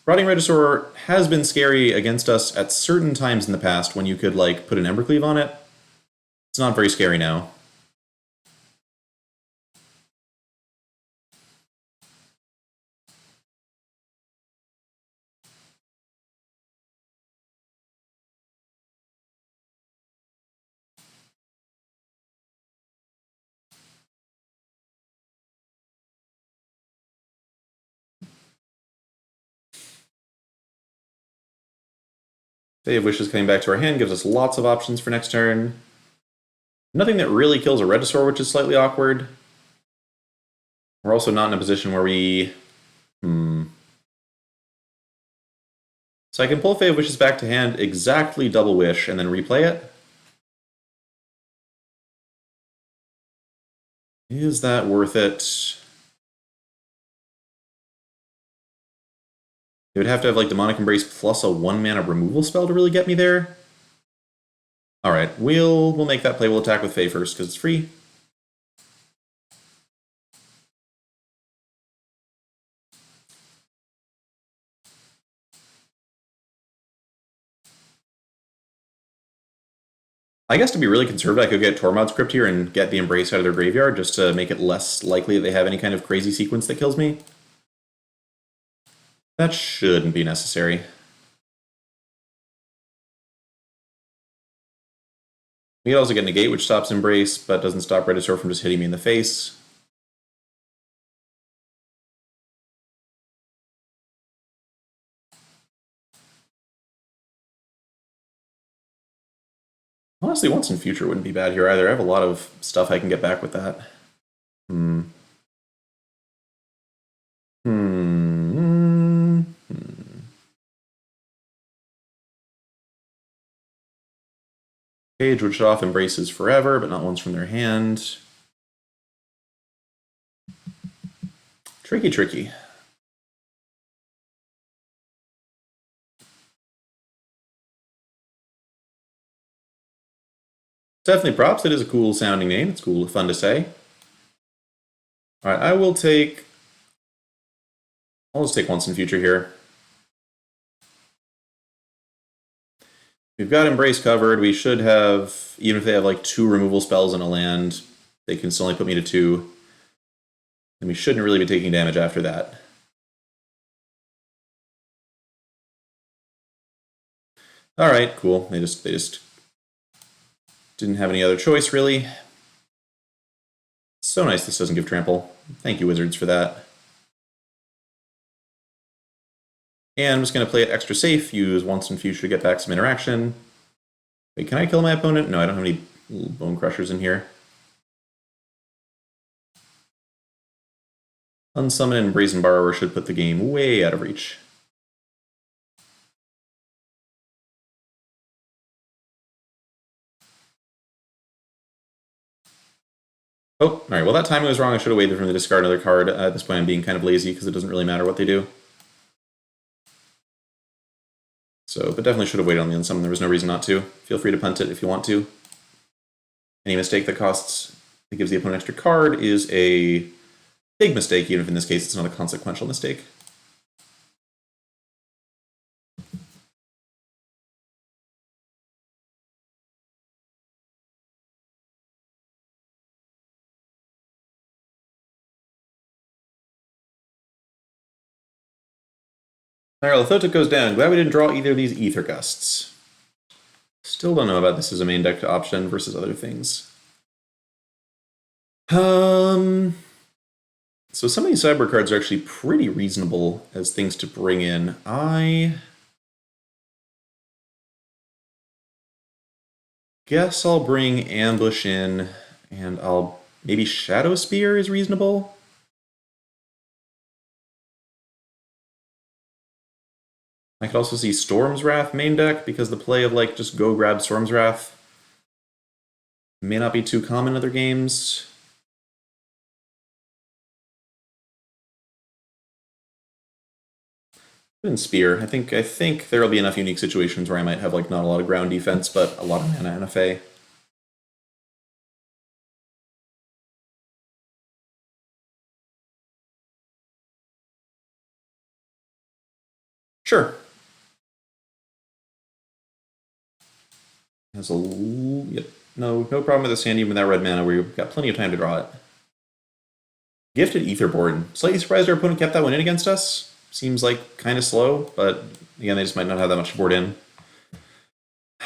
Speaker 1: Rotting Regisaur has been scary against us at certain times in the past when you could, like, put an Embercleave on it. It's not very scary now. Fae of Wishes coming back to our hand gives us lots of options for next turn. Nothing that really kills a Regisaur, which is slightly awkward. We're also not in a position where we... So I can pull Fae of Wishes back to hand, exactly double wish, and then replay it. Is that worth it? It would have to have like Demonic Embrace plus a 1-mana removal spell to really get me there. Alright, we'll make that play. We'll attack with Fae first, because it's free. I guess to be really conservative, I could get Tormod's Crypt here and get the Embrace out of their graveyard, just to make it less likely that they have any kind of crazy sequence that kills me. That shouldn't be necessary. We could also get Negate, which stops Embrace, but doesn't stop Regisaur from just hitting me in the face. Honestly, Once in Future wouldn't be bad here either. I have a lot of stuff I can get back with that. Cage would shut off Embraces forever, but not once from their hand. Tricky, tricky. Definitely props. It is a cool sounding name. It's cool, fun to say. All right, I'll just take Once in Future here. We've got Embrace covered. We should have, even if they have like 2 removal spells in a land, they can still only put me to 2. And we shouldn't really be taking damage after that. All right, cool. They just didn't have any other choice, really. So nice this doesn't give trample. Thank you, Wizards, for that. And I'm just going to play it extra safe, use Once in Future to get back some interaction. Wait, can I kill my opponent? No, I don't have any little Bone Crushers in here. Unsummon and Brazen Borrower should put the game way out of reach. Oh, alright, well that time I was wrong. I should have waited for them to discard another card. At this point I'm being kind of lazy because it doesn't really matter what they do. So, but definitely should have waited on the unsummon. There was no reason not to. Feel free to punt it if you want to. Any mistake that gives the opponent an extra card is a big mistake, even if in this case it's not a consequential mistake. Alright, Lithotic goes down. Glad we didn't draw either of these Ether Gusts. Still don't know about this as a main deck option versus other things. So some of these sideboard cards are actually pretty reasonable as things to bring in. I guess I'll bring Ambush in, and maybe Shadow Spear is reasonable. I could also see Storm's Wrath main deck, because the play of like just go grab Storm's Wrath may not be too common in other games. And Spear. I think there'll be enough unique situations where I might have like not a lot of ground defense, but a lot of mana and a Fae. Sure. Has yep. No problem with the sand even with that red mana. We've got plenty of time to draw it. Gifted Etherboard. Slightly surprised our opponent kept that one in against us. Seems like kind of slow, but again, they just might not have that much to board in.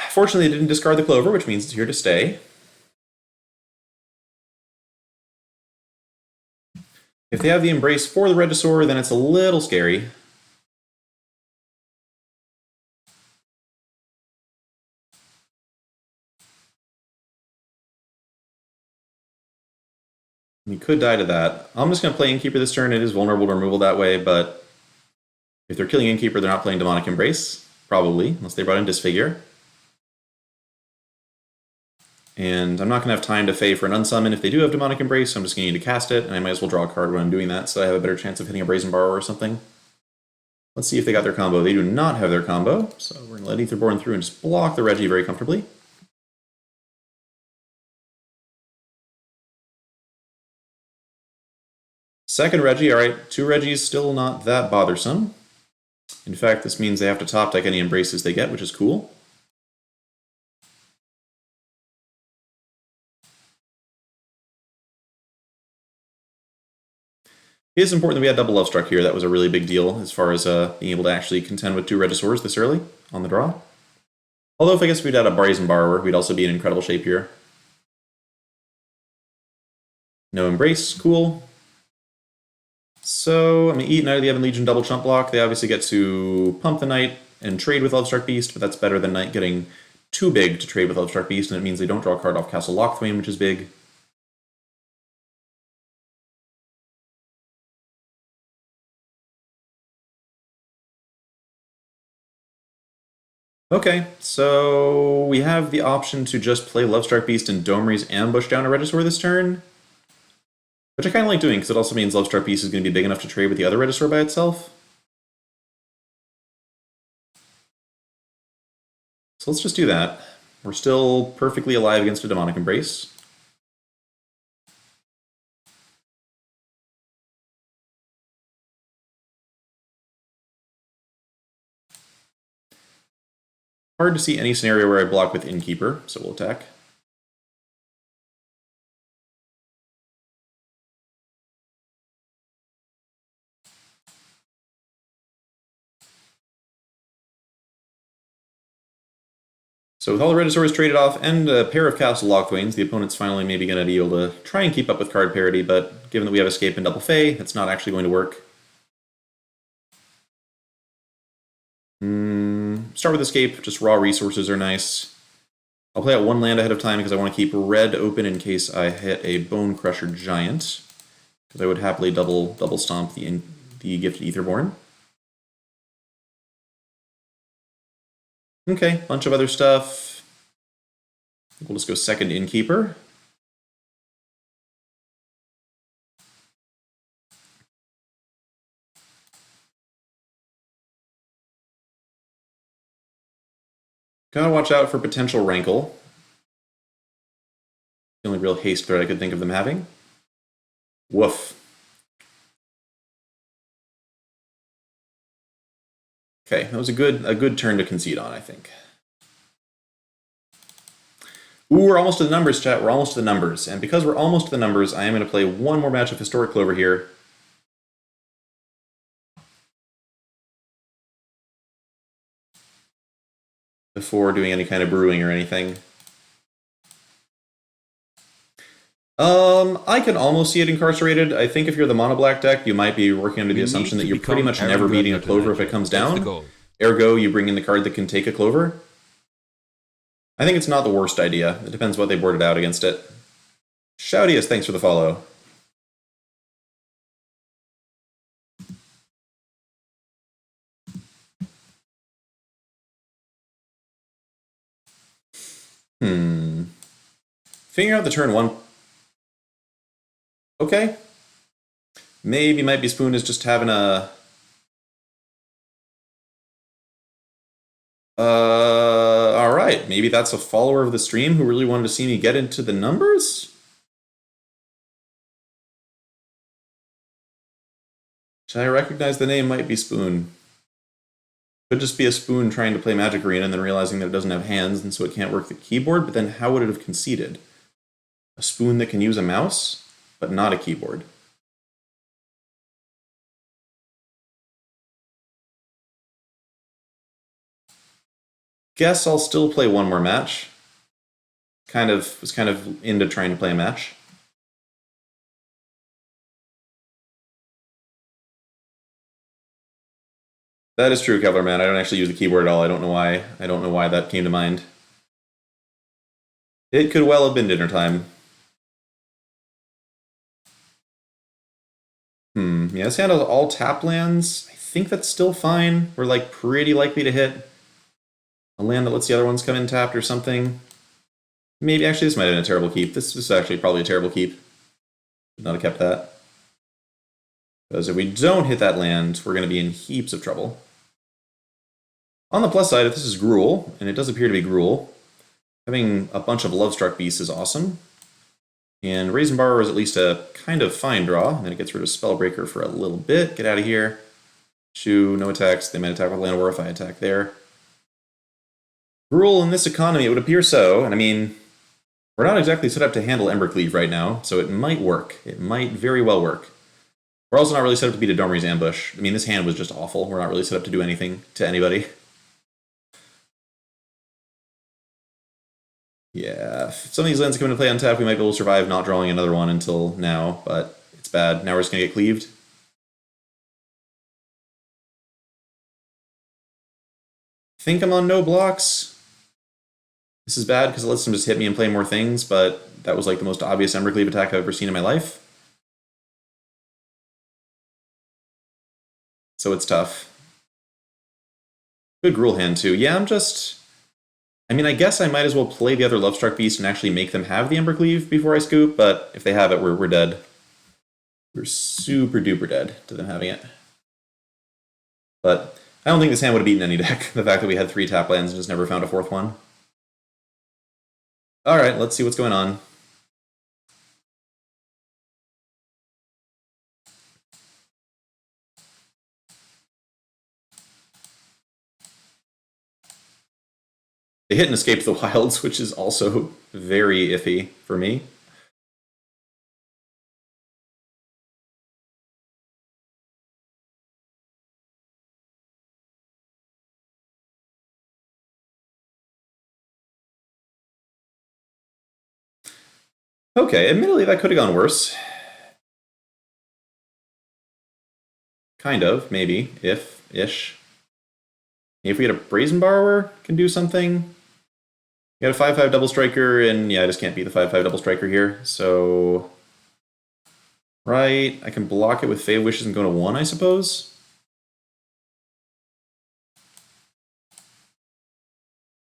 Speaker 1: Fortunately, they didn't discard the Clover, which means it's here to stay. If they have the Embrace for the Regisaur, then it's a little scary. You could die to that. I'm just going to play Innkeeper this turn. It is vulnerable to removal that way, but if they're killing Innkeeper, they're not playing Demonic Embrace. Probably, unless they brought in Disfigure. And I'm not going to have time to Fae for an Unsummon if they do have Demonic Embrace, so I'm just going to need to cast it, and I might as well draw a card when I'm doing that, so I have a better chance of hitting a Brazen Borrower or something. Let's see if they got their combo. They do not have their combo, so we're going to let Aetherborn through and just block the Reggie very comfortably. Second Reggie, alright, 2 Reggies, still not that bothersome. In fact, this means they have to top deck any Embraces they get, which is cool. It is important that we had double Love Struck here. That was a really big deal as far as being able to actually contend with 2 Regisaurs this early on the draw. Although if I guess we'd had a Brazen Borrower, we'd also be in incredible shape here. No Embrace, cool. So I'm going to eat Knight of the Ebon Legion double chump block. They obviously get to pump the Knight and trade with Lovestruck Beast, but that's better than Knight getting too big to trade with Lovestruck Beast, and it means they don't draw a card off Castle Lochthwain, which is big. Okay, so we have the option to just play Lovestruck Beast and Domri's ambush down a Regisaur this turn, which I kind of like doing, because it also means Lovestruck Beast is going to be big enough to trade with the other Regisaur by itself. So let's just do that. We're still perfectly alive against a Demonic Embrace. Hard to see any scenario where I block with Innkeeper, so we'll attack. So with all the Regisaurs traded off and a pair of Castle Lochthwains, the opponent's finally maybe going to be able to try and keep up with card parity, but given that we have Escape and Double Fey, that's not actually going to work. Start with Escape, just raw resources are nice. I'll play out 1 land ahead of time because I want to keep red open in case I hit a Bone Crusher Giant, because I would happily double stomp the Gifted Aetherborn. Okay, bunch of other stuff. We'll just go second Innkeeper. Gotta watch out for potential Rankle. The only real haste threat I could think of them having. Woof. Okay, that was a good turn to concede on, I think. Ooh, we're almost to the numbers, chat. We're almost to the numbers. And because we're almost to the numbers, I am going to play one more match of Historic Clover here. Before doing any kind of brewing or anything. I can almost see it incarcerated. I think if you're the mono black deck, you might be working under the assumption that you're pretty much never beating a Clover if it comes down. Ergo, you bring in the card that can take a Clover. I think it's not the worst idea. It depends what they boarded out against it. Shoutiest, thanks for the follow. Figuring out the turn 1. Okay. Maybe Might Be Spoon is just having a... Alright, maybe that's a follower of the stream who really wanted to see me get into the numbers? Should I recognize the name Might Be Spoon? Could just be a spoon trying to play Magic Arena and then realizing that it doesn't have hands and so it can't work the keyboard, but then how would it have conceded? A spoon that can use a mouse, but not a keyboard. Guess I'll still play one more match. Was kind of into trying to play a match. That is true, Kevlar Man. I don't actually use the keyboard at all. I don't know why that came to mind. It could well have been dinner time. Yeah, this hand has all tap lands. I think that's still fine. We're like pretty likely to hit a land that lets the other ones come in tapped or something. Maybe, actually, this might have been a terrible keep. This is actually probably a terrible keep. Should not have kept that. Because if we don't hit that land, we're going to be in heaps of trouble. On the plus side, if this is Gruul, and it does appear to be Gruul, having a bunch of Lovestruck Beasts is awesome. And Raisin Borrower is at least a kind of fine draw, and then it gets rid of Spellbreaker for a little bit. Get out of here. Shoo, no attacks. They might attack with Land War if I attack there. Gruul in this economy, it would appear so, and I mean, we're not exactly set up to handle Embercleave right now, so it might work. It might very well work. We're also not really set up to beat a Domri's Ambush. I mean, this hand was just awful. We're not really set up to do anything to anybody. Yeah, if some of these lands come into play untapped, we might be able to survive not drawing another one until now, but it's bad. Now we're just going to get cleaved. I think I'm on no blocks. This is bad because it lets them just hit me and play more things, but that was like the most obvious Embercleave attack I've ever seen in my life. So it's tough. Good Gruul hand too. Yeah, I mean, I guess I might as well play the other Lovestruck Beast and actually make them have the Embercleave before I scoop, but if they have it, we're dead. We're super duper dead to them having it. But I don't think this hand would have beaten any deck. The fact that we had 3 tap lands and just never found a 4th one. Alright, let's see what's going on. They hit and escape the wilds, which is also very iffy for me. Okay, admittedly that could have gone worse. Kind of, maybe, if-ish. If we had a Brazen Borrower, can do something. We got a 5/5 double striker, and yeah, I just can't beat the 5/5 double striker here, so... Right, I can block it with Fey Wishes and go to 1, I suppose?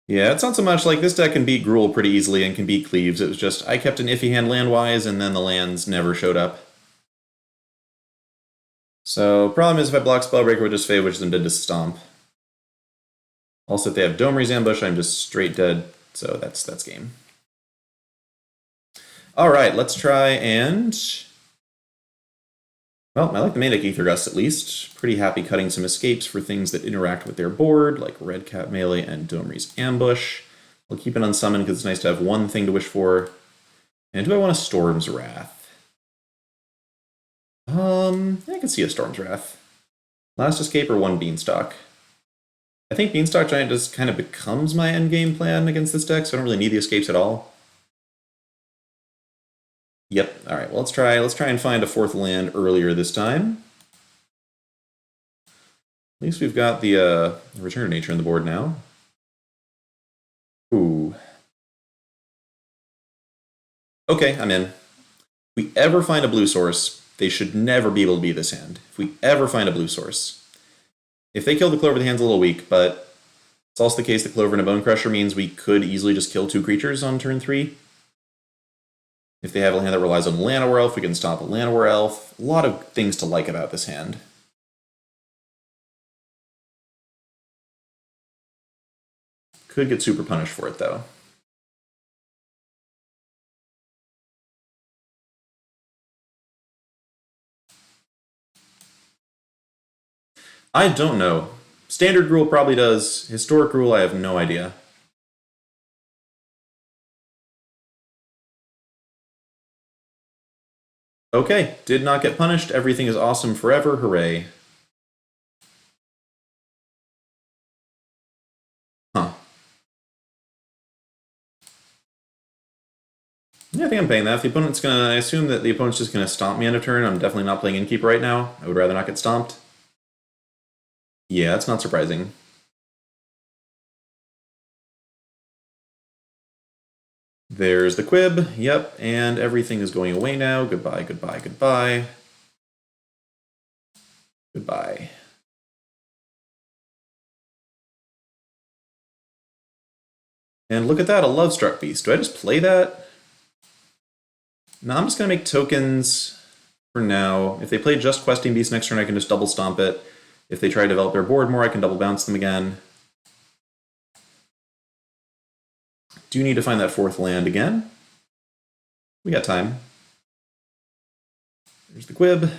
Speaker 1: Yeah, it's not so much like this deck can beat Gruul pretty easily and can beat Cleaves. It was just I kept an iffy hand land-wise, and then the lands never showed up. So, problem is if I block Spellbreaker with just Fey Wishes, I'm dead to Stomp. Also, if they have Domri's Ambush, I'm just straight dead, so that's game. Alright, let's try and... Well, I like the main deck Aether Gust at least. Pretty happy cutting some escapes for things that interact with their board, like Red Cap Melee and Domri's Ambush. We'll keep it unsummoned because it's nice to have one thing to wish for. And do I want a Storm's Wrath? I can see a Storm's Wrath. Last Escape or 1 Beanstalk. I think Beanstalk Giant just kind of becomes my endgame plan against this deck, so I don't really need the escapes at all. Yep, alright, well let's try and find a 4th land earlier this time. At least we've got the Return to Nature on the board now. Ooh. Okay, I'm in. If we ever find a blue source, they should never be able to beat this hand. If we ever find a blue source. If they kill the Clover, the hand's a little weak, but it's also the case that Clover and a Bone Crusher means we could easily just kill 2 creatures on turn 3. If they have a hand that relies on Llanowar Elf, we can stomp a Llanowar Elf. A lot of things to like about this hand. Could get super punished for it, though. I don't know. Standard Gruul probably does. Historic Gruul, I have no idea. Okay, did not get punished. Everything is awesome forever. Hooray. Huh. Yeah, I think I'm paying that. If the opponent's gonna... I assume that the opponent's just gonna stomp me end of turn. I'm definitely not playing Innkeeper right now. I would rather not get stomped. Yeah, that's not surprising. There's the Quib, yep, and everything is going away now. Goodbye, goodbye, goodbye. Goodbye. And look at that, a Lovestruck Beast. Do I just play that? No, I'm just going to make tokens. for now. If they play just Questing Beast next turn, I can just double stomp it. If they try to develop their board more, I can double bounce them again. Do need to find that 4th land again. We got time. There's the Quib. If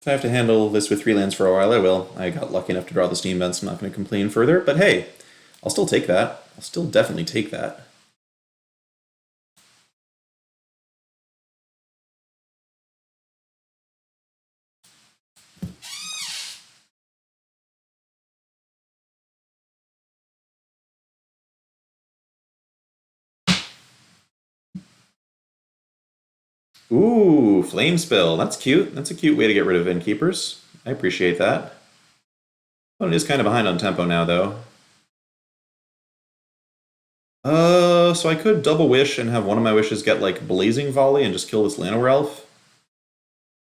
Speaker 1: I have to handle this with 3 lands for a while, I will. I got lucky enough to draw the Steam Vents. I'm not going to complain further, but hey, I'll still take that. I'll still definitely take that. Ooh, Flame Spill. That's cute. That's a cute way to get rid of Innkeepers. I appreciate that. Oh, it is kind of behind on tempo now, though. So I could double wish and have one of my wishes get, like, Blazing Volley and just kill this Llanowar Elf. I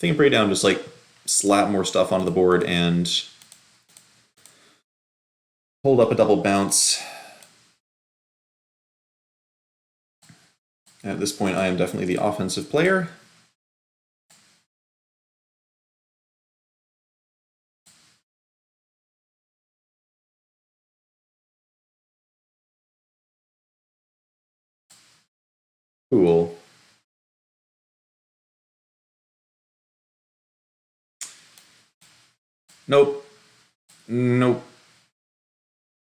Speaker 1: think Break Down just, like, slap more stuff onto the board and hold up a double bounce. At this point, I am definitely the offensive player. Cool. Nope. Nope.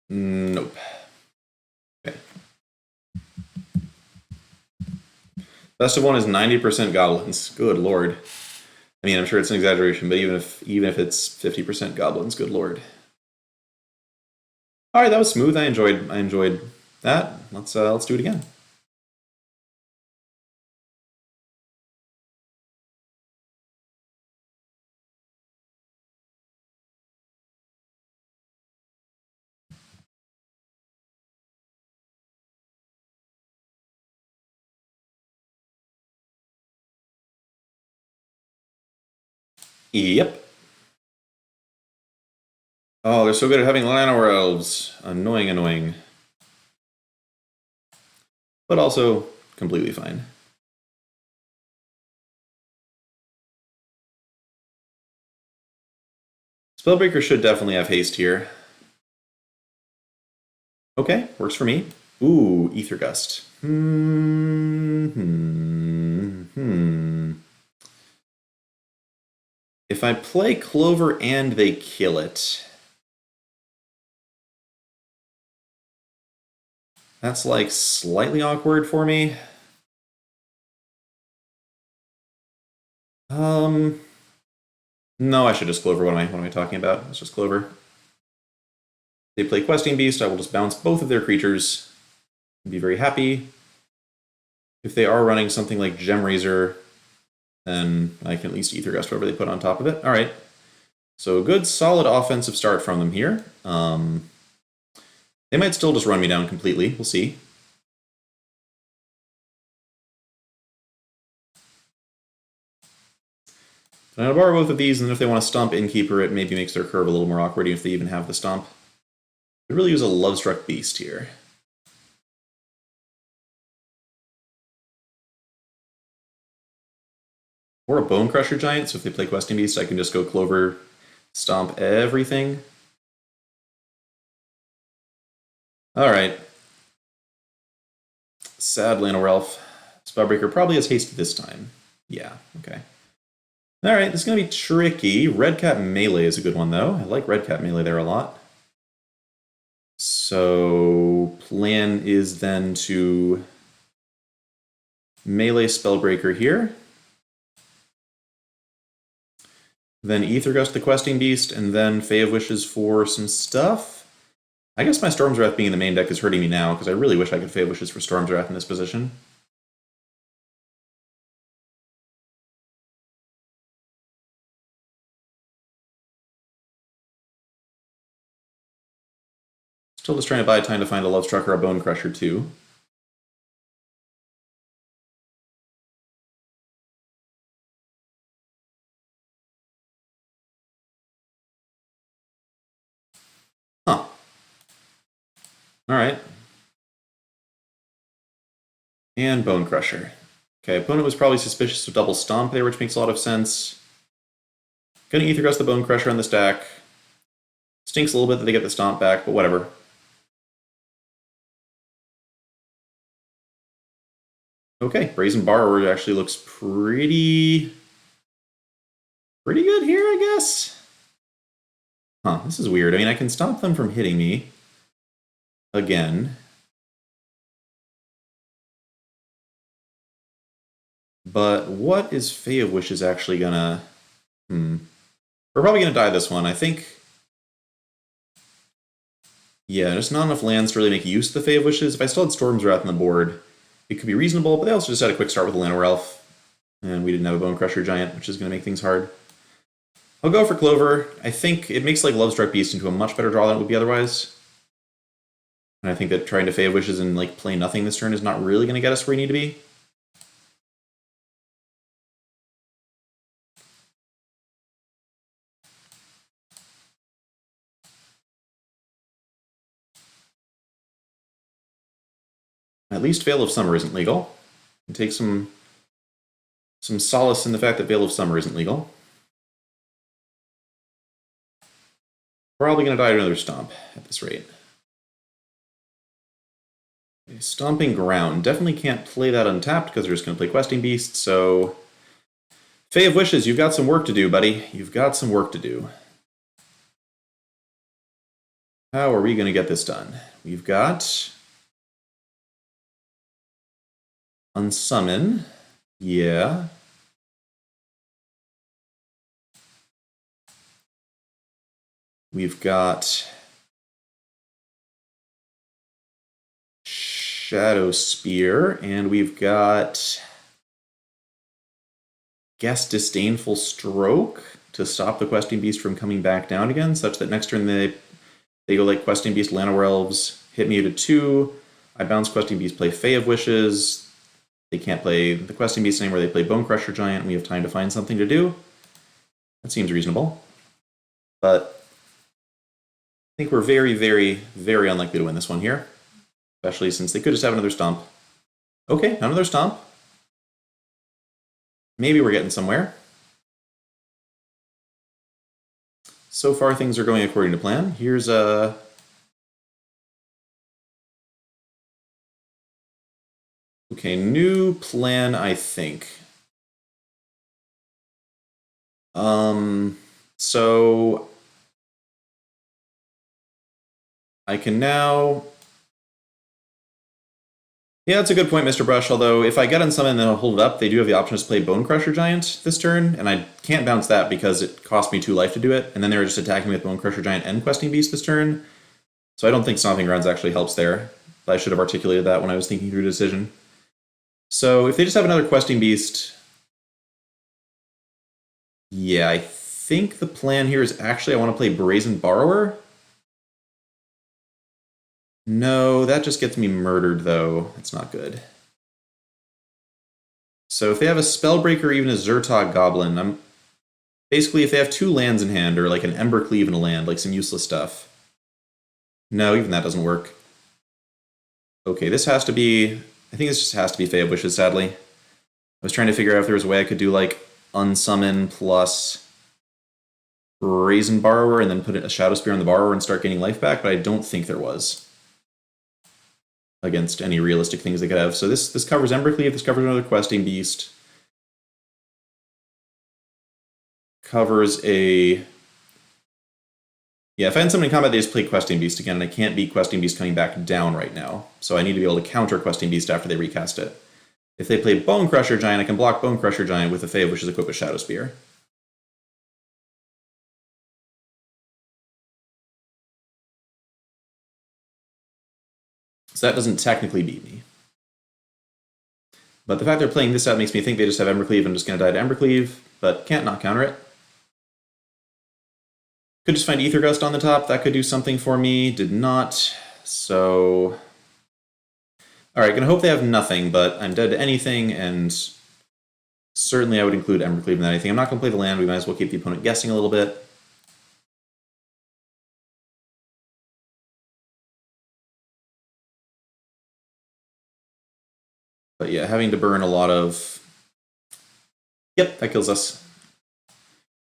Speaker 1: Nope. Okay. Best of 1 is 90% goblins. Good lord. I mean, I'm sure it's an exaggeration, but even if it's 50% goblins, good lord. All right, that was smooth. I enjoyed that. Let's do it again. Yep. Oh, they're so good at having Llanowar Elves. Annoying, annoying. But also completely fine. Spellbreaker should definitely have haste here. Okay, works for me. Ooh, Ether Gust. If I play Clover and they kill it, that's like slightly awkward for me. No, I should just Clover. What am I talking about? It's just Clover. They play Questing Beast, I will just bounce both of their creatures and be very happy. If they are running something like Gem Razor, then I can at least Ether Gust whatever they put on top of it. All right. So a good, solid offensive start from them here. They might still just run me down completely. We'll see. I'm going to borrow both of these, and if they want to stomp Innkeeper, it maybe makes their curve a little more awkward, even if they even have the stomp. They really use a Lovestruck Beast here. Or a Bone Crusher Giant, so if they play Questing Beast, I can just go Clover, stomp everything. Alright. Sad Llanowar Elf. Spellbreaker probably has haste this time. Yeah, okay. Alright, this is going to be tricky. Red Cap Melee is a good one, though. I like Red Cap Melee there a lot. So, plan is then to Melee Spellbreaker here. Then Ether Gust the Questing Beast, and then Fae of Wishes for some stuff. I guess my Storm's Wrath being in the main deck is hurting me now, because I really wish I could Fae of Wishes for Storm's Wrath in this position. Still just trying to buy time to find a Lovestruck or a Bone Crusher, too. Huh. Alright. And Bone Crusher. Okay, opponent was probably suspicious of double stomp there, which makes a lot of sense. Gonna Ether Gust the Bone Crusher on the stack. Stinks a little bit that they get the stomp back, but whatever. Okay, Brazen Borrower actually looks pretty good here, I guess. Huh, this is weird. I mean, I can stop them from hitting me again. But what is Fae of Wishes actually gonna... We're probably gonna die this one. I think... Yeah, there's not enough lands to really make use of the Fae of Wishes. If I still had Storm's Wrath on the board, it could be reasonable, but they also just had a quick start with a Llanowar Elf. And we didn't have a Bone Crusher Giant, which is gonna make things hard. I'll go for Clover. I think it makes like Lovestruck Beast into a much better draw than it would be otherwise. And I think that trying to Fae of Wishes and like play nothing this turn is not really gonna get us where we need to be. At least Veil of Summer isn't legal. And take some solace in the fact that Veil of Summer isn't legal. Probably going to die to another Stomp at this rate. Okay, Stomping Ground. Definitely can't play that untapped because they're just going to play Questing Beast, so... Fae of Wishes, you've got some work to do, buddy. You've got some work to do. How are we going to get this done? We've got... Unsummon. Yeah. We've got Shadow Spear, and we've got Guess Disdainful Stroke to stop the Questing Beast from coming back down again, such that next turn they go like Questing Beast, Llanowar Elves, hit me to 2, I bounce Questing Beast, play Fae of Wishes, they can't play the Questing Beast anymore, they play Bone Crusher Giant, and we have time to find something to do. That seems reasonable. But I think we're very, very, very unlikely to win this one here. Especially since they could just have another Stomp. Okay, another Stomp. Maybe we're getting somewhere. So far, things are going according to plan. Here's a... Okay, new plan, I think. So... I can now... Yeah, that's a good point, Mr. Brush, although if I get on something and then I'll hold it up, they do have the option to play Bone Crusher Giant this turn, and I can't bounce that because it cost me 2 life to do it, and then they were just attacking me with Bone Crusher Giant and Questing Beast this turn, so I don't think Stomping Grounds actually helps there. I should have articulated that when I was thinking through the decision. So if they just have another Questing Beast... Yeah, I think the plan here is actually I want to play Brazen Borrower. No, that just gets me murdered, though. That's not good. So if they have a Spellbreaker or even a Zertog Goblin, basically, if they have 2 lands in hand, or like an Embercleave in a land, like some useless stuff. No, even that doesn't work. Okay, this has to be... I think this just has to be Fae of Wishes, sadly. I was trying to figure out if there was a way I could do, like, Unsummon plus Brazen Borrower and then put a Shadow Spear on the Borrower and start gaining life back, but I don't think there was. Against any realistic things they could have. So this covers Embercleave, this covers another Questing Beast. Covers a... Yeah, if I had somebody in combat, they just play Questing Beast again, and I can't beat Questing Beast coming back down right now. So I need to be able to counter Questing Beast after they recast it. If they play Bone Crusher Giant, I can block Bone Crusher Giant with a Fae, which is equipped with Shadow Spear. So that doesn't technically beat me. But the fact they're playing this out makes me think they just have Embercleave and I'm just going to die to Embercleave, but can't not counter it. Could just find Ether Gust on the top, that could do something for me, did not, so... Alright, gonna hope they have nothing, but I'm dead to anything, and certainly I would include Embercleave in that anything. I'm not gonna play the land, we might as well keep the opponent guessing a little bit. But But yeah, having to burn a lot of... Yep, that kills us.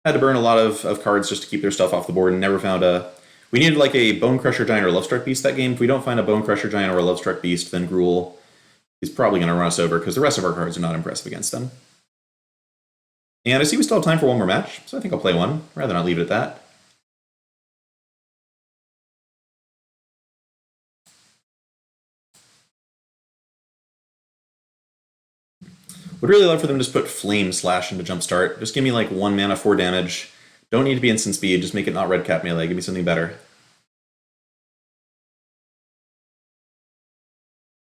Speaker 1: Had to burn a lot of cards just to keep their stuff off the board and never found a... We needed like a Bone Crusher Giant or Lovestruck Beast that game. If we don't find a Bone Crusher Giant or a Lovestruck Beast, then Gruul is probably going to run us over because the rest of our cards are not impressive against them. And I see we still have time for one more match, so I think I'll play one, rather not leave it at that. Would really love for them to just put Flame Slash into Jumpstart. Just give me like 1 mana, 4 damage. Don't need to be instant speed, just make it not red cap melee. Give me something better.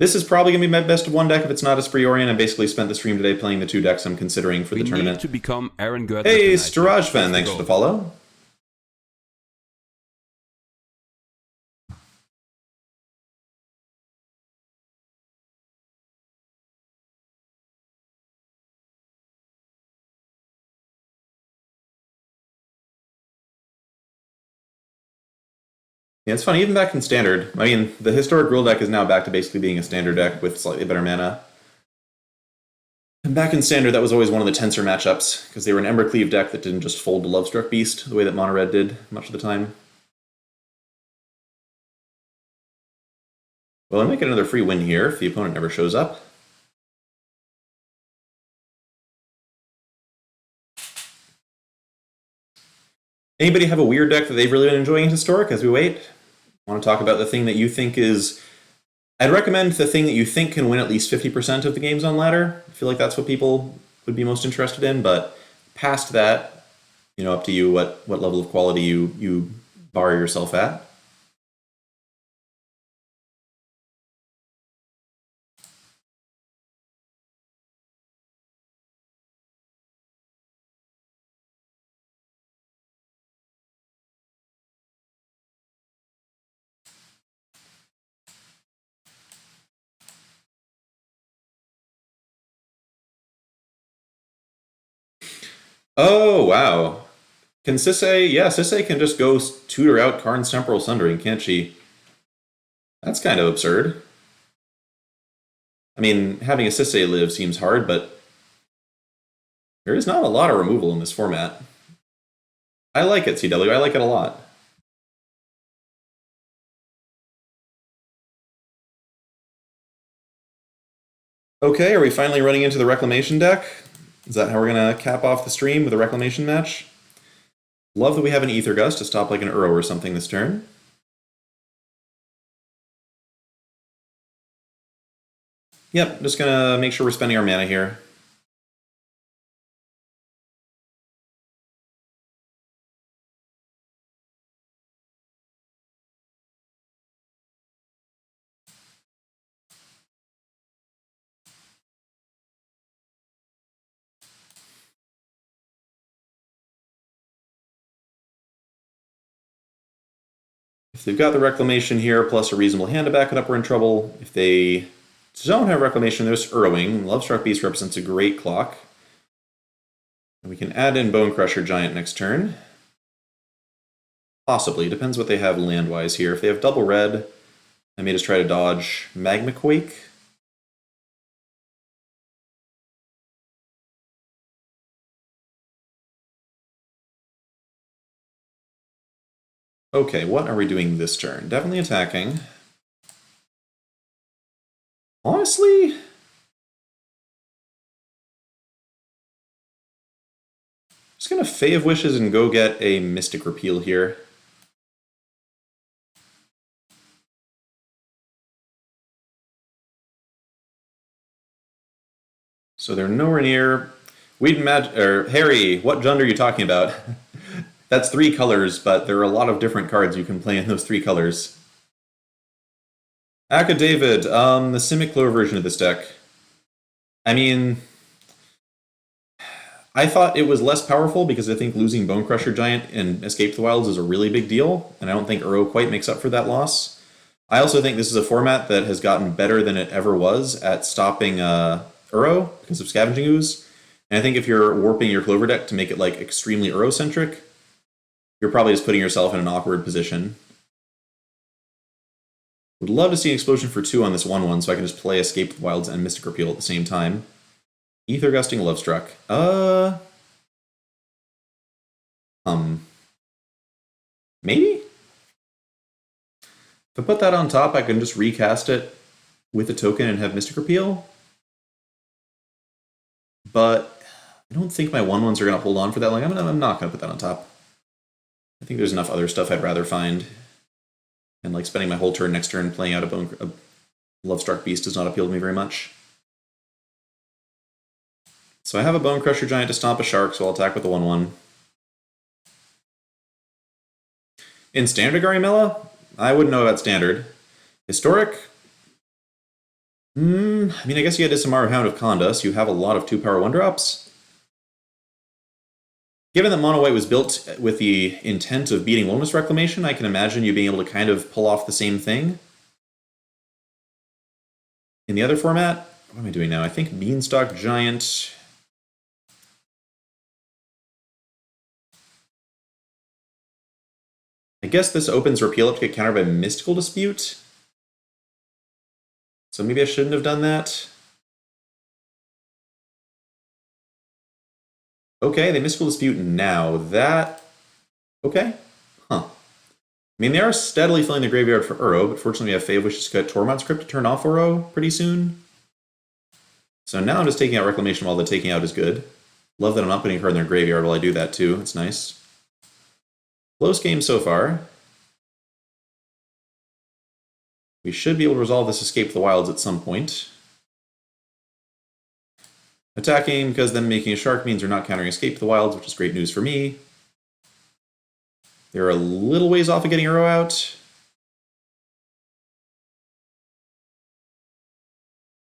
Speaker 1: This is probably going to be my best of 1 deck if it's not Esper Yorion. I basically spent the stream today playing the 2 decks I'm considering for the tournament.
Speaker 2: Need to become Aaron Good.
Speaker 1: Hey, Staraj fan, thanks for the follow. Yeah, it's funny, even back in Standard, I mean, the Historic Rule deck is now back to basically being a Standard deck with slightly better mana. And back in Standard, that was always one of the tenser matchups, because they were an Embercleave deck that didn't just fold to Lovestruck Beast, the way that Mono Red did much of the time. Well, I might get another free win here if the opponent never shows up. Anybody have a weird deck that they've really been enjoying in Historic as we wait? Want to talk about the thing that you think is... I'd recommend the thing that you think can win at least 50% of the games on ladder. I feel like that's what people would be most interested in, but past that, you know, up to you what level of quality you bar yourself at. Oh, wow. Can Sisay... Yeah, Sisay can just go tutor out Karn's Temporal Sundering, can't she? That's kind of absurd. I mean, having a Sisay live seems hard, but there is not a lot of removal in this format. I like it, CW. I like it a lot. Okay, are we finally running into the Reclamation deck? Is that how we're going to cap off the stream with a Reclamation match? Love that we have an Aether Gust to stop like an Uro or something this turn. Yep, just going to make sure we're spending our mana here. If they've got the Reclamation here, plus a reasonable hand to back it up, we're in trouble. If they don't have Reclamation, there's Urowing. Lovestruck Beast represents a great clock. And we can add in Bone Crusher Giant next turn. Possibly. Depends what they have land-wise here. If they have double red, I may just try to dodge Magma Quake. Okay, what are we doing this turn? Definitely attacking. Honestly, just gonna Fae of Wishes and go get a Mystic Repeal here. So they're nowhere near. Harry, what Jund are you talking about? That's 3 colors, but there are a lot of different cards you can play in those 3 colors. Aka David, the Simic Clover version of this deck. I mean, I thought it was less powerful because I think losing Bone Crusher Giant in Escape the Wilds is a really big deal, and I don't think Uro quite makes up for that loss. I also think this is a format that has gotten better than it ever was at stopping Uro because of Scavenging Ooze. And I think if you're warping your Clover deck to make it like extremely Uro-centric, you're probably just putting yourself in an awkward position. Would love to see an explosion for 2 on this 1/1 so I can just play Escape the Wilds and Mystic Repeal at the same time. Ether Gusting, Lovestruck. Maybe? If I put that on top, I can just recast it with a token and have Mystic Repeal. But I don't think my 1/1s are going to hold on for that long. I'm not going to put that on top. I think there's enough other stuff I'd rather find. And like spending my whole turn next turn playing out a Lovestruck Beast does not appeal to me very much. So I have a Bone Crusher Giant to stomp a shark, so I'll attack with the 1/1. In Standard Garimella? I wouldn't know about Standard. Historic? I mean, I guess you had Isamaru Hound of Conda, so you have a lot of 2-power 1-drops. Given that Mono White was built with the intent of beating Wilderness Reclamation, I can imagine you being able to kind of pull off the same thing. In the other format, what am I doing now? I think Beanstalk Giant. I guess this opens Repeal up to get countered by Mystical Dispute. So maybe I shouldn't have done that. Okay, they Mystical Dispute now. That... okay. Huh. I mean, they are steadily filling the graveyard for Uro, but fortunately we have Fave Wishes to cut Tormod's Crypt to turn off Uro pretty soon. So now I'm just taking out Reclamation while the taking out is good. Love that I'm not putting her in their graveyard while I do that too. It's nice. Close game so far. We should be able to resolve this Escape the Wilds at some point. Attacking, because them making a shark means they're not countering Escape the Wilds, which is great news for me. They're a little ways off of getting Uro out.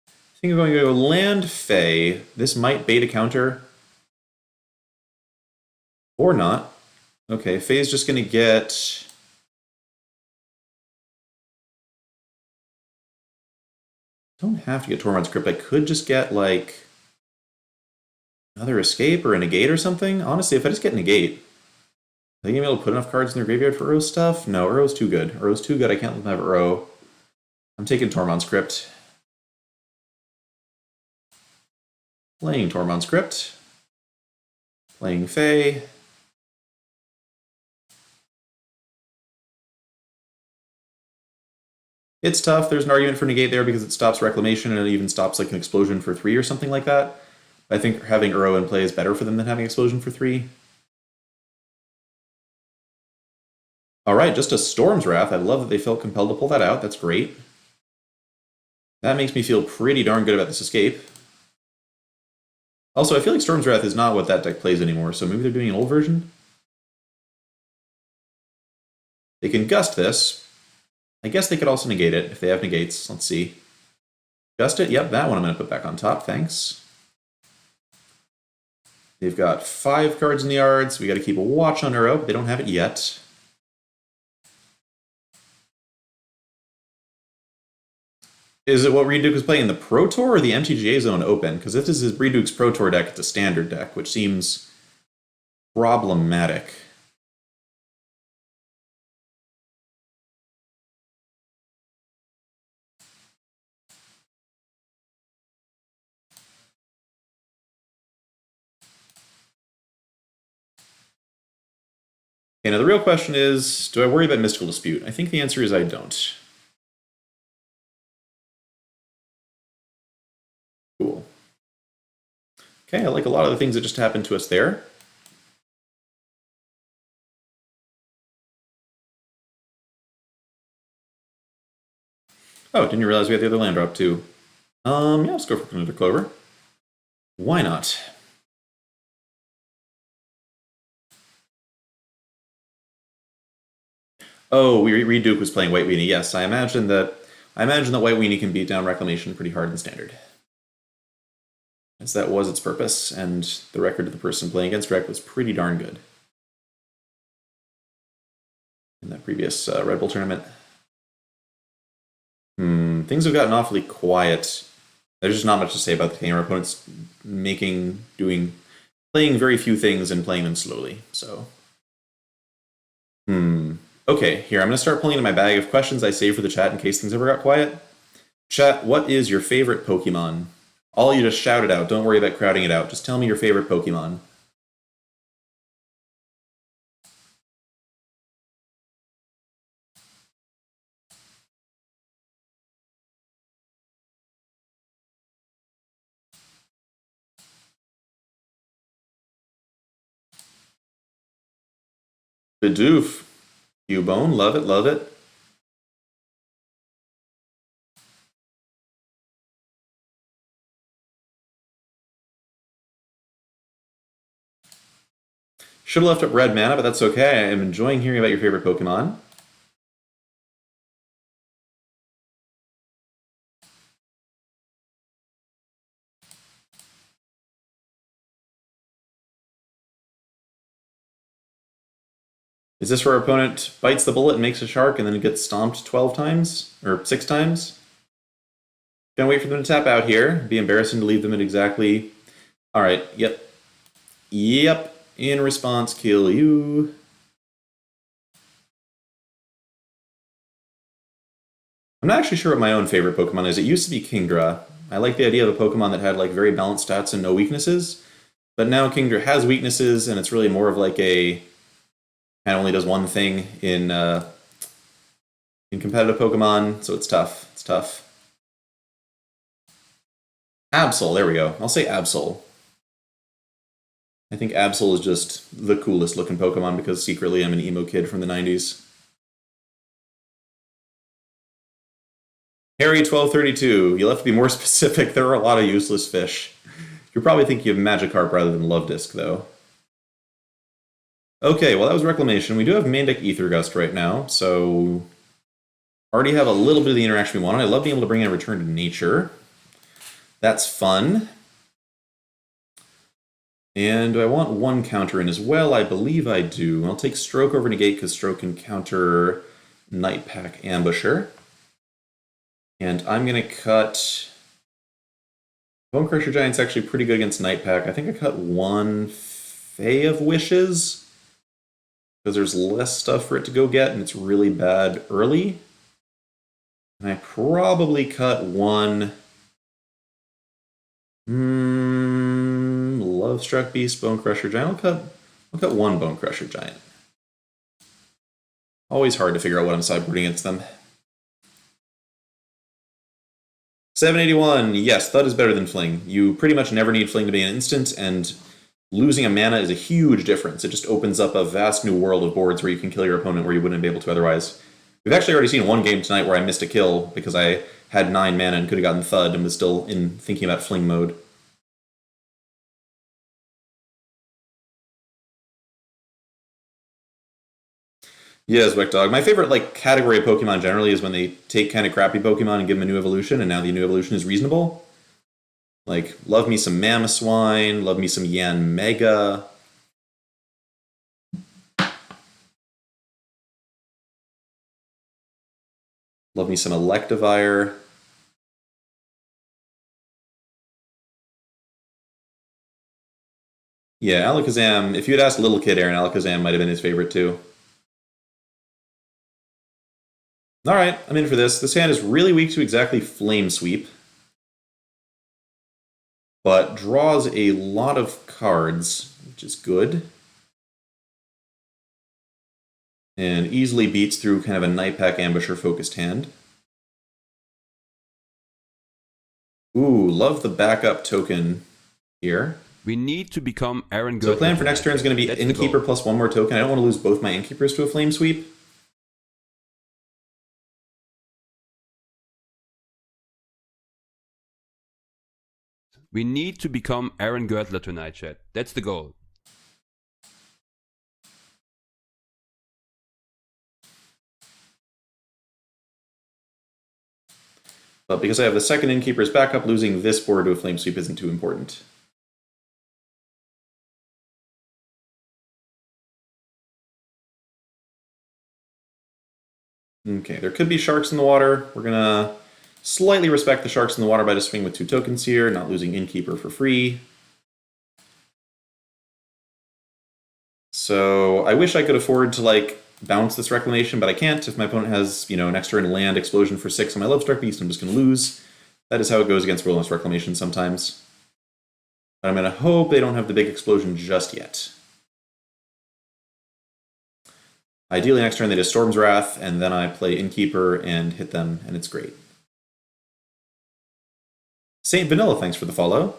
Speaker 1: I think I'm going to go land Fae. This might bait a counter. Or not. Okay, Fae's just going to get... don't have to get Tormod's Crypt. I could just get, like, another Escape or a Negate or something. Honestly, if I just get Negate, I think I'm able to put enough cards in their graveyard for Uro's stuff? No, Uro's too good. Uro's too good. I can't let them have Uro. I'm taking Tormod's Crypt. Playing Tormod's Crypt. Playing Fae. It's tough. There's an argument for Negate there because it stops Reclamation and it even stops like an Explosion for 3 or something like that. I think having Uro in play is better for them than having Explosion for 3. Alright, just a Storm's Wrath. I love that they felt compelled to pull that out. That's great. That makes me feel pretty darn good about this Escape. Also, I feel like Storm's Wrath is not what that deck plays anymore, so maybe they're doing an old version? They can Gust this. I guess they could also negate it if they have negates. Let's see. Gust it? Yep, that one I'm going to put back on top. Thanks. They've got 5 cards in the yard, so we got to keep a watch on Uro, but they don't have it yet. Is it what Reduke was playing in the Pro Tour or the MTGA Zone Open? Because if this is Reduke's Pro Tour deck, it's a standard deck, which seems problematic. Okay, now the real question is, do I worry about Mystical Dispute? I think the answer is I don't. Cool. Okay, I like a lot of the things that just happened to us there. Oh, didn't realize we had the other land drop too. Yeah, let's go for another Clover. Why not? Oh, Reduke was playing White Weenie. Yes, I imagine that White Weenie can beat down Reclamation pretty hard in Standard. As that was its purpose, and the record of the person playing against Rec was pretty darn good in that previous Red Bull tournament. Things have gotten awfully quiet. There's just not much to say about the game. Our opponent's playing very few things and playing them slowly. So, Okay, here, I'm going to start pulling into my bag of questions I saved for the chat in case things ever got quiet. Chat, what is your favorite Pokemon? All you just shout it out. Don't worry about crowding it out. Just tell me your favorite Pokemon. Bidoof. Cubone, love it, love it. Should have left up red mana, but that's okay. I am enjoying hearing about your favorite Pokemon. Is this where our opponent bites the bullet and makes a shark and then gets stomped 12 times? Or 6 times? Gonna wait for them to tap out here. It'd be embarrassing to leave them at exactly... Alright, yep. Yep. In response, kill you. I'm not actually sure what my own favorite Pokemon is. It used to be Kingdra. I like the idea of a Pokemon that had like very balanced stats and no weaknesses. But now Kingdra has weaknesses, and it's really more of like a... Kind of only does one thing in competitive Pokemon, so it's tough. It's tough. Absol, there we go. I'll say Absol. I think Absol is just the coolest looking Pokemon because secretly I'm an emo kid from the 90s. Harry1232, you'll have to be more specific. There are a lot of useless fish. You probably think you have Magikarp rather than Love Disc, though. Okay, well that was Reclamation. We do have main deck Ether Gust right now, so already have a little bit of the interaction we wanted. I love being able to bring in a Return to Nature. That's fun. And do I want one counter in as well? I believe I do. I'll take Stroke over Negate because Stroke can counter Night Pack Ambusher. And I'm going to cut... Bone Crusher Giant's actually pretty good against Night Pack. I think I cut one Fae of Wishes because there's less stuff for it to go get and it's really bad early. And I probably cut one... Love Struck Beast, Bone Crusher Giant. I'll cut one Bone Crusher Giant. Always hard to figure out what I'm sideboarding against them. 781, yes, Thud is better than Fling. You pretty much never need Fling to be an instant, and losing a mana is a huge difference. It just opens up a vast new world of boards where you can kill your opponent where you wouldn't be able to otherwise. We've actually already seen one game tonight where I missed a kill because I had 9 mana and could have gotten Thud and was still in thinking about Fling mode. Yes, Dog. My favorite like category of Pokemon generally is when they take kind of crappy Pokemon and give them a new evolution, and now the new evolution is reasonable. Like, love me some Mamoswine, love me some Yanmega. Love me some Electivire. Yeah, Alakazam, if you had asked Little Kid Aaron, Alakazam might have been his favorite too. Alright, I'm in for this. This hand is really weak to exactly Flame Sweep, but draws a lot of cards, which is good. And easily beats through kind of a Night Pack Ambusher focused hand. Ooh, love the backup token here.
Speaker 2: We need to become Aaron Good.
Speaker 1: So the plan for next turn is going to be Innkeeper plus one more token. I don't want to lose both my Innkeepers to a Flame Sweep.
Speaker 2: We need to become Aaron Girdler tonight, chat. That's the goal.
Speaker 1: But because I have the second Innkeeper's backup, losing this board to a Flame Sweep isn't too important. Okay, there could be sharks in the water. We're going to slightly respect the sharks in the water by just swinging with 2 tokens here, not losing Innkeeper for free. So I wish I could afford to like bounce this Reclamation, but I can't. If my opponent has, an extra land explosion for 6 on my Lovestruck Beast, I'm just going to lose. That is how it goes against Wilderness Reclamation sometimes. But I'm going to hope they don't have the big explosion just yet. Ideally, next turn they do Storm's Wrath, and then I play Innkeeper and hit them, and it's great. Saint Vanilla, thanks for the follow.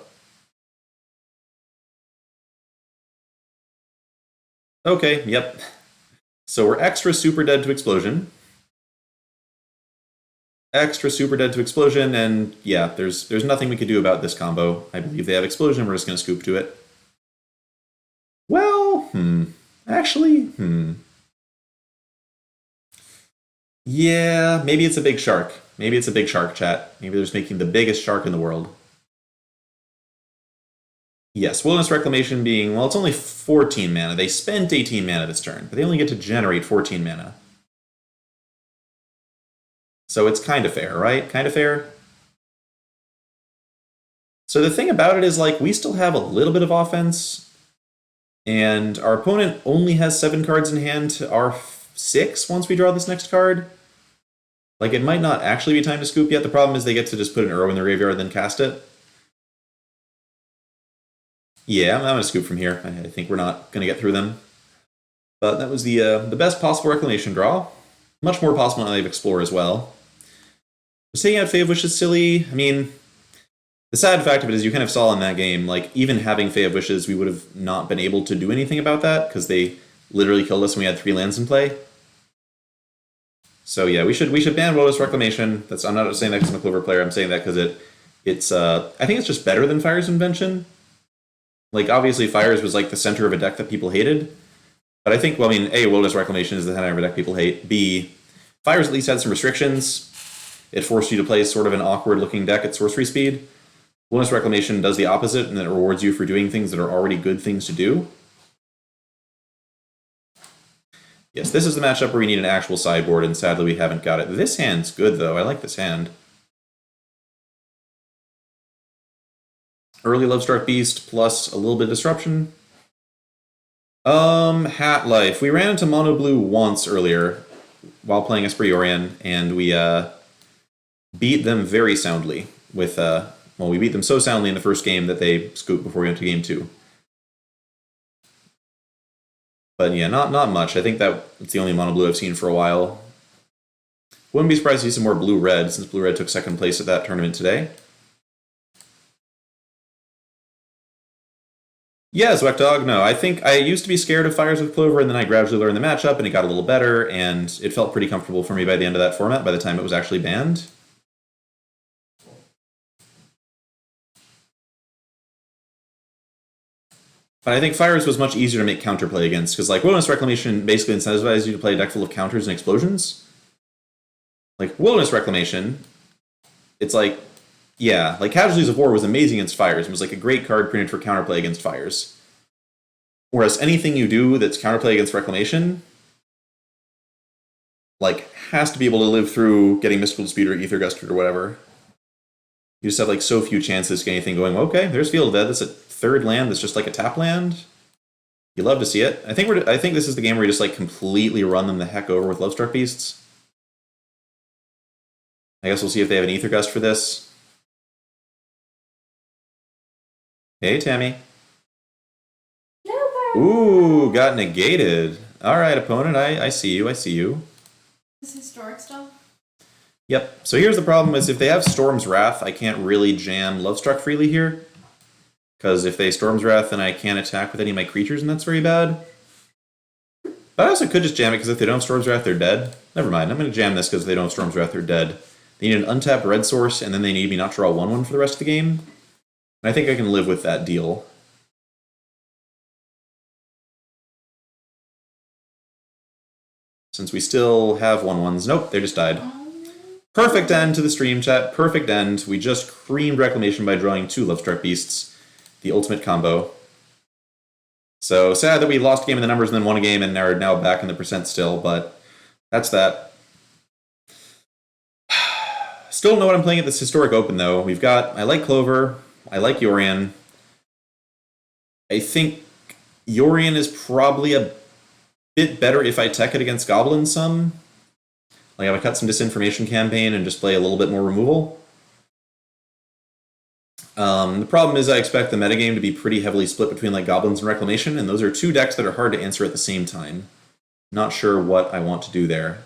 Speaker 1: Okay, yep. So we're extra super dead to Explosion. Extra super dead to Explosion, and yeah, there's nothing we could do about this combo. I believe they have Explosion, we're just going to scoop to it. Well, actually, yeah, maybe it's a big shark. Maybe it's a big shark, chat. Maybe they're just making the biggest shark in the world. Yes, Wilderness Reclamation being, well, it's only 14 mana. They spent 18 mana this turn, but they only get to generate 14 mana. So it's kind of fair, right? Kind of fair. So the thing about it is, like, we still have a little bit of offense, and our opponent only has 7 cards in hand to our 6 once we draw this next card. Like, it might not actually be time to scoop yet. The problem is they get to just put an Uro in their graveyard and then cast it. Yeah, I'm going to scoop from here. I think we're not going to get through them. But that was the best possible Reclamation draw. Much more possible now they have Explore as well. Was taking out Fae of Wishes silly? I mean, the sad fact of it is you kind of saw in that game, like, even having Fae of Wishes, we would have not been able to do anything about that, because they literally killed us when we had 3 lands in play. So yeah, we should ban Wilderness Reclamation. I'm not saying that because I'm a Clover player, I'm saying that because it's I think it's just better than Fire's Invention. Like, obviously, Fires was like the center of a deck that people hated. But I think, well, I mean, A, Wilderness Reclamation is the center of a deck people hate. B, Fires at least had some restrictions. It forced you to play sort of an awkward-looking deck at sorcery speed. Wilderness Reclamation does the opposite, and it rewards you for doing things that are already good things to do. Yes, this is the matchup where we need an actual sideboard, and sadly we haven't got it. This hand's good, though. I like this hand. Early Lovestruck Beast plus a little bit of Disruption. Hat Life. We ran into Mono Blue once earlier while playing Esper Yorion, and we beat them very soundly with, well, we beat them so soundly in the first game that they scooped before we went to game 2. But yeah, not much. I think that's the only Mono Blue I've seen for a while. Wouldn't be surprised to see some more Blue Red, since Blue Red took second place at that tournament today. Yeah, Zweck Dog, no. I think I used to be scared of Fires with Clover, and then I gradually learned the matchup, and it got a little better, and it felt pretty comfortable for me by the end of that format, by the time it was actually banned. But I think Fires was much easier to make counterplay against, because like Wilderness Reclamation basically incentivizes you to play a deck full of counters and explosions. Like Wilderness Reclamation, it's like, yeah, like Casualties of War was amazing against Fires. It was like a great card printed for counterplay against Fires. Whereas anything you do that's counterplay against Reclamation, like, has to be able to live through getting Mystical Dispute or Aether Gust or whatever. You just have like so few chances to get anything going. Okay, there's Field of Dead. That's a third land that's just like a tap land. You love to see it. I think this is the game where you just like completely run them the heck over with Lovestruck Beasts. I guess we'll see if they have an Aether Gust for this. Hey, Tammy. Ooh, got negated. All right, opponent, I see you, I see you.
Speaker 3: Is this historic stuff?
Speaker 1: Yep, so here's the problem is if they have Storm's Wrath, I can't really jam Lovestruck freely here. Because if they Storm's Wrath, then I can't attack with any of my creatures, and that's very bad. But I also could just jam it, because if they don't have Storm's Wrath, they're dead. Never mind, I'm going to jam this because if they don't have Storm's Wrath, they're dead. They need an untapped red source, and then they need me not to draw 1/1 for the rest of the game. And I think I can live with that deal. Since we still have 1/1s. Nope, they just died. Perfect end to the stream, chat. Perfect end. We just creamed Reclamation by drawing 2 Lovestruck Beasts. The ultimate combo. So sad that we lost a game in the numbers and then won a game and are now back in the percent still, but that's that. Still don't know what I'm playing at this Historic Open, though. We've got... I like Clover. I like Yorion. I think Yorion is probably a bit better if I tech it against Goblins some. Like if I cut some Disinformation Campaign and just play a little bit more removal. The problem is I expect the metagame to be pretty heavily split between like Goblins and Reclamation, and those are two decks that are hard to answer at the same time. Not sure what I want to do there.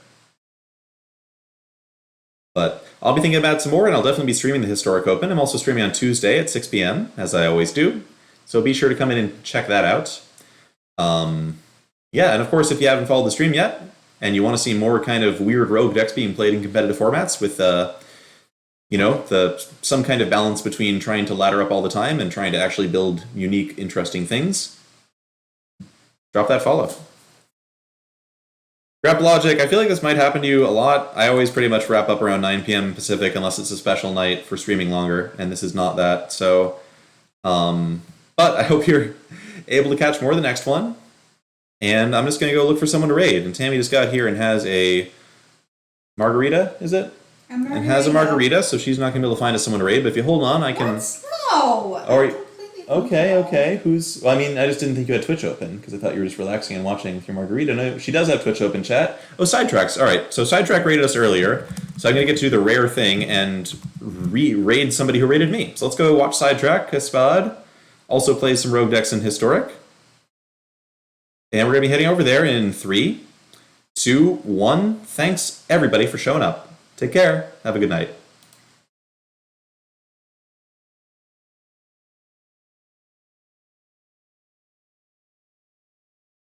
Speaker 1: But I'll be thinking about it some more, and I'll definitely be streaming the Historic Open. I'm also streaming on Tuesday at 6 p.m., as I always do. So be sure to come in and check that out. Yeah, and of course, if you haven't followed the stream yet, and you want to see more kind of weird rogue decks being played in competitive formats with, some kind of balance between trying to ladder up all the time and trying to actually build unique, interesting things, drop that follow. Grab Logic, I feel like this might happen to you a lot. I always pretty much wrap up around 9 p.m. Pacific unless it's a special night for streaming longer, and this is not that. So, but I hope you're able to catch more the next one. And I'm just going to go look for someone to raid. And Tammy just got here and has a margarita, is it? And has a margarita, so she's not going to be able to find us someone to raid. But if you hold on, I can...
Speaker 3: No!
Speaker 1: Okay. Who's... Well, I mean, I just didn't think you had Twitch open, because I thought you were just relaxing and watching with your margarita. No, she does have Twitch open, chat. Oh, Sidetracks. All right, so Sidetrack raided us earlier, so I'm going to get to do the rare thing and raid somebody who raided me. So let's go watch Sidetrack. Kaspad also plays some rogue decks in Historic. And we're going to be heading over there in 3, 2, 1. Thanks, everybody, for showing up. Take care. Have a good night.